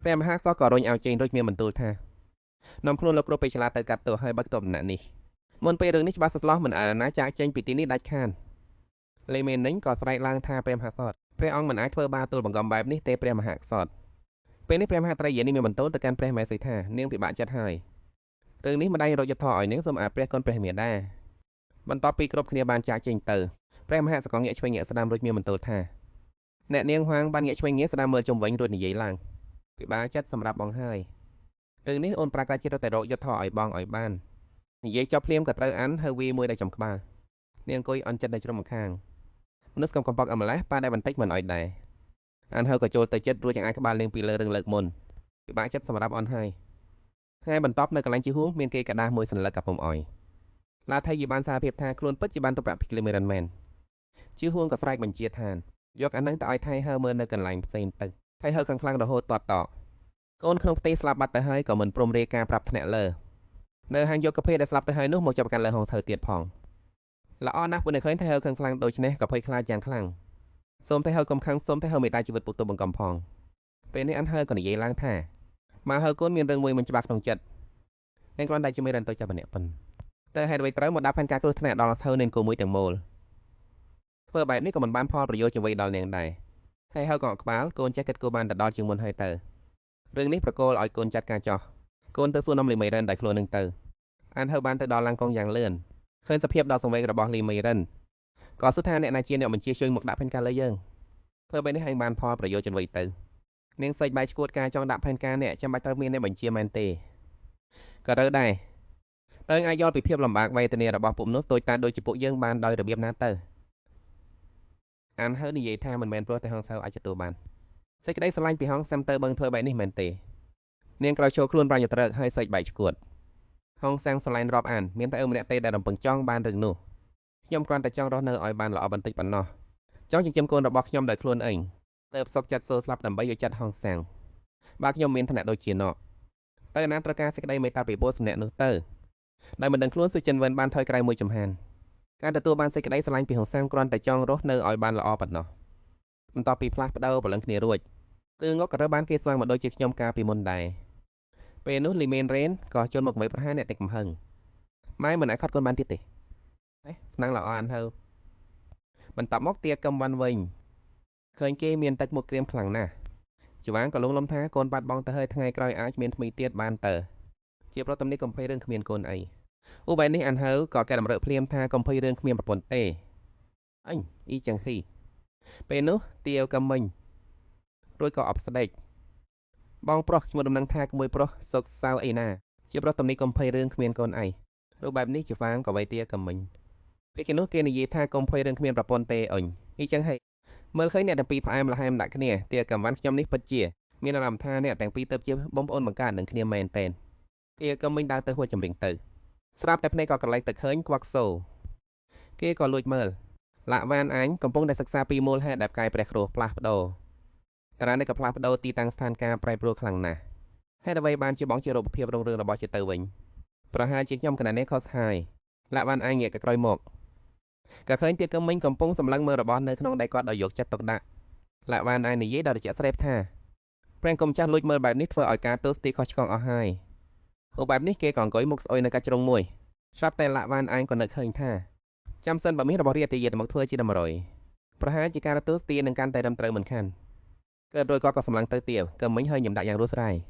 ព្រះមហាក្សរក៏រុញឲ្យជេងរួចមានបន្ទូលថានាំខ្លួនលោកគ្រូពេជ្រឆ្លាតទៅកាត់ទោសឲ្យបើកទប់ដំណាក់នេះមុនពេលរឿងនេះច្បាស់ស្លោះមិនអាណាចាក់ចេញពីទីនេះដាច់ខានលេមេនិញក៏ស្រែកឡើងថាព្រះមហាក្សរព្រះអង្គមិនអាចធ្វើបាបទូលបង្កំបែបនេះទេព្រះមហាក្សរពេលនេះព្រះមហាត្រីយានីមានបន្ទូលទៅកាន់ព្រះមហេសីថានាងពិបាកចិត្តហើយរឿងនេះម្ដាយរកយុទ្ធធរឲ្យនាងសូមអាព្រះគុណព្រះមេដាបន្ទាប់ពីគ្រប់គ្នាបានចាក់ចេញទៅព្រះមហាសកងងាកឆ្វេងងាកស្ដាំរួចមានបន្ទូលថាអ្នកនាងហួងបានងាកឆ្វេងងាកស្ដាំមើលជុំវិញរួចនិយាយឡើងពិបាកចិត្តសម្រាប់បងហើយរឿងនេះអូនប្រាកដចិត្តតែរកយុទ្ធធរឲ្យបងឲ្យបាននិយាយចប់ភ្លាមក៏ត្រូវអានហើយវាមួយដល់ចំក្បាលនាងអង្គុយអន់ចិត្តនៅជ្រុងម្ខាងមនុស្សកំប៉ុកអម្លេះប៉ាដែរបន្តិចមិនអោយដែរអានហើយក៏ចូលទៅចិត្តរួចយ៉ាងអាចក្បាលនាងពីលើរឿងលើកមុនពិបាកចិត្តសម្រាប់អនហើយថ្ងៃបន្ទាប់នៅកន្លែងជីហួងមានគេកដាស់មួយសន្លឹកកាពុំអោយឡាថៃយីបានសារភាពថាខ្លួនពិតជាបានទៅប្រាក់ពីគីឡូមេរិនមែនជីហួងក៏ស្រែកបញ្ជាថាយកអានឹងទៅឲ្យថៃហើមើលនៅកន្លែងផ្សេងទៅថៃហើខាងខ្លាំងរហូតតតកូនក្នុងផ្ទៃស្លាប់បាត់ទៅហើយក៏មិនព្រមរាយការប្រាប់ថ្នាក់លើនៅហាងយកកាភេដែលស្លាប់ទៅហើយនោះមកចាប់កាន់លើហងថៅទៀតផងល្អណាស់ពួកអ្នកឃើញថៃហើខាងខ្លាំងដូចនេះក៏ភ័យខ្លាចយ៉ាងខ្លាំងសូមថៃហើកុំខាំងសូមថៃហើមេតាជីវិតពុកទៅបង្កំផងពេលនេះអានហើក៏និយាយឡើងថាមកហើកូនមានរឿងមួយមិនច្បាស់ក្នុងចិត្តនាងគ្រាន់តែជាមេរ៉ាន់ទៅចាប់ម្នាក់ប៉ុណ្ណឹងតែហេតុអ្វីត្រូវមកដាក់ផែនការគ្រោះថ្នាក់ដល់ហៅនាងគូមួយទាំងមូលធ្វើបែបនេះក៏មិនបានផលប្រយោជន៍ជាអ្វីដល់នាងដែរហើយហើក៏ក្បាលកូនចេះគិតគូរបានទៅដល់ជាងមុនហើយទៅរឿងនេះប្រកូលឲ្យកូនចាត់ការចោះកូនទៅសួរនាំលីមេរិនដែលខ្លួននឹងទៅអានហើបានទៅដល់ឡាំងកងយ៉ាងលឿនឃើញសភាពដល់សង្វេគរបស់លីមេរិនក៏សួរថាអ្នកណាជាអ្នកបញ្ជាជួយមកដាក់ផែនការលើយើងធ្វើបែបនេះហើយបានផលប្រយោជន៍ជាអ្វីទៅនាងសេចបាយឈួតការចង់ដាក់ផែនការអ្នកចាំបាច់ត្រូវមានអ្នកបញ្ជាមែនទេក៏ត្រូវដែរតើអាចយល់ពីភាពលំបាកវេទនារបស់ពួកមនុស្សតូចតាចដូចជាពួកយើងបានដោយរបៀបណាទៅអានហើយនិយាយថាមិនមែនព្រោះតែហងសៅអាចទទួលបានសេចក្តីស្រឡាញ់ពីហងសាំទៅបឹងធ្វើបែបនេះមែនទេនាងក្រោយចូលខ្លួនប្រាញ់ត្រឹកហើយសេចបែកឈួតហងសាំងស្រឡាញ់រាប់អានមានតែម្នាក់ទេដែលរំពឹងចង់បានរឿងនោះខ្ញុំគ្រាន់តែចង់រស់នៅឲ្យបានល្អបន្តិចប៉ុណ្ណោះចង់ចិញ្ចឹមកូនរបស់ខ្ញុំដោយខ្លួនឯងទៅសុកចិត្តសូស្លាប់ដើម្បីយកចិត្តហងសាំងបើខ្ញុំមានឋានៈដូចជាណោទៅណាត្រូវការសេចក្តីមេត្តាពីបុស្សម្នាក់នោះទៅដែលមិនដឹងខ្លួនសុចិនវិនបានថយក្រៅមួយចំហានការទទួលបានសេចក្តីស្រឡាញ់ពីហងសាំងគ្រាន់តែចង់រស់នៅឲ្យបានល្អប៉ុណ្ណោះបន្ទាប់ពីផ្លាស់ប្ដូរព្រលឹងគ្នារួចទើងក៏ត្រូវបានគេស្វែងមកដូចជាខ្ញុំកាលពីមុនដែរពេលនោះលីមេនរ៉េនក៏ចូលមកវាយប្រហារអ្នកតែកំហឹងម៉ែមិនអាចខាត់កូនបានទៀតទេស្នងល្អអានហើបន្ទាប់មកទាកឹមវ៉ាន់វិញឃើញគេមានទឹកមុខក្រៀមខ្លាំងណាស់ជីវាងក៏លងលំថាកូនបាត់បង់ទៅហើយថ្ងៃក្រោយអាចមានថ្មីទៀតបានទៅជាប្រទំនេះកំភៃរឿងគ្មានកូនអីឧបែនេះអានហើក៏កែតម្រើកភ្លាមថាកំភៃរឿងគ្មានប្រពន្ធទេអញអ៊ីចឹងហ៊ីពេលនោះទាវកឹមមិញរួចក៏អបស្ដេចបងប្រុសឈ្មោះដំណឹងថាក្មួយប្រុសសុកសៅអីណាជាប្រទំនេះកំភៃរឿងគ្មានកូនអីរូបបែបនេះជីវាងក៏វៃទាកឹមមិញពេលគេនោះគេនិយាយថាកំភៃរឿងគ្មានប្រពន្ធទេអញអ៊ីចឹងហីមើលឃើញអ្នកទាំងពីរផ្អែមល្ហែមដាក់គ្នាទាកឹមវ៉ាន់ខ្ញុំនេះពិតជាមានអារម្មណ៍ថាអ្នកទាំងពីរទៅជាបងប្អូនបង្កើតនឹងគ្នាមែនតែនទាកឹមមិញដើរទៅហួចចម្រៀងទៅស្រាប់តែភ្នែកក៏កន្លែងទឹកឃើញខ្វាក់សូគេក៏លួចមើល Lạ van ánh cầm pung đại sắc xa pi mô hệ đẹp cài bẹt rùa plá đồ. Tại ra này gặp plá đồ ti tăng stan ca bẹt rùa khẳng nà. Hệ đà vây ban chia bóng chia rộp phiệp rong rương là bó chia tờ vĩnh. Pra hai chia nhom cả này cos 2. Lạ van ánh nghệ cả còi một. Cả khơi tiết cơm minh cầm pung sầm lăng mơ là bó nơi khăn đại quạt đòi dục chất tộc đạ. Lạ van ánh này dễ đòi chạy srep tha. Pren công chắc lùi mơ bài nít phơ ỏi cá tố sti khó con ở 2. Ô bài nít kê còn có ý mục ôi nơi cá trong mùi. Sắp tay lạ van ánh còn nực hơi tha. Chăm sân bà mít là bó riêng thì dệt một thua chi đầm rồi. Pra hai chỉ cá tố sti nâng can tay đâm trời mình khăn. Cơ đôi có sầm lăng tới tiều, cầm mình hơi nhầm đại dạng rút rai.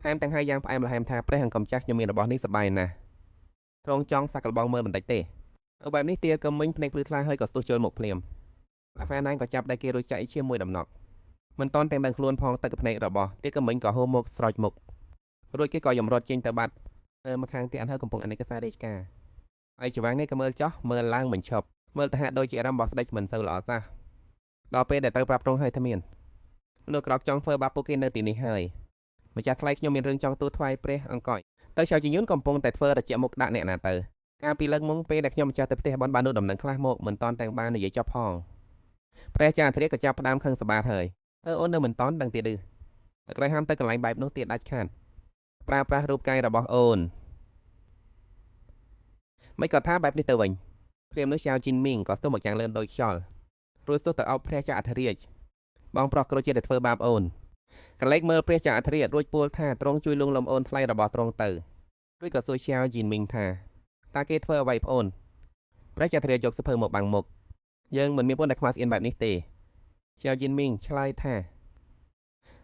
Em tăng hai giang phải em là em tha pre hàng cầm chắc nhưng mình là bó nít sập bài nè. Trong trong sạc bong mơ mình tạch tê. Ở bài nít tia cầm mình phanh plư thai hơi có stu chơi một phèm. Lạ fan anh có chắp đại kia rồi chạy chia mùi đầm nọc. Mình toàn tên đang luôn phong tật này rồi bỏ tia cầm mình có hô một sỏi mục. Rồi cái coi dòng rọt trên tờ bát. Mà khang tia ăn hơi cùng phụng anh ấy cái xa đây cả. Ai chỉ vang này cầm mơ chó mơ lang mình chọc. Mơ ta hạ đôi chị ram bọt đây mình sâu lọ ra. Đò pe để tao bạp trong hơi tham miền. Nó cọp trong phơi bạp poké nơi tỉ nỉ hơi. Mà chặt like nhau miền rừng trong tu thoai pre ăn còi. Tới sau chỉ nhún cầm pung tại phơi đã chẹo một đạn nè nà tờ. Ca pi lưng mông pe đặt nhau chặt tập te bón ban nô đầm nắng khai một mình toàn tàng ban này dễ cho phong. Pre cha thế cái cha đam khăng sờ ba thời. Ôn nơi mình tón đằng tiệt đư. Cái ham tới cái lạnh bài nó tiệt đắt khan. Pra rụp cây là bỏ ôn. Mấy cọt tháp bài đi từ mình. Phim nước chào Jin Ming có số một chàng lên đôi chòl. Rồi số tự áo pre cha thề. Bong pro cơ chế để phơi bạp ôn. Cái lệch mơ pre cha thề rồi pol tha trong chui lung lom ôn play là bỏ trong tử. Rồi có số chào Jin Ming tha. Ta kết phơi vay ôn. Pre cha thề chọc sẽ phơi một bằng một. Nhưng mình miễn bốn đặc khoa yên bài nít tê. Chào Jin Ming chlai tha.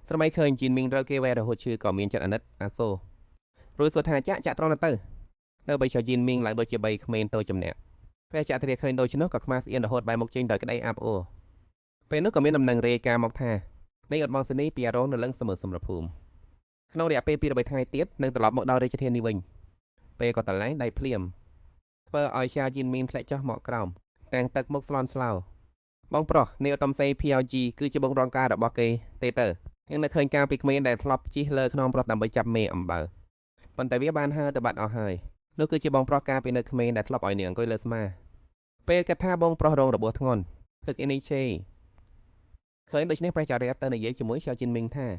Sau mấy khơi Jin Ming rơi kê về rồi hỗ chư có miền trận ấn aso. Rồi số tha chạ trong là tử. Nơi bây chào Jin Ming lại đôi chia bay khmer tôi chấm nè. Pre cha thề khơi đôi chân nó có khoa yên là hốt bài một trên đời cái đây ap ô. Pe nước có miền nằm nằng rê ca mọc tha. Nay ở mong sini piaro nó lưng sầm sầm rập phùm. Khâu đẹp pe pi rồi thay tiết nâng tập lọp một đôi đây cho thiên đi bình. Pe có tờ lái đầy phliềm. Phơ oi chào Jin Ming lại cho mọ còng. Tàng tật mốc slon slow. Bong pro nếu tâm say PLG cứ cho bong rong ca đã bỏ kê tê tờ. Nhưng nó khơi cao pik men để flop chi lơ khnom pro tầm bảy chập mê ẩm bờ. Phần tại viết ban hơi từ bạn ở hơi. Nó cứ cho bong pro ca pin được men để flop ỏi niệm coi lơ sma. Pe cái tha bong pro rong được bùa ngon. Thực in chê. Khơi đôi chân phải trả reactor này dễ chỉ muốn cho Jin Ming tha.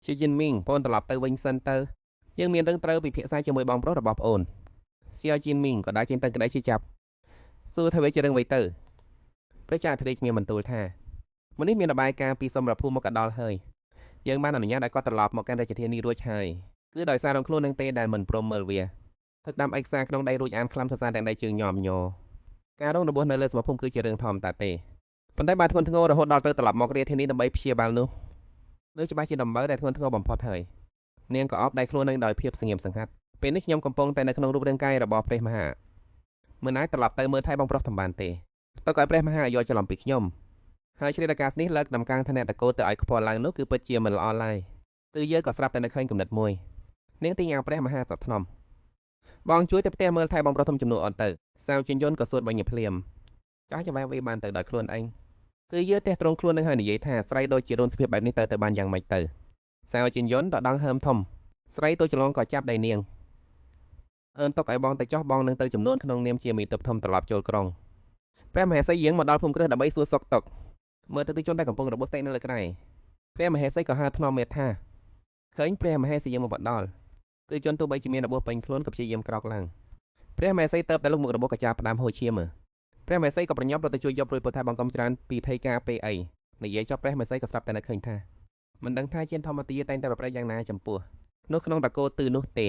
Cho Jin Ming pon tập lọp từ Wing Center. Nhưng miền rừng trâu bị phía sai cho môi bong pro được bọc ổn. Xiao Jin Ming có đá trên tân cái đấy chưa chập. Xưa thay với chơi rừng vậy tử. Pre cha thề miền mình tụi tha. Một ít miền là bài ca pi xâm rập phu một cả đòn hơi. Nhưng ban ở nhà đã có tập lọp một căn đây chỉ thiên đi ruột hơi. Cứ đòi xa đồng khuôn nâng tê đàn mình promer vía. Thực đam ách xa trong đây ruột an khlam thật ra đằng đây trường nhòm nhô. Cá đông được bốn nơi lên mà phun cứ chơi rừng thòm tà tê. Phần tay ba thôn thô rồi hốt đòn tới tập lọp một cái thiên đi đầm bay chia bao nu. Nếu cho ba chỉ đầm bớ để thôn thô bằng phật hơi. Nên có ốp đây khuôn nâng đòi phiệp sự nghiệp sẵn hạt. Bên nít nhom cầm pong tay nơi khung rụp đằng cay là bò pre mà hạ. Mình ái tập lọp tới mưa thay bong prop thầm bàn tê. Tôi gọi pre mà hạ do cho lòng bịt nhom. Hai chiếc đặc ní lật nằm căng thân nè cô tự ái của làng nước cứ bật chia mình online. Từ dưới có sắp tay nơi khơi cầm nật môi. Nếu tin nhau pre mà hạ sọt thầm. Bong chuối tiếp theo mưa thay bong prop thầm chùm nụ ổn tử. Sao chuyên dôn có suốt bao nhiêu phim. Chắc cho vay bàn từ đợi khuôn anh. Từ dưới tè trong khuôn đang hơi này dễ thà. Sray đôi chỉ đôn sự bài ní từ bàn dạng mạch tử. Sao chuyên dôn đã đang hâm thầm. Sray tôi cho lòng có chắp đầy niềng. Ơn tóc ai bong tay chót bong nâng từ chùm nôn không niêm chia mì tập thầm tập lọp chôl krong. Pre mà xây dựng một đôi phun cơ đã bấy xua sọc tộc. Mơ từ chôn tay cầm pung robot tay nơi cái này. Pre mà xây có hai thon mệt tha. Khởi pre mà xây dựng một vật đòn. Từ chôn tôi bấy chỉ miền robot bánh luônกับchỉ yếm krok lăng. Pre mà xây tập tại lúc một robot cả chạp đam hồi chiêm. Pre mà xây cóประញប់រត់ទៅជួយយកព្រួយពោលថាបងកំច្រើនពីថៃការពេលអីនិយាយចប់ព្រះmà xâyក៏ស្រាប់តែនៅឃើញថាមិនដឹងថាជាធម្មតាតែងតែប្រព្រឹត្តយ៉ាងណាចំពោះនោះក្នុងតកោទិនោះទេ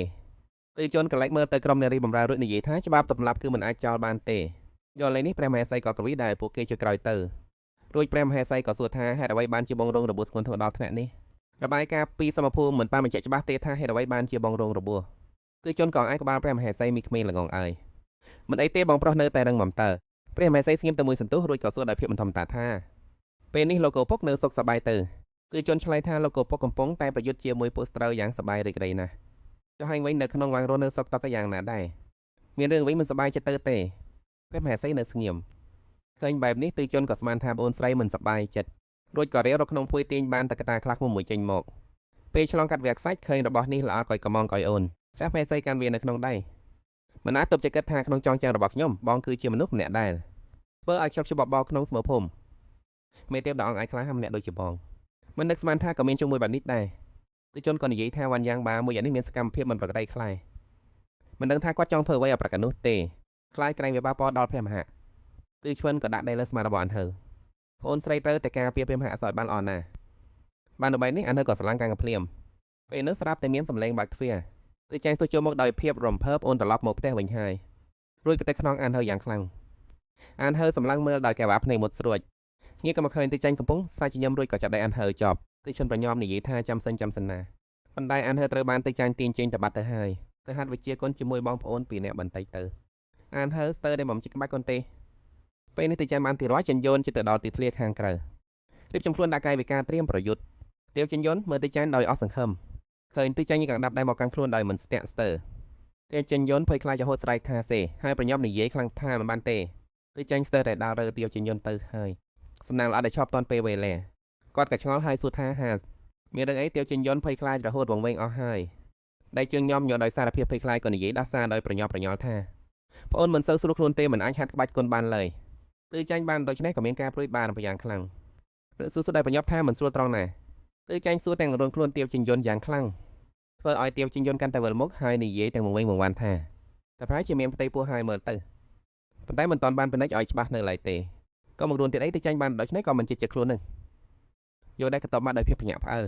từ chôn cái lạnh mơ tới cầm này đi bầm ra rồi này vậy thái cho ba tập lập cứ mình ai cho ban tề do lấy nít prem hay say có cái ví đại bộ kê cho còi từ rồi prem hay say có sụt tha hay là vay ban chia bong rong rồi bút cuốn thổi đỏ thế này rồi bài ca pi sama phu mình ba mình chạy cho ba tê tha hay là vay ban chia bong rong rồi bùa từ chôn còn ai có ba prem hay say mix me là ngon ai mình ấy tê bong pro nơi tay đang mầm tờ prem hay say xem từ mùi sần tú rồi có sụt đại phiệt mình thầm tả tha bên ní logo pok nơi sọc sờ bài từ chôn chlai tha logo pok cầm pống tayประยุทธ์chia mùi poster dạng sờ bài rồi cái này nè cho hai mấy nơi không vang rôn nơi sọc to cái dạng nè đây miền rừng với mình sờ bài cho tơ tê phép hè xây nơi sừng nghiệm khơi bài ní từ chôn có sman tham ôn say mình sờ bài chật rồi có réo rồi không phui tiền ban ta cái khác một mũi chành một pe cho long cắt vẹt sách khơi nó bỏ ní là còi cầm mong còi ôn phép hè xây can viên nơi không đây mình áp tập cho kết tha không trong trang rồi bọc nhom bong cứ chia mình nút nè đây ធ្វើឲ្យខ្ញុំច្បាប់បោក្នុងស្មើភូមិមេទៀបដងអាចខ្លាហាំម្នាក់ដូចជាបងមិននឹកស្មានថាក៏មានជុំមួយបែបនេះដែរទិជនក៏និយាយថាវ៉ាន់យ៉ាងបាមួយយ៉ាងនេះមានសកម្មភាពមិនប្រក្រតីខ្លាយមិនដឹងថាគាត់ចង់ធ្វើអ្វីឲ្យប្រកាសនោះទេខ្លាយក្រែងវាប៉ះពាល់ដល់ព្រះមហាទិឈ្វិនក៏ដាក់ដៃលើស្មារបស់អានហើប្អូនស្រីត្រូវតែការពារព្រះមហាអសោយបានល្អណាស់បាននៅបែបនេះអានហើក៏ស្រឡាំងកាំងភ្លាមពេលនោះស្រាប់តែមានសម្លេងបើកទ្វារទិចែងស្ទុះចូលមកដោយភាពរំភើបអូនត្រឡប់មកផ្ទះវិញហើយរួចក៏តែខ្នងអានហើយ៉ាងខ្លាំងអានហើសម្លឹងមើលដោយកែវ៉ាភ្នែកមុតស្រួចងាកក៏មកឃើញទិចែងកំពុងសាច់ញញឹមរួចក៏ចាប់ដៃអានហើចប់ទិជនប្រញោមនិយាយថាចាំសិនណាប៉ុន្តែអានហើត្រូវបានទិចែងទាញចេញទៅបាត់ទៅហើយទៅហាត់វិជាគុណជាមួយបងប្អូនពីរនាក់បន្តិចទៅអានហើស្ទើរតែបំជិះក្បាច់កូនទេពេលនេះទិចែងបានទីរយចិនយន្តជិតទៅដល់ទីធ្លាខាងក្រៅរៀបចំខ្លួនដាក់កាយវិការត្រៀមប្រយុទ្ធទាវចិនយន្តមើលទិចែងដោយអស់សង្ឃឹមឃើញទិចែងកណ្ដាប់ដៃមកកាន់ខ្លួនដោយមិនស្ទាក់ស្ទើរទាវចិនយន្តភ័យខ្លាចរហូតស្រែកថាសេហើយប្រញាប់និយាយខ្លាំងថាមិនបានទេទិចែងស្ទើរតែដើររើទាវចិនយន្តទៅហើយសំណាងល្អដែលឈប់តាន់ពេលវេលាគាត់ក៏ឆ្ងល់ហើយសួរថាហាមានរឿងអីទាវចិនយន្តភ័យខ្លាចរហូតវង្វេងអស់ហើយដៃជើងញោមញ័រដោយសារភាពភ័យខ្លាចក៏និយាយដាស់សារដោយប្រញាប់ប្រញាល់ថាប្អូនមិនសូវស្រួលខ្លួនទេមិនអាចហាត់ក្បាច់គុនបានឡើយទិចែងបានដូច្នេះក៏មានការព្រួយបារម្ភយ៉ាងខ្លាំងឬសួរដោយប្រញាប់ថាមិនស្រួលត្រង់ណាទិចែងសួរទាំងរនខ្លួនទាវចិនយន្តយ៉ាងខ្លាំងធ្វើឲ្យទាវចិនយន្តកាន់តែវិលមុខហើយនិយាយទាំងវង្វេងវង្វាន់ថាតែប្រហែលជាមានផ្ទៃពោះហើយមើលទៅប៉ុន្តែមិនតាន់បានពិនិត្យឲ្យច្បាស់នៅឡើយទេក៏មករួនទៀតអីទិចែងបានដូច្នេះក៏មិនជិតជាខ្លួននឹងយកដៃកតបមកដោយភាពភ្ញាក់ផ្អើល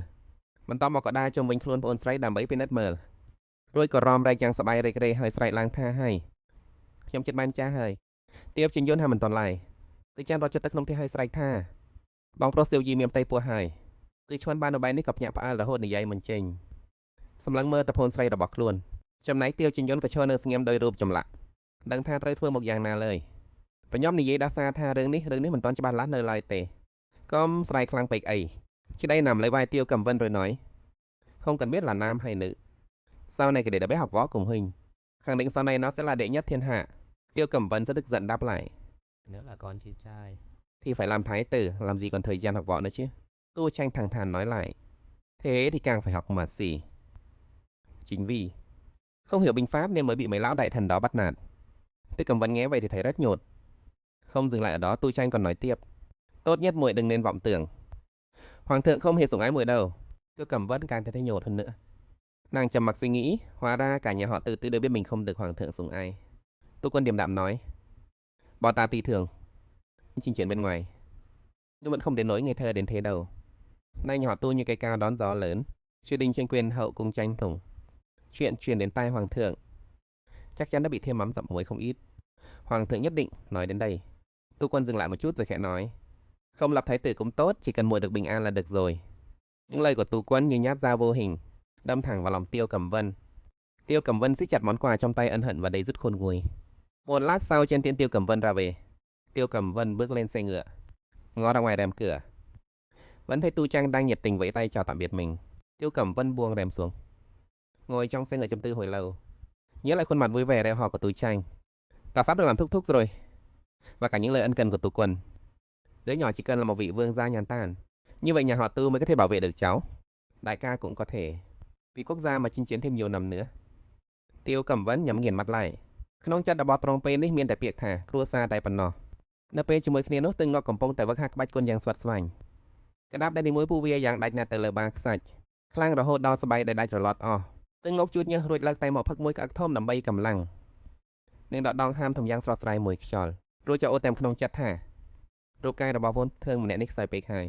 បន្តមកក៏ដើរជុំវិញខ្លួនប្អូនស្រីដើម្បីពិនិត្យមើលរួចក៏រំរែកយ៉ាងសប្បាយរីករាយហើយស្រែកឡើងថាហើយខ្ញុំចិត្តបានចាស់ហើយទាវចិនយន្តហើយមិនតាន់ឡើយទិចែងរត់ចុះទៅក្នុងផ្ទះហើយស្រែកថាបងប្រុសសៀវយីមានផ្ទៃពោះហើយទិឈ្មោះបាននៅបែបនេះក៏ភ្ញាក់ផ្អើលរហូតនិយាយមិនចេញសម្លឹងមើលទៅប្អូនស្រីរបស់ខ្លួនចំណែកទាវចិនយន្តក៏ឈរនៅស្ងៀមដោយរូបចម្លាក់ដឹងថាត្រូវធ្វើមកយ៉ាងណាឡើយប្រញាប់និយាយដាសាថារឿងនេះមិនតាន់ច្បាស់លាស់នៅឡើយទេកុំស្រែកខ្លាំងពេកអីជាដៃណាំlấy vai Tiêu cầm vân rồi nói không cần biết là nam hay nữ sau này cái để bé học võ cùng Huỳnh khẳng định sau này nó sẽ là đệ nhất thiên hạ Tiêu Cẩm Vân rất tức giận đáp lại Nếu là con chị trai thì phải làm thái tử làm gì còn thời gian học võ nữa chứ Tu Tranh thẳng thắn nói lại thế thì càng phải học mà xỉ chính vì không hiểu binh pháp nên mới bị mấy lão đại thần đó bắt nạt Tiêu Cẩm Vân nghe vậy thì thấy rất nhột không dừng lại ở đó Tu Tranh còn nói tiếp tốt nhất muội đừng nên vọng tưởng Hoàng thượng không hề sủng ái muội đâu Tiêu Cẩm Vân càng thấy nhột hơn nữa nàng trầm mặc suy nghĩ hóa ra cả nhà họ Từ đều biết mình không được hoàng thượng sủng ái Tu Quân điềm đạm nói bọn ta tùy thường chinh chiến bên ngoài nhưng vẫn không đến nỗi ngây thơ đến thế đâu nay nhà họ Tu như cây cao đón gió lớn triều đình tranh quyền hậu cung tranh thủng chuyện truyền đến tai hoàng thượng chắc chắn đã bị thêm mắm dặm muối không ít hoàng thượng nhất định nói đến đây Tu Quân dừng lại một chút rồi khẽ nói không lập thái tử cũng tốt chỉ cần muội được bình an là được rồi những lời của Tu Quân như nhát dao vô hình đâm thẳng vào lòng Tiêu Cẩm Vân Tiêu Cẩm Vân siết chặt món quà trong tay ân hận và đầy dứt khôn nguôi một lát sau trên tiễn Tiêu Cẩm Vân ra về Tiêu Cẩm Vân bước lên xe ngựa ngó ra ngoài rèm cửa vẫn thấy Tu Trang đang nhiệt tình vẫy tay chào tạm biệt mình Tiêu Cẩm Vân buông rèm xuống ngồi trong xe ngựa trầm tư hồi lâu nhớ lại khuôn mặt vui vẻ reo hò của Tu Trang ta sắp được làm thúc thúc rồi và cả những lời ân cần của Tu Quân đứa nhỏ chỉ cần là một vị vương gia nhàn tản như vậy nhà họ Tu mới có thể bảo vệ được cháu đại ca cũng có thể vì quốc gia mà chinh chiến thêm nhiều năm nữa Tiêu Cẩm Vân nhắm nghiền mắt lạiក្នុងចិត្តរបស់ត្រង់ពេលនេះមានតែពាក្យថាគ្រួសារតែប៉ុណ្ណោះនៅពេលជាមួយគ្នានោះទើងងក់កំពុងតែវឹកហាត់ក្បាច់គុនយ៉ាងស្វិតស្វាញក្តាប់ដែលនីមួយពូវាយ៉ាងដាច់ណាស់ទៅលើបាខ្សាច់ខ្លាំងរហូតដល់ស្បែកដែលដាច់រលត់អស់ទើងងក់ជួតញើសរួចលើកតែមកផឹកមួយក្អឹកធំដើម្បីកម្លាំងនាងដកដងហាមធំយ៉ាងស្រស់ស្រាយមួយខ្យល់រួចចោអូតាមក្នុងចិត្តថារូបកាយរបស់វូនធើងម្នាក់នេះខ្សោយពេកហើយ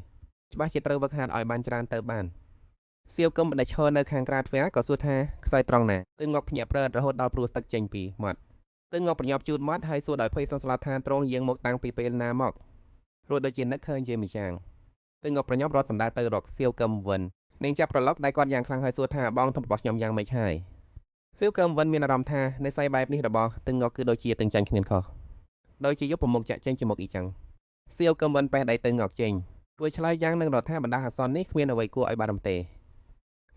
ច្បាស់ជាត្រូវវឹកហាត់ឲ្យបានច្រើនទៅបានសៀវកឹមដែលឈរនៅខាងក្រៅទ្វារក៏សួរថាខ្សោយត្រង់ណាទើងងក់ភ្ញាក់ព្រើតរហូតដល់ព្រួសទឹកចេញពីមាត់ទើងងក់ប្រញាប់ជូតមាត់ហើយសួរដោយភ័យស្លន់ស្លោថាត្រង់យាងមកតាំងពីពេលណាមករួចដូចជានឹកឃើញជាម្យ៉ាងទើងងក់ប្រញាប់រត់សម្ដៅទៅរកសៀវកឹមវិននាងចាប់ប្រឡុកដៃគាត់យ៉ាងខ្លាំងហើយសួរថាបងធំរបស់ខ្ញុំយ៉ាងម៉េចហើយសៀវកឹមវិនមានអារម្មណ៍ថានិស្ស័យបែបនេះរបស់ទើងងក់គឺដូចជាទើងចាញ់គ្មានខុសដូចជាយកប្រមុខចាក់ចេញជាមុខអ៊ីចឹងសៀវកឹមវិនប៉េះដៃទើងងក់ចេញរួចឆ្លើយយ៉ាងនឹងរដ្ឋាបណ្ដាអាសន្ននេះគ្មានអ្វីគួរឲ្យបារម្ភទេ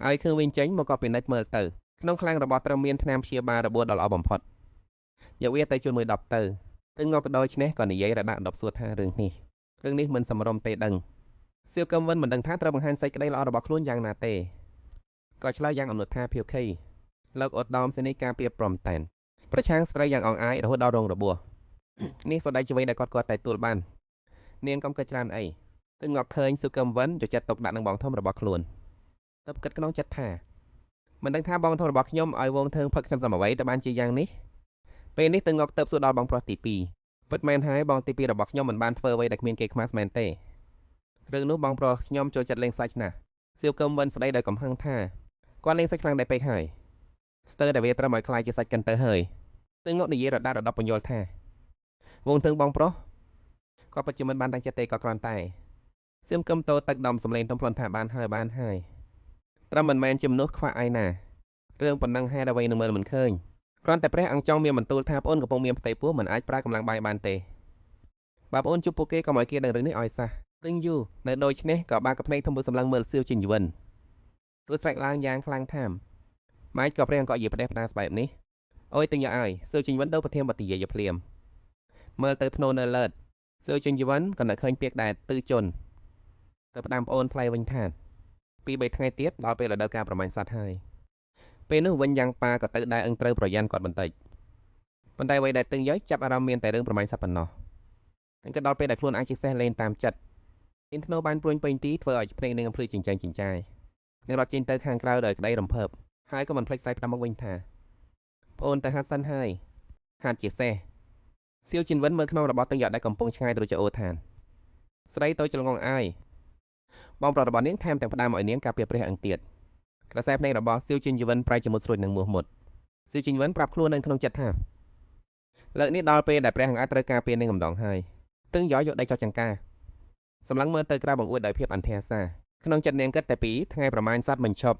ឲ្យឃើញវិញចេញមកក៏ពិនិត្យមើលទៅក្នុងខ្លាំងរបស់ត្រូវមានថ្នាំព្យាបាលរបួសដ៏ល្អបំផុតយកវាទៅជូនមួយ10ទៅទើងងក់ក៏ដូចនេះក៏និយាយរដាក់10សួរថារឿងនេះមិនសមរម្យទេដឹងសៀវកឹមវិនមិនដឹងថាត្រូវបង្ហាញសេចក្តីល្អរបស់ខ្លួនយ៉ាងណាទេក៏ឆ្លើយយ៉ាងអំណត់ថាភាវខីលោកឧត្តមសេនីយ៍ការពារព្រមតែនប្រឆាំងស្ត្រីយ៉ាងអង្អែលរហូតដល់រងរបួស នេះសូដៃជាអ្វីដែលគាត់តែទួលបាននាងកំកិច្ចច្រើនអីទើងងក់ឃើញស៊ូកឹមវិនចូលចិត្តទុកដាក់នឹងបងធំរបស់ខ្លួនទើបគិតក្នុងចិត្តថាមិនដឹងថាបងធំរបស់ខ្ញុំឲ្យវងធើងផឹកខ្ញុំសំអ្វីទៅបានជាយ៉ាងនេះពេលនេះទើងងក់ទៅសួរដល់បងប្រុសទី2ពិតមែនហើយបងទី2របស់ខ្ញុំមិនបានធ្វើអ្វីដែលគ្មានគេខ្មាស់មែនទេរឿងនោះបងប្រុសខ្ញុំចូលចិត្តលេងសាច់ណាស់ស៊ូកឹមវិនស្ដីដោយកំហឹងថាគាត់លេងសាច់ខ្លាំងដែរពេកហើយស្ទើរតែវាត្រឹមឲ្យខ្លាចជាសាច់កិនទៅហើយទើងងក់និយាយរដារដប់បញ្យល់ថាវងធើងបងប្រុសគាត់ពិតជាមិនបានតាំងចិត្តទេក៏គ្រាន់តែសៀមកឹមតោទឹកដំសម្លេងទំភ្លន់ថាបានហើយត្រឹមមិនមែនជាមនុស្សខ្វះអីណារឿងប៉ុណ្ណឹងហេតុអ្វីនឹងមើលមិនឃើញគ្រាន់តែព្រះអង្គចង់មានបន្ទូលថាប្អូនកំពុងមានផ្ទៃពោះមិនអាចប្រើកម្លាំងបាយបានទេបើប្អូនជួបពួកគេក៏មកគេដឹងរឿងនេះឲ្យសះទិញយូនៅដូចនេះក៏បាក់កភ្នែកធំមួយសម្លឹងមើលសៀវជាញយវិនរួចស្រែកឡើងយ៉ាងខ្លាំងថាម៉េចក៏ព្រះអង្គក៏និយាយផ្ដេសផ្ដាសបែបនេះអូយទិញយកឲ្យសៀវជាញយវិនដូរប្រធានបទយាយភ្លាមមើលទៅធ្នូនៅលើតសៀវជាញយវិនក៏នឹកឃើញពាក្យដែលទឺជន់ទៅផ្ដាំប្អូនផ្លែវិញថា2-3ថ្ងៃទៀតដល់ពេលរដូវកាលប្រមាញ់សត្វហើយពេលនោះវិញយ៉ាងប៉ាក៏ទៅដែរអឹងត្រូវប្រយ័ត្នគាត់បន្តិចប៉ុន្តែអ្វីដែលទិញយកចាប់អារម្មណ៍មានតែរឿងប្រមាញ់សត្វប៉ុណ្ណោះតែក៏ដល់ពេលដែលខ្លួនអាចជិះសេះលេងតាមចិត្តអ៊ីនធ្នូបានព្រួញពេញទីធ្វើឲ្យភ្នែកនឹងភ្លឺចិញ្ចាយនឹងរត់ចេញទៅខាងក្រៅដោយក្តីរំភើបហើយក៏មិនភ្លេចស្រែកផ្ដាំមកវិញថាប្អូនទៅហាត់សិនហើយហាត់ជាសេះសៀវជីនវិនមើលក្នុងរបស់ទិញយកដែលកំពុងឆ្ងាយទៅជាអូឋានស្រីតូចច្រងងអាយបងប្រុសរបស់នាងថែមទាំងផ្ដាំឲ្យនាងការពារព្រះអង្គទៀតក្រសែភ្នែករបស់សៀវជីនវិនប្រែជាមុតស្រួចនឹងមោះមុតសៀវជីនវិនប្រាប់ខ្លួននៅក្នុងចិត្តថាលើកនេះដល់ពេលដែលព្រះអង្គអាចត្រូវការពារនាងម្ដងហើយទិញយកដៃចោះចង្ការសម្លឹងមើលទៅក្រៅបង្អួចដោយភាពអន្ធាសាក្នុងចិត្តនាងគិតតែពីថ្ងៃប្រមាណសត្វមិនឈប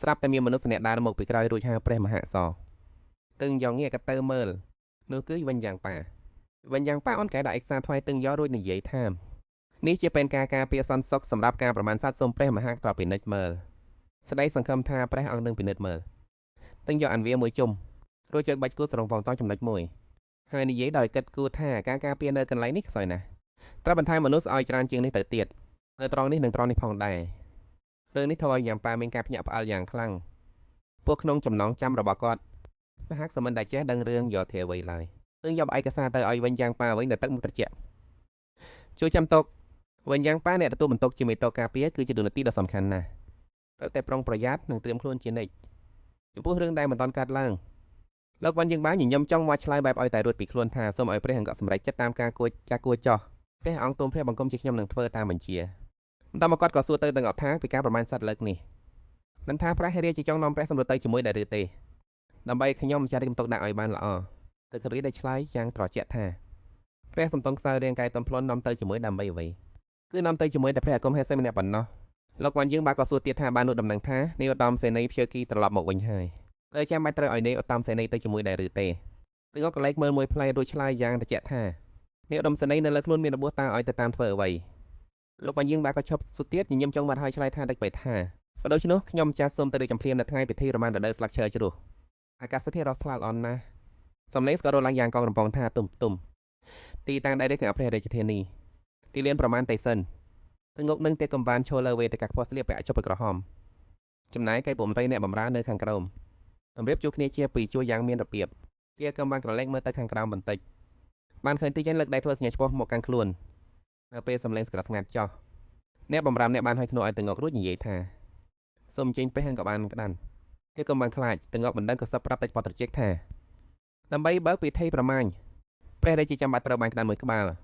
់ស្រាប់តែមានមនុស្សម្នាក់ដើរមកពីក្រោយរួចហៅព្រះមហាសរទិញយកងាកក៏ទៅមើលនោះគឺវិញយ៉ាងប៉ាអូនកែដាក់ឯកសារថ្វាយទិញយករួចនិយាយថានេះជាផែនការការពារសន្តិសុខសម្រាប់ការប្រមាណសត្វសូមព្រះមហាក្របពិនិត្យមើលស្ដីសង្ឃឹមថាព្រះអង្គនឹងពិនិត្យមើលទិញយកអានវាមួយជុំរួចជួយបាច់គូស្រងវងតចំណុចមួយហើយនិយាយដោយគិតគូរថាការពារនៅកន្លែងនេះខ្សោយណាស់ត្រូវបន្ថែមមនុស្សឲ្យច្រើនជាងនេះទៅទៀតនៅត្រង់នេះនឹងត្រង់នេះផងដែររឿងនេះធ្វើឲ្យយ៉ាងប៉ាមានការភ្ញាក់ផ្អើលយ៉ាងខ្លាំងពួកក្នុងចំណងចាំរបស់គាត់មហាសមិនដែលចេះដឹងរឿងយោធាអ្វីឡើយទិញយកឯកសារទៅឲ្យវិញយ៉ាងប៉ាវិញនៅទឹកមុខត្រជាក់ជួយចាំទុកវិញយ៉ាងប៉ាអ្នកទទួលបន្ទុកជាមេតោការពារគឺជាទូនាទីដ៏សំខាន់ណាស់ត្រូវតែប្រុងប្រយ័ត្ននិងត្រៀមខ្លួនជានិច្ចចំពោះរឿងដែលមិនតាន់កាត់ឡើងលោកវ៉ាន់យើងបានញញឹមចង់មកឆ្លើយបែបឲ្យតែរួចពីខ្លួនថាសូមឲ្យព្រះអង្គសម្រេចចិត្តតាមការគួរចោះព្រះអង្គទូលព្រះបង្គំជាខ្ញុំនឹងធ្វើតាមបញ្ជាបន្តមកគាត់ក៏សួរទៅទាំងអត់ថាពីការប្រមាណសត្វលើកនេះមិនថាព្រះរាជាចង់នាំព្រះសម្រុតទៅជាមួយដែរឬទេដើម្បីខ្ញុំចាត់រៀបទុកដាក់ឲ្យបានល្អទៅគរីដែលឆ្លើយយ៉ាងត្រជាក់ថាព្រះសំទងខ្សោយរាងកាយតំផ្លន់នាំទៅជាមួយដើម្បីអ្វីគឺនាំទៅជាមួយតែព្រះអាគមហេសីម្នាក់ប៉ុណ្ណោះលោកវ៉ាន់យើងបានក៏សួរទៀតថាបាននោះដំណឹងថានាយឧត្តមសេនីយ៍ភឿគីត្រឡប់មកវិញហើយតើចាំបាច់ត្រូវឲ្យនាយឧត្តមសេនីយ៍ទៅជាមួយដែរឬទេទាំងអកកលេចមើលមួយផ្លែរួចឆ្លើយយ៉ាងត្រជាក់ថានាយឧត្តមសេនីយ៍នៅលើខ្លួនមានរបួសតើឲ្យទៅតាមធ្វើអ្វីលោកវ៉ាន់យើងបានក៏ឈប់សួរទៀតញញឹមចង់បាត់ហើយឆ្លើយថាដឹកបេថាក៏ដូច្នោះខ្ញុំចាស់សូមទៅដូចចម្រៀងនៅថ្ងៃពិធីរ៉ូម៉ានរដូវស្លឹកឈើជ្រុះអាកាសធាតុរស់ស្លាល់អន់ណាស់សំឡេងស្ក៏រឡើងយ៉ាងកងរំពងថាទុំទីតាំងដែលខាងព្រះរាជធានីទីលានប្រមាណតេសិនទៅងុកនឹងទេកំបានឈរលើវេទិកាខ្ពស់ស្លៀកពាក់ចុះក្រហមចំណែកកៃពុំត្រីអ្នកបម្រើនៅខាងក្រោមតម្រៀបជួគ្នាជាពីរជួរយ៉ាងមានរបៀបគេកំបានក្រឡេកមើលទៅខាងក្រោមបន្តិចបានឃើញទីចេញលើកដៃធ្វើសញ្ញាឆ្ពោះមកកាន់ខ្លួននៅពេលសំឡេងស្ក្រស្ងាត់ចោះអ្នកបម្រើអ្នកបានឲ្យធ្នូឲ្យទៅងុករួចនិយាយថាសូមចេញពេះក៏បានក្តាន់គេកំបានខ្លាចទៅងុកបណ្ដឹងក៏សឹបប្រាប់តែបត្រជាកថាដើម្បីបើកពិធីប្រមាញ់ព្រះរាជាចាំបាច់ត្រូវបានក្តាន់មួយក្បាល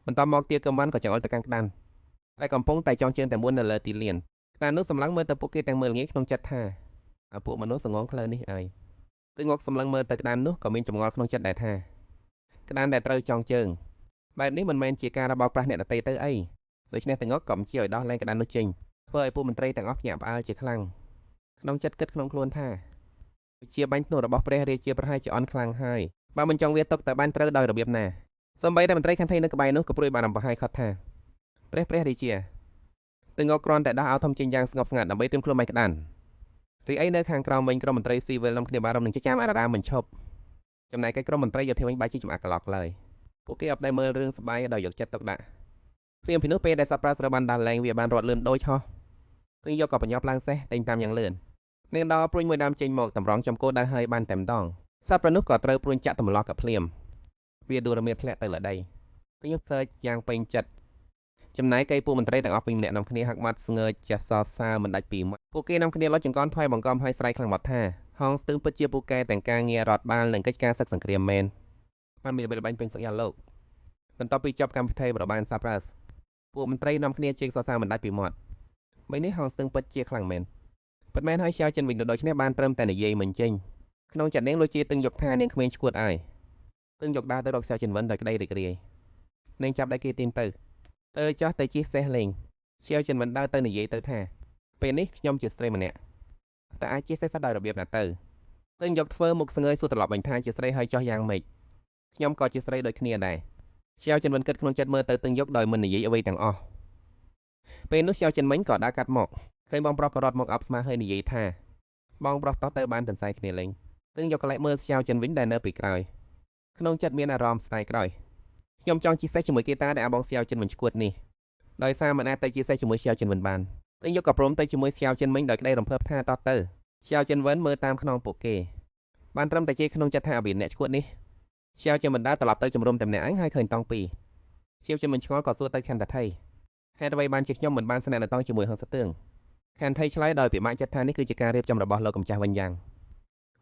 បន្តមកទាកំបានក៏ចង្អុលទៅកាន់ក្តាន់តែកំពុងតែចងជើងតែមួយនៅលើទីលានក្តាន់នោះសម្លឹងមើលទៅពួកគេទាំងមើលងាយក្នុងចិត្តថាពួកមនុស្សសងងក្លើនេះអើយទៅងុកសម្លឹងមើលទៅក្តាន់នោះក៏មានចម្ងល់ក្នុងចិត្តដែរថាក្តាន់ដែលត្រូវចងជើងបែបនេះមិនមែនជាការរបោកប្រាស់អ្នកដទៃទៅអីដូច្នេះទៅងុកក៏មិនជាឲ្យដោះលែងក្តាន់នោះចេញធ្វើឲ្យពួកមន្ត្រីទាំងអស់ភ្ញាក់ផ្អើលជាខ្លាំងក្នុងចិត្តគិតក្នុងខ្លួនថាវិជាបាញ់ធ្នូរបស់ព្រះរាជាប្រហែលជាអន់ខ្លាំងហើយបើមិនចង់វាຕົកទៅបានត្រូវដោយរបៀបណាសូម្បីតែមន្ត្រីខាងថៃនៅក្បែរនោះក៏ព្រួយបានរំប្រហាយខត់ថាព្រះរាជាទៅងុកគ្រាន់តែដោះឲ្យធំចេញយ៉ាងស្ងប់ស្ងាត់ដើម្បីត្រៀមខ្លួនមកក្តាន់រីឯនៅខាងក្រោមវិញក្រុមមន្ត្រីស៊ីវិលនាំគ្នាបារម្ភនឹងជាចាំអរ៉ាមមិនឈប់ចំណែកឯក្រុមមន្ត្រីយោធាវិញបែរជាចំអាក់ក្លោកឡើយពួកគេអត់ដែលមើលរឿងសបាយដោយយកចិត្តទុកដាក់ព្រាមពីនោះពេលដែលសត្វប្រាស្រូវបានដាល់លែងវាបានរត់លឿនដូចហោះទិញយកក៏បញ្ញប់ឡើងសេះតែងតាមយ៉ាងលឿននាងដល់ព្រួញមួយដើមចេញមកតម្រង់ចំគោដើរហើយបានតែម្ដងសត្វប្រនោះក៏ត្រូវព្រួញចាក់តម្លោះក៏ភ្លាម វាដួលរមៀតធ្លាក់ទៅលើដីខ្ញុំ search យ៉ាងពេញចិត្តចំណែកគេពួកមន្ត្រីទាំងអស់ពីរនាក់នាំគ្នាហាក់មាត់ស្ងើចចេះសរសើរមិនដាច់ពីមាត់ពួកគេនាំគ្នាលុតចង្កន់ថ្វាយបង្គំហើយស្រែកខ្លាំងបាត់ថាហងស្ទឹងពិតជាពូកែទាំងការងាររដ្ឋបាលនិងកិច្ចការសឹកសង្គ្រាមមែនបានមានល្បីល្បាញពេញសកលលោកបន្ទាប់ពីចប់កម្មវិធីបរបាន Surprise ពួកមន្ត្រីនាំគ្នាជេរសរសើរមិនដាច់ពីមាត់មិននេះហងស្ទឹងពិតជាខ្លាំងមែនពិតមែនហើយឆាវចិនវិញដូចនេះបានត្រឹមតែនិយាយមិនចេញក្នុងចិត្តនាងលុយជាទឹងយកថានាងក្មេងឈួតអាយទឹងយកដើរទៅរកឆាវចិនវិញដោយក្តីរីករាយនាងចាប់ដៃគេទីមទៅចោះទៅជិះសេះលេងឆាវចិនវិញដើរទៅនិយាយទៅថាពេលនេះខ្ញុំជាស្រីម្នាក់តែអាចជិះសេះដោយរបៀបណាទៅទឹងយកធ្វើមុខស្ងើយសួរត្រឡប់វិញថាជាស្រីហើយចោះយ៉ាងម៉េចខ្ញុំក៏ជាស្រីដូចគ្នាដែរឆាវចិនវិញគិតក្នុងចិត្តមើលទៅទឹងយកដោយមិននិយាយអ្វីទាំងអស់ពេលនោះឆាវចិនមិញក៏ដើរកាត់មកឃើញបងប្រុសក៏រត់មកអបស្មាហើយនិយាយថាបងប្រុសតោះទៅបានតន្សាយគ្នាលេងទឹងយកកលែកមើលឆាវចិនវិញដែលនៅពីក្រោយក្នុងចិត្តមានអារម្មណ៍ស្ដាយក្រោយខ្ញុំចង់ជិះសេះជាមួយគេតាដែលអាបងឆាវចិនវិញឈួតនេះដោយសារមិនអាចទៅជិះសេះជាមួយឆាវចិនវិញបានទឹងយកក៏ព្រមទៅជាមួយឆាវចិនមិញដោយក្តីរំភើបថាតោះទៅឆាវចិនវិញមើលតាមខ្នងពួកគេបានត្រឹមតែជិះក្នុងចិត្តថាអបិនអ្នកឈួតនេះឆាវចិនមិនដើរត្រឡប់ទៅជំរុំតែម្នាក់ឯងហើយឃើញតង់ពីរឆាវចិនមិនឆ្ងល់ក៏សួរទៅខណ្ឌថៃហេតុអ្វីបានជាខ្ញុំមិនបានស្នាក់នៅតង់ជាមួយហឹងស្ទឿងខណ្ឌថៃឆ្លើយដោយពិបាកចិត្តថានេះគឺជាការរៀបចំរបស់លោកម្ចាស់វិញយ៉ាង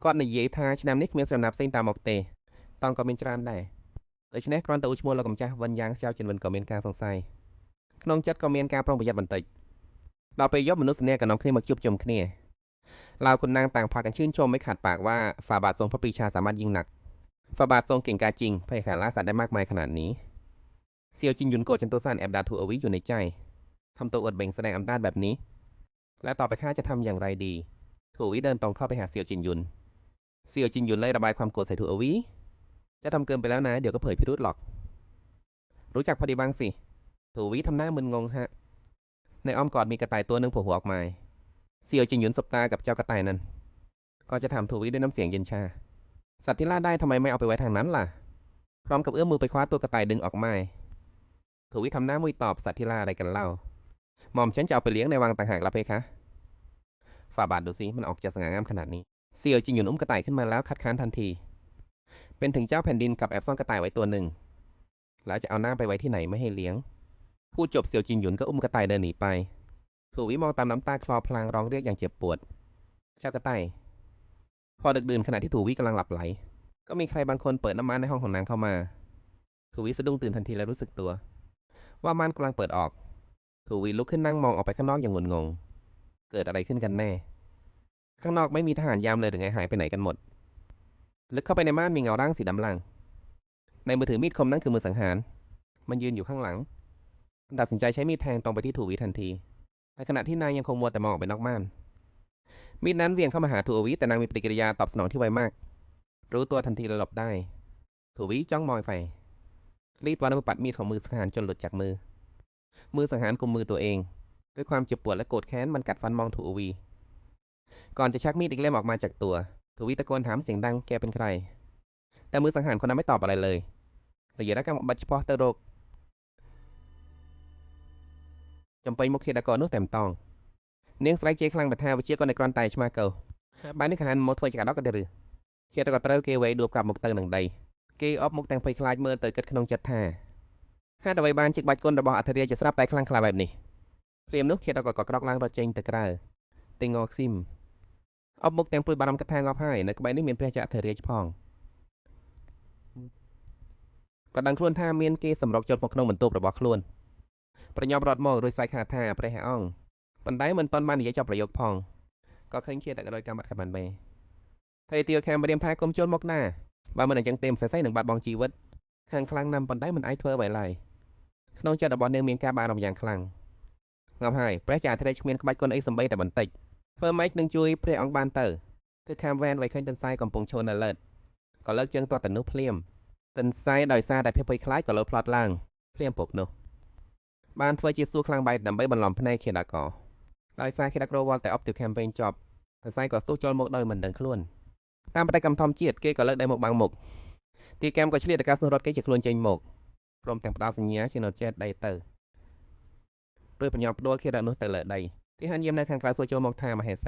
គាត់និយាយថាឆ្នាំនេះគ្មានស្រណោផ្សេងតាមមកទេតង់ក៏មានច្រើនដែរដូច្នេះគ្រាន់តែឈ្មោះលោកម្ចាស់វិញយ៉ាងឆាវចិនវិញក៏មានការសង្ស័យក្នុងចិត្តក៏មានការប្រុងប្រយ័ត្នបន្តិចដល់ពេលយកមនុស្សម្នាក់ក៏នាំគ្នាមកជួបជុំគ្នាឡៅគុនណាងต่างพากันชื่นชมไม่ขาดปากว่าฝ่าบาททรงพระปรีชาสามารถยิ่งหนักฝ่าบาททรงเก่งกาจจริงพยาคาล่าสัตว์ได้มากมายขนาดนี้เซียวจินยุนโกรธจนตัวสั่นแอบด่าถูอวิอยู่ในใจทำตัวอวดเบ่งแสดงอำนาจแบบนี้และต่อไปข้าจะทำอย่างไรดีถูอวิเดินตรงเข้าไปหาเซียวจินยุนเซียวจินยุนเลยระบายความโกรธใส่ถูอวิจะทำเกินไปแล้วนะเดี๋ยวก็เผยพิรุธหรอกรู้จักพอดีบ้างสิถูอวิทำหน้ามึนงงฮะในอ้อมกอดมีกระต่ายตัวหนึ่งโผล่หัวออกมาเซียวจินหยุนสบตากับเจ้ากระต่ายนั้นก็จะถามถูวิด้วยน้ำเสียงเย็นชาสัตว์ที่ล่าได้ทำไมไม่เอาไปไว้ทางนั้นล่ะพร้อมกับเอื้อมมือไปคว้าตัวกระต่ายดึงออกมาถูวิทำหน้ามุยตอบสัตว์ที่ล่าอะไรกันเล่าหม่อมฉันจะเอาไปเลี้ยงในวังต่างหากละเพคะฝ่าบาทดูสิมันออกจะสง่างามขนาดนี้เซียวจินหยุนอุ้มกระต่ายขึ้นมาแล้วคัดค้านทันทีเป็นถึงเจ้าแผ่นดินกับแอบซ่อนกระต่ายไว้ตัวหนึ่งแล้วจะเอาหน้าไปไว้ที่ไหนไม่ให้เลี้ยงพูดจบเซียวจินหยุนก็อุ้มกระต่ายเดินหนีไปถูวิมองตามน้ำตาคลอพลางร้องเรียกอย่างเจ็บปวดเจ้ากระต่ายพอดึกดื่นขณะที่ถูวิกำลังหลับไหลก็มีใครบางคนเปิดน้ำมันในห้องของนางเข้ามาถูวิสะดุ้งตื่นทันทีและรู้สึกตัวว่าม่านกำลังเปิดออกถูวิลุกขึ้นนั่งมองออกไปข้างนอกอย่างงุนงงเกิดอะไรขึ้นกันแน่ข้างนอกไม่มีทหารยามเลยหรือไงหายไปไหนกันหมดลึกเข้าไปในม่านมีเงาร่างสีดำลางในมือถือมีดคมนั่นคือมือสังหารมันยืนอยู่ข้างหลังตัดสินใจใช้มีดแทงตรงไปที่ถูวิทันทีในขณะที่นางยังคงมัวแต่มองออกไปนอกม่านมีดนั้นเวียงเข้ามาหาถูวิแต่นางมีปฏิกิริยาตอบสนองที่ไวมากรู้ตัวทันทีและหลบได้ถูวิจ้องมองไปรีบวางมือปัดมีดของมือสังหารจนหลุดจากมือสังหารกุมมือตัวเองด้วยความเจ็บปวดและโกรธแค้นมันกัดฟันมองถูวิก่อนจะชักมีดอีกเล่มออกมาจากตัวถูวิตะโกนถามเสียงดังแกเป็นใครแต่มือสังหารคนนั้นไม่ตอบอะไรเลยละเอียดและการบัดเฉพาะเตอร์โรกจำเป็นมุขเขตกรนู้เต็มตองเนียงสไลเจคลังบัดท่าวิเชียก่อนในกรอนไตชมาเกลบ้านนี้ขานมดไฟจากดอกกระเดือเขตกรเตอร์เกย์ไว้ดูกับมุกเตอร์หนังใดเกย์ออฟมุกแต่งไฟคลายเมื่อเติร์ดขนมจัดท่าห้าตะไวบ้านจิกบัดก้นระบอบอัธเรียจะสลับไตคลังคลายแบบนี้เตรียมนุกเขตกรกรอกล้างรถเจงตะกร้าติงออกซิมออฟมุกแต่งปุยบารมกระทางออฟให้ในกระบะนี้มีเพื่อจะอัธเรียจะพองก็ดังคล้วนท่าเมียนเกย์สำรอกจนพวกขนมเหมือนตัวระบอบคล้วนประยอบรอดมองโดยสายขาท่าประหอ่องปันได้เหมือนตอนมันอยากจะประโยคพองก็เคยเครียดโดยการบัดขับมันไปไทยเตียวแคมเบรียมท้ายกลมโจนมกหน้าบางมันจังเต็มใส่หนึ่งบาทบองจีวัดข้างคลังนำปันได้มันไอเทอร์ใบไหลน้องเจ้าดอกบอลเนืองเมียนกาบานออกอย่างคลังงามหายประจ่าทะเลเมียนขบายคนไอสมบัยแต่บันติดเพิ่มไม้หนึ่งจุยเพื่อองบานเตอร์คือแคมแวนไว้ขึ้นตันไซก่อนปงโชนเลิศก็เลิกเจิงตัวตันนุเพลียมตันไซดอยซาได้เพียบไปคล้ายกับโลพลอดล่างเพลียมปกนุบ้านเฟอร์จีสู้คลังใบดำใบบอลลอมพนัยเขดากอลอยไซเขดักโรวอลแต่ออฟติวแคมเปญจอบแต่ไซก็สู้โจลหมกโดยเหมือนเดินคล้วนตามไปกำทอมเจียดเกก็เลิกได้หมกบางหมกตีแกมก็เฉลี่ยแต่การสู้รถเกจะคล้วนใจหมกรวมแต่งปลาสัญญาชิโนเจตไดเตอร์ด้วยปัญญาตัวเขดักนุแต่เลิศใดที่ฮันเยี่ยมในทางกลางโซโจมกทามาเฮไซ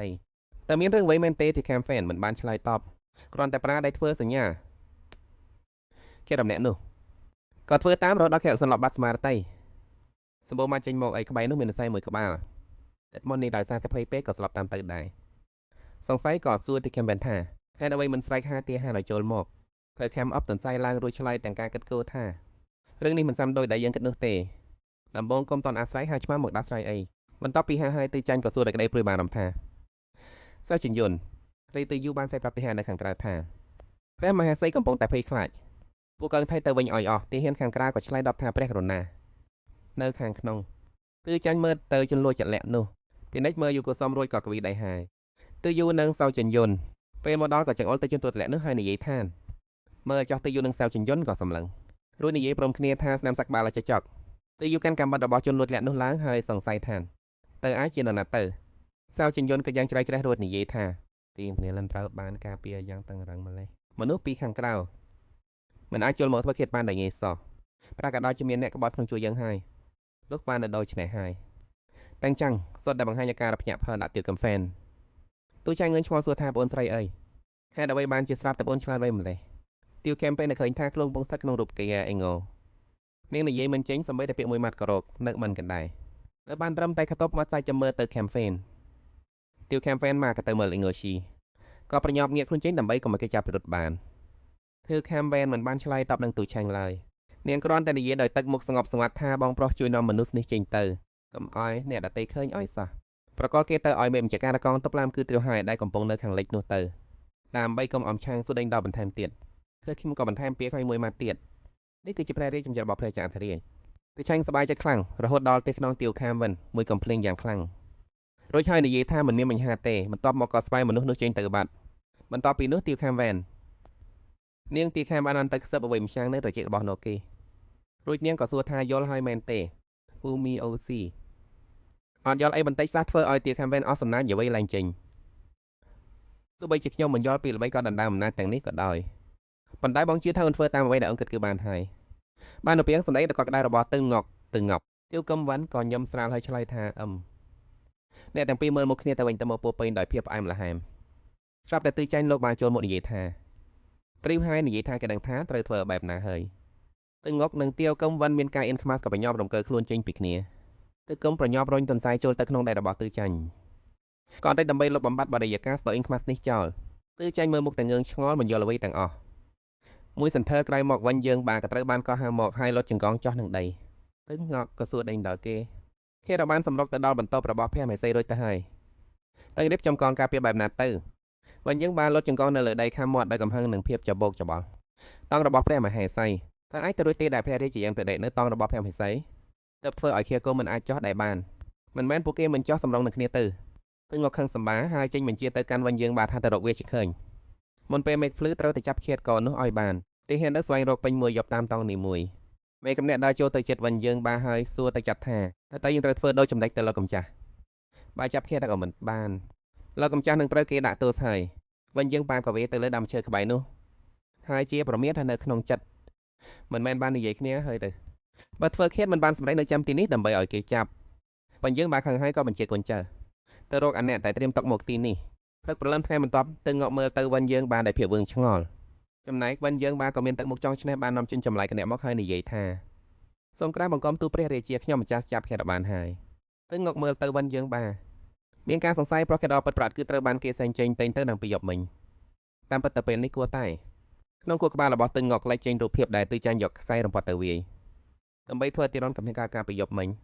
แต่มีเรื่องไว้เมนเตที่แคมเฟนเหมือนบ้านชลายตอบกรอนแต่ปลาได้เฟอร์สัญญาเขดับแหนนุ ក៏ធ្វើតាមរហូតដល់គេសន្លប់បាត់ស្មារតីសម្បូរមកចេញមកអីក្បែរនោះមានសរសៃមួយក្បាលតែមុននេះដោយសារតែភ័យពេកក៏ស្លាប់តាមទៅដែរសង្ស័យក៏សួរទីខេមវិញថាហេតុអ្វីមិនស្រែកហាទាហានឲ្យចូលមកធ្វើខេមអប់ទន្សាយឡើងរួចឆ្លើយទាំងការគិតគូរថារឿងនេះមិនសមដោយដែលយើងគិតនោះទេដំបងគុំតនអាស្រ័យហើយឆ្មាមកដោះស្រាយអីបន្ទាប់ពីហើយទីចាញ់ក៏សួរតែក្តីព្រួយបារម្ភថាសិស្សជញ្ញុនរីទៅយូបានសេប្រាប់ទីហាននៅខាងក្រៅថាព្រះមហាសីកំពុងតែភ័យខ្លាចពួកកងថៃទៅវិញឲ្យអស់ទីហានខាងក្រៅក៏ឆ្លើយដបថាព្រះករុណានៅខាងក្នុងគឺចាញ់មើលទៅជន់លួចចលាក់នោះពីនិចមើលយូក៏សំរួចក៏កវីដៃហើយទៅយូនឹងសៅជញ្ញុនពេលមកដល់ក៏ចង្អុលទៅជន់ទូតលាក់នោះហើយនិយាយថាមើលចោះទៅយូនឹងសៅជញ្ញុនក៏សម្លឹងរួចនិយាយព្រមគ្នាថាស្នាមសាក់បាល់ចចកទៅយូកាន់កាំបិតរបស់ជន់លួចលាក់នោះឡើងហើយសង្ស័យថាទៅអាចជានរណាទៅសៅជញ្ញុនក៏យ៉ាងជ្រៅជ្រះរួចនិយាយថាទីគ្នាលិនត្រូវបានការពារយ៉ាងតឹងរឹងម្លេះមនុស្សពីខាងក្រៅមិនអាចចូលមកធ្វើឃាតបានដោយងាយសោះប្រាកដជាមានអ្នកក្បត់ក្នុងជួយយើងហើយលោកបានទៅដោយឆ្នេះហើយតាំងចាំងសុទ្ធតែបង្ហាញការភ្ញាក់ផ្អើលដាក់ទៀវកំហ្វេនទូចៃងឿនឈ្មោះសួរថាបងស្រីអីហេតុអ្វីបានជាស្រាប់តែបងឆ្លាតវិញម្លេះទៀវកែមពេលនៅឃើញថាខ្លួនបងស្ថិតក្នុងរូបកាយាអេងោនាងនិយាយមិនចេញសម្បីតែពាក្យមួយម៉ាត់ក៏រកនឹកមិនកណ្ដែរនៅបានត្រឹមតែខតុបមាត់សាច់ចាំមើលទៅខេមហ្វេនទៀវខេមហ្វេនមកក៏ទៅមើលអេងោឈីក៏ប្រញាប់ងាកខ្លួនចេញដើម្បីកុំឲ្យគេចាប់ពិរុទ្ធបានគឺខេមហ្វេនមិនបានឆ្លើយតបនឹងទូចឆាំងឡើយនាងគ្រាន់តែនិយាយដោយទឹកមុខស្ងប់ស្ងាត់ថាបងប្រុសជួយនាំមនុស្សនេះចេញទៅកុំអោយអ្នកដតីឃើញអោយសោះប្រកបគេទៅឲ្យមេបញ្ជាការកងទប់ឡាមគឺទ្រាវហើយដែលកំពុងនៅខាងលិចនោះទៅដើម្បីកុំអំឆាងសួរដេញដល់បន្ថែមទៀតគឺខ្ញុំក៏បន្ថែមពាក្យឲ្យមួយម៉ាត់ទៀតនេះគឺជាព្រះរាជចំយល់របស់ព្រះចៅអធិរាជគឺឆាញ់សบายចិត្តខ្លាំងរហូតដល់ទីក្នុងទៀវខាមវិញមួយកំភ្លេងយ៉ាងខ្លាំងរួចហើយនិយាយថាមិនមានបញ្ហាទេបន្ទាប់មកក៏ស្វែងមនុស្សនោះចេញទៅបាត់បន្ទាប់ពីនោះទៀវខាមវ៉ែននាងទៀវខាមបានទៅខ្សឹបអ្វីម្យ៉ាងនៅត្រចៀករបស់ណូគេរួចនាងក៏សួរថាយល់ហើយមែនទេពូមីអូស៊ីអត់យល់អីបន្តិចសោះធ្វើឲ្យទៀវខាមវ៉ែនអស់សំណាញ់អ្វីឡើងចេញទោះបីជាខ្ញុំមិនយល់ពីល្បីក៏ដណ្ដើមអំណាចទាំងនេះក៏ដោយប៉ុន្តែបងជឿថាអូនធ្វើតាមអ្វីដែលអូនគិតគឺបានហើយបាននៅពីងសម្ដីដ៏កក់ក្ដៅរបស់ទៅងប់ទៀវកំវ៉ាន់ក៏ញឹមស្រាលហើយឆ្លើយថាអ្នកទាំងពីរមើលមុខគ្នាទៅវិញទៅមកពោពេញដោយភាពផ្អែមល្ហែមស្រាប់តែទិចាញ់លោកបានចូលមកនិយាយថាព្រីវហើយនិយាយថាគេដឹងថាត្រូវធ្វើបែបណាហើយទៅងប់នឹងទៀវកំវ៉ាន់មានការអៀនខ្មាស់ក៏ប្រញាប់រំកើខ្លួនចេញពីគ្នាទៅកំប្រញាប់រុញទន្សាយចូលទៅក្នុងដៃរបស់ទិចាញ់ក៏តែដើម្បីលុបបំបត្តិបរិយាកាសស្ទើរអៀនខ្មាស់នេះចោលទិចាញ់មើលមុខតែងឿងឆ្ងល់មិនយល់អ្វីទាំងអស់មួយសន្ធើក្រោយមកវិញយើងបានក៏ត្រូវបានកោះហៅមកហើយលុតចង្កងចោះនឹងដីទៅងក់ក៏សួរដេញដល់គេរបានសម្រុកទៅដល់បន្ទប់របស់ព្រះមហេសីរួចទៅហើយទៅរៀបចំកងការពារបែបណាទៅវិញយើងបានលុតចង្កងនៅលើដីខាងមាត់ដោយកំហឹងនឹងភាពច្បោកច្បល់តង់របស់ព្រះមហេសីតើអាចទៅរួចទេដែលព្រះរាជាយ៉ាងទៅដេកនៅតង់របស់ព្រះមហេសីទើបធ្វើឲ្យខៀកុំមិនអាចចោះដែរបានមិនមែនពួកគេមិនចោះសម្រុងនឹងគ្នាទៅងក់ខឹងសម្បាហើយចេញបញ្ជាទៅកាន់វិញយើងបានថាទៅរកវាជាឃើញមុនពេលមេឃភ្លឺត្រូវតែចាប់ខៀតកនោះឲ្យបានទីហ៊ានទៅស្វែងរកពេញមួយយប់តាមតង់នេះមួយមេកំណែដើរចូលទៅចិត្តវិញយើងបានហើយសួរទៅចាត់ថាតើយើងត្រូវធ្វើដោយចំណេចទៅលោកកំចាស់បើចាប់ខៀតក៏មិនបានលោកកំចាស់នឹងត្រូវគេដាក់ទោសហើយវិញយើងបានក៏វាទៅលើដើមឈើក្បែរនោះហើយជាប្រមានថានៅក្នុងចិត្តមិនមែនបាននិយាយគ្នាហើយទៅបើធ្វើខៀតមិនបានសម្រេចនៅចាំទីនេះដើម្បីឲ្យគេចាប់ប៉ុន្តែយើងបានខឹងហើយក៏បញ្ជាកូនចៅទៅរកអាអ្នកតែត្រៀមតុកមកទីនេះព្រឹកព្រលឹមថ្ងៃបន្ទាប់ទៅងក់មើលទៅវិញយើងបានតែភាពវឹងឆ្ងល់ចំណែកវិញយើងបានក៏មានទឹកមុខចង់ឆ្នេះបាននាំចិនចម្លែកកអ្នកមកហើយនិយាយថាសូមក្រាបបង្គំទូលព្រះរាជាខ្ញុំម្ចាស់ចាប់ខេតបានហើយទៅងក់មើលទៅវិញយើងបានមានការសង្ស័យប្រកេតដល់ពិតប្រាកដគឺត្រូវបានគេសែងចេញតែងទៅនឹងពីយប់មិញតាមពិតទៅពេលនេះគួរតែក្នុងខួរក្បាលរបស់ទៅងក់លេចចេញរូបភាពដែលទិចាញ់យកខ្សែរំពាត់ទៅវាយដើម្បីធ្វើទីរនកំហិការពីយប់មិញ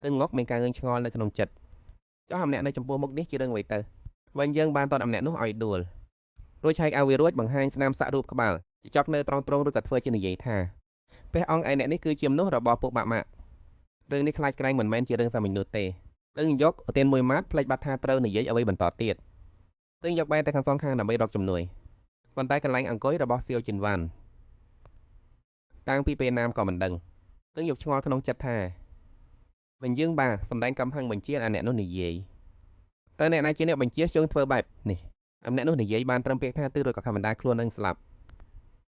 ទៅងក់មានការងឿងឆ្ងល់នៅក្នុងចិត្តចោះអំអ្នកនៅចំពោះមុខនេះជារឿងអ្វីទៅវិញយើងបានតន់អំអ្នកនោះឲ្យដួលរួចឆែកឲ្យវារួចបង្ហាញស្នាមសាក់រូបក្បាលចចកនៅត្រង់ឬក៏ធ្វើជានិយាយថាព្រះអង្គឯអ្នកនេះគឺជាមនុស្សរបស់ពួកបាក់ម៉ាក់រឿងនេះខ្លាចក្រែងមិនមែនជារឿងសាមញ្ញនោះទេនឹងយកឧទានមួយម៉ាត់ផ្លេចបាត់ថាត្រូវនិយាយអ្វីបន្តទៀតនឹងយកបែរទៅខាងសងខាងដើម្បីរកជំនួយប៉ុន្តែកន្លែងអង្គុយរបស់សៀវជីនវ៉ាន់តាំងពីពេលណាមក៏មិនដឹងនឹងយកឆ្ងល់ក្នុងចិត្តថាវិញយើងបាទសម្ដែងកំហឹងបញ្ជាអាអ្នកនោះនិយាយតើអ្នកណាជាអ្នកបញ្ជាជើងធ្វើបែបនេះអំអ្នកនោះនិយាយបានត្រឹមពាក្យថាទិរួចក៏ខំបណ្ដាខ្លួននឹងស្លាប់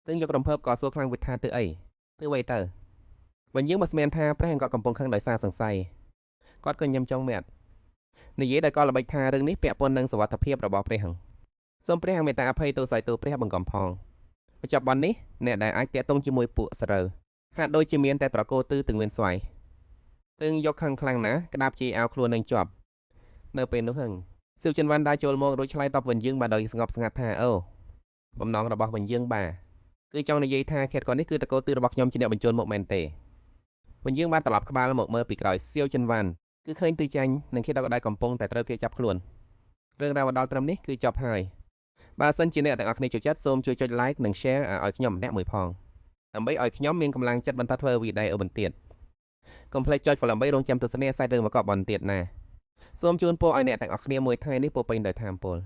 ទិញយករំភើបក៏សួរខ្លាំងវិថាទិអីទិអ្វីទៅវិញយើងមកស្មានថាព្រះអង្គក៏កំពុងខឹងដោយសារសង្ស័យគាត់ក៏ញឹមចង់មាត់និយាយដោយក៏ល្បិចថារឿងនេះពាក់ព័ន្ធនឹងសុវត្ថិភាពរបស់ព្រះអង្គសូមព្រះអង្គមេត្តាអភ័យទោសឲ្យទោសព្រះបង្កំផងបញ្ចប់បននេះអ្នកដែលអាចតាក់ទងជាមួយពួកសរើ ហាក់ដូចជាមានតែត្រកូលtư từngមានស្វ័យtừngយកខឹងខ្លាំងណាស់ក្តាប់ជាអោខ្លួននឹងជាប់នៅពេលនោះហ្នឹងសៀវចិនវ៉ាន់ដើរចូលមករួចឆ្លើយតបវិញយើងបាទដោយស្ងប់ស្ងាត់ថាអូបំណងរបស់វិញយើងបាទគឺចង់និយាយថាខេតគាត់នេះគឺត្រកូលtưរបស់ខ្ញុំជាអ្នកបញ្ជូនមកមែនទេវិញយើងបានត្រឡប់ក្បាលមកមើលពីក្រោយសៀវចិនវ៉ាន់គឺឃើញtưចាញ់និងខេតដកដៃកំពុងតែត្រូវគេចាប់ខ្លួនរឿងរ៉ាវដល់ត្រឹមនេះគឺចប់ហើយបើសិនជាអ្នកទាំងអស់គ្នាចូលចិត្តសូមជួយចុច like និង share ឲ្យខ្ញុំម្នាក់មួយផងដើម្បីឲ្យខ្ញុំមានកម្លាំងចិត្តបន្តធ្វើវីដេអូបន្ទៀតកុំភ្លេចចុច follow ដើម្បីរងចាំទស្សនាសាច់រឿងមកកបបន្តទៀតណាសូមជូនពរឲ្យអ្នកទាំងអស់គ្នាមួយថ្ងៃនេះពោពេញដោយថាមពល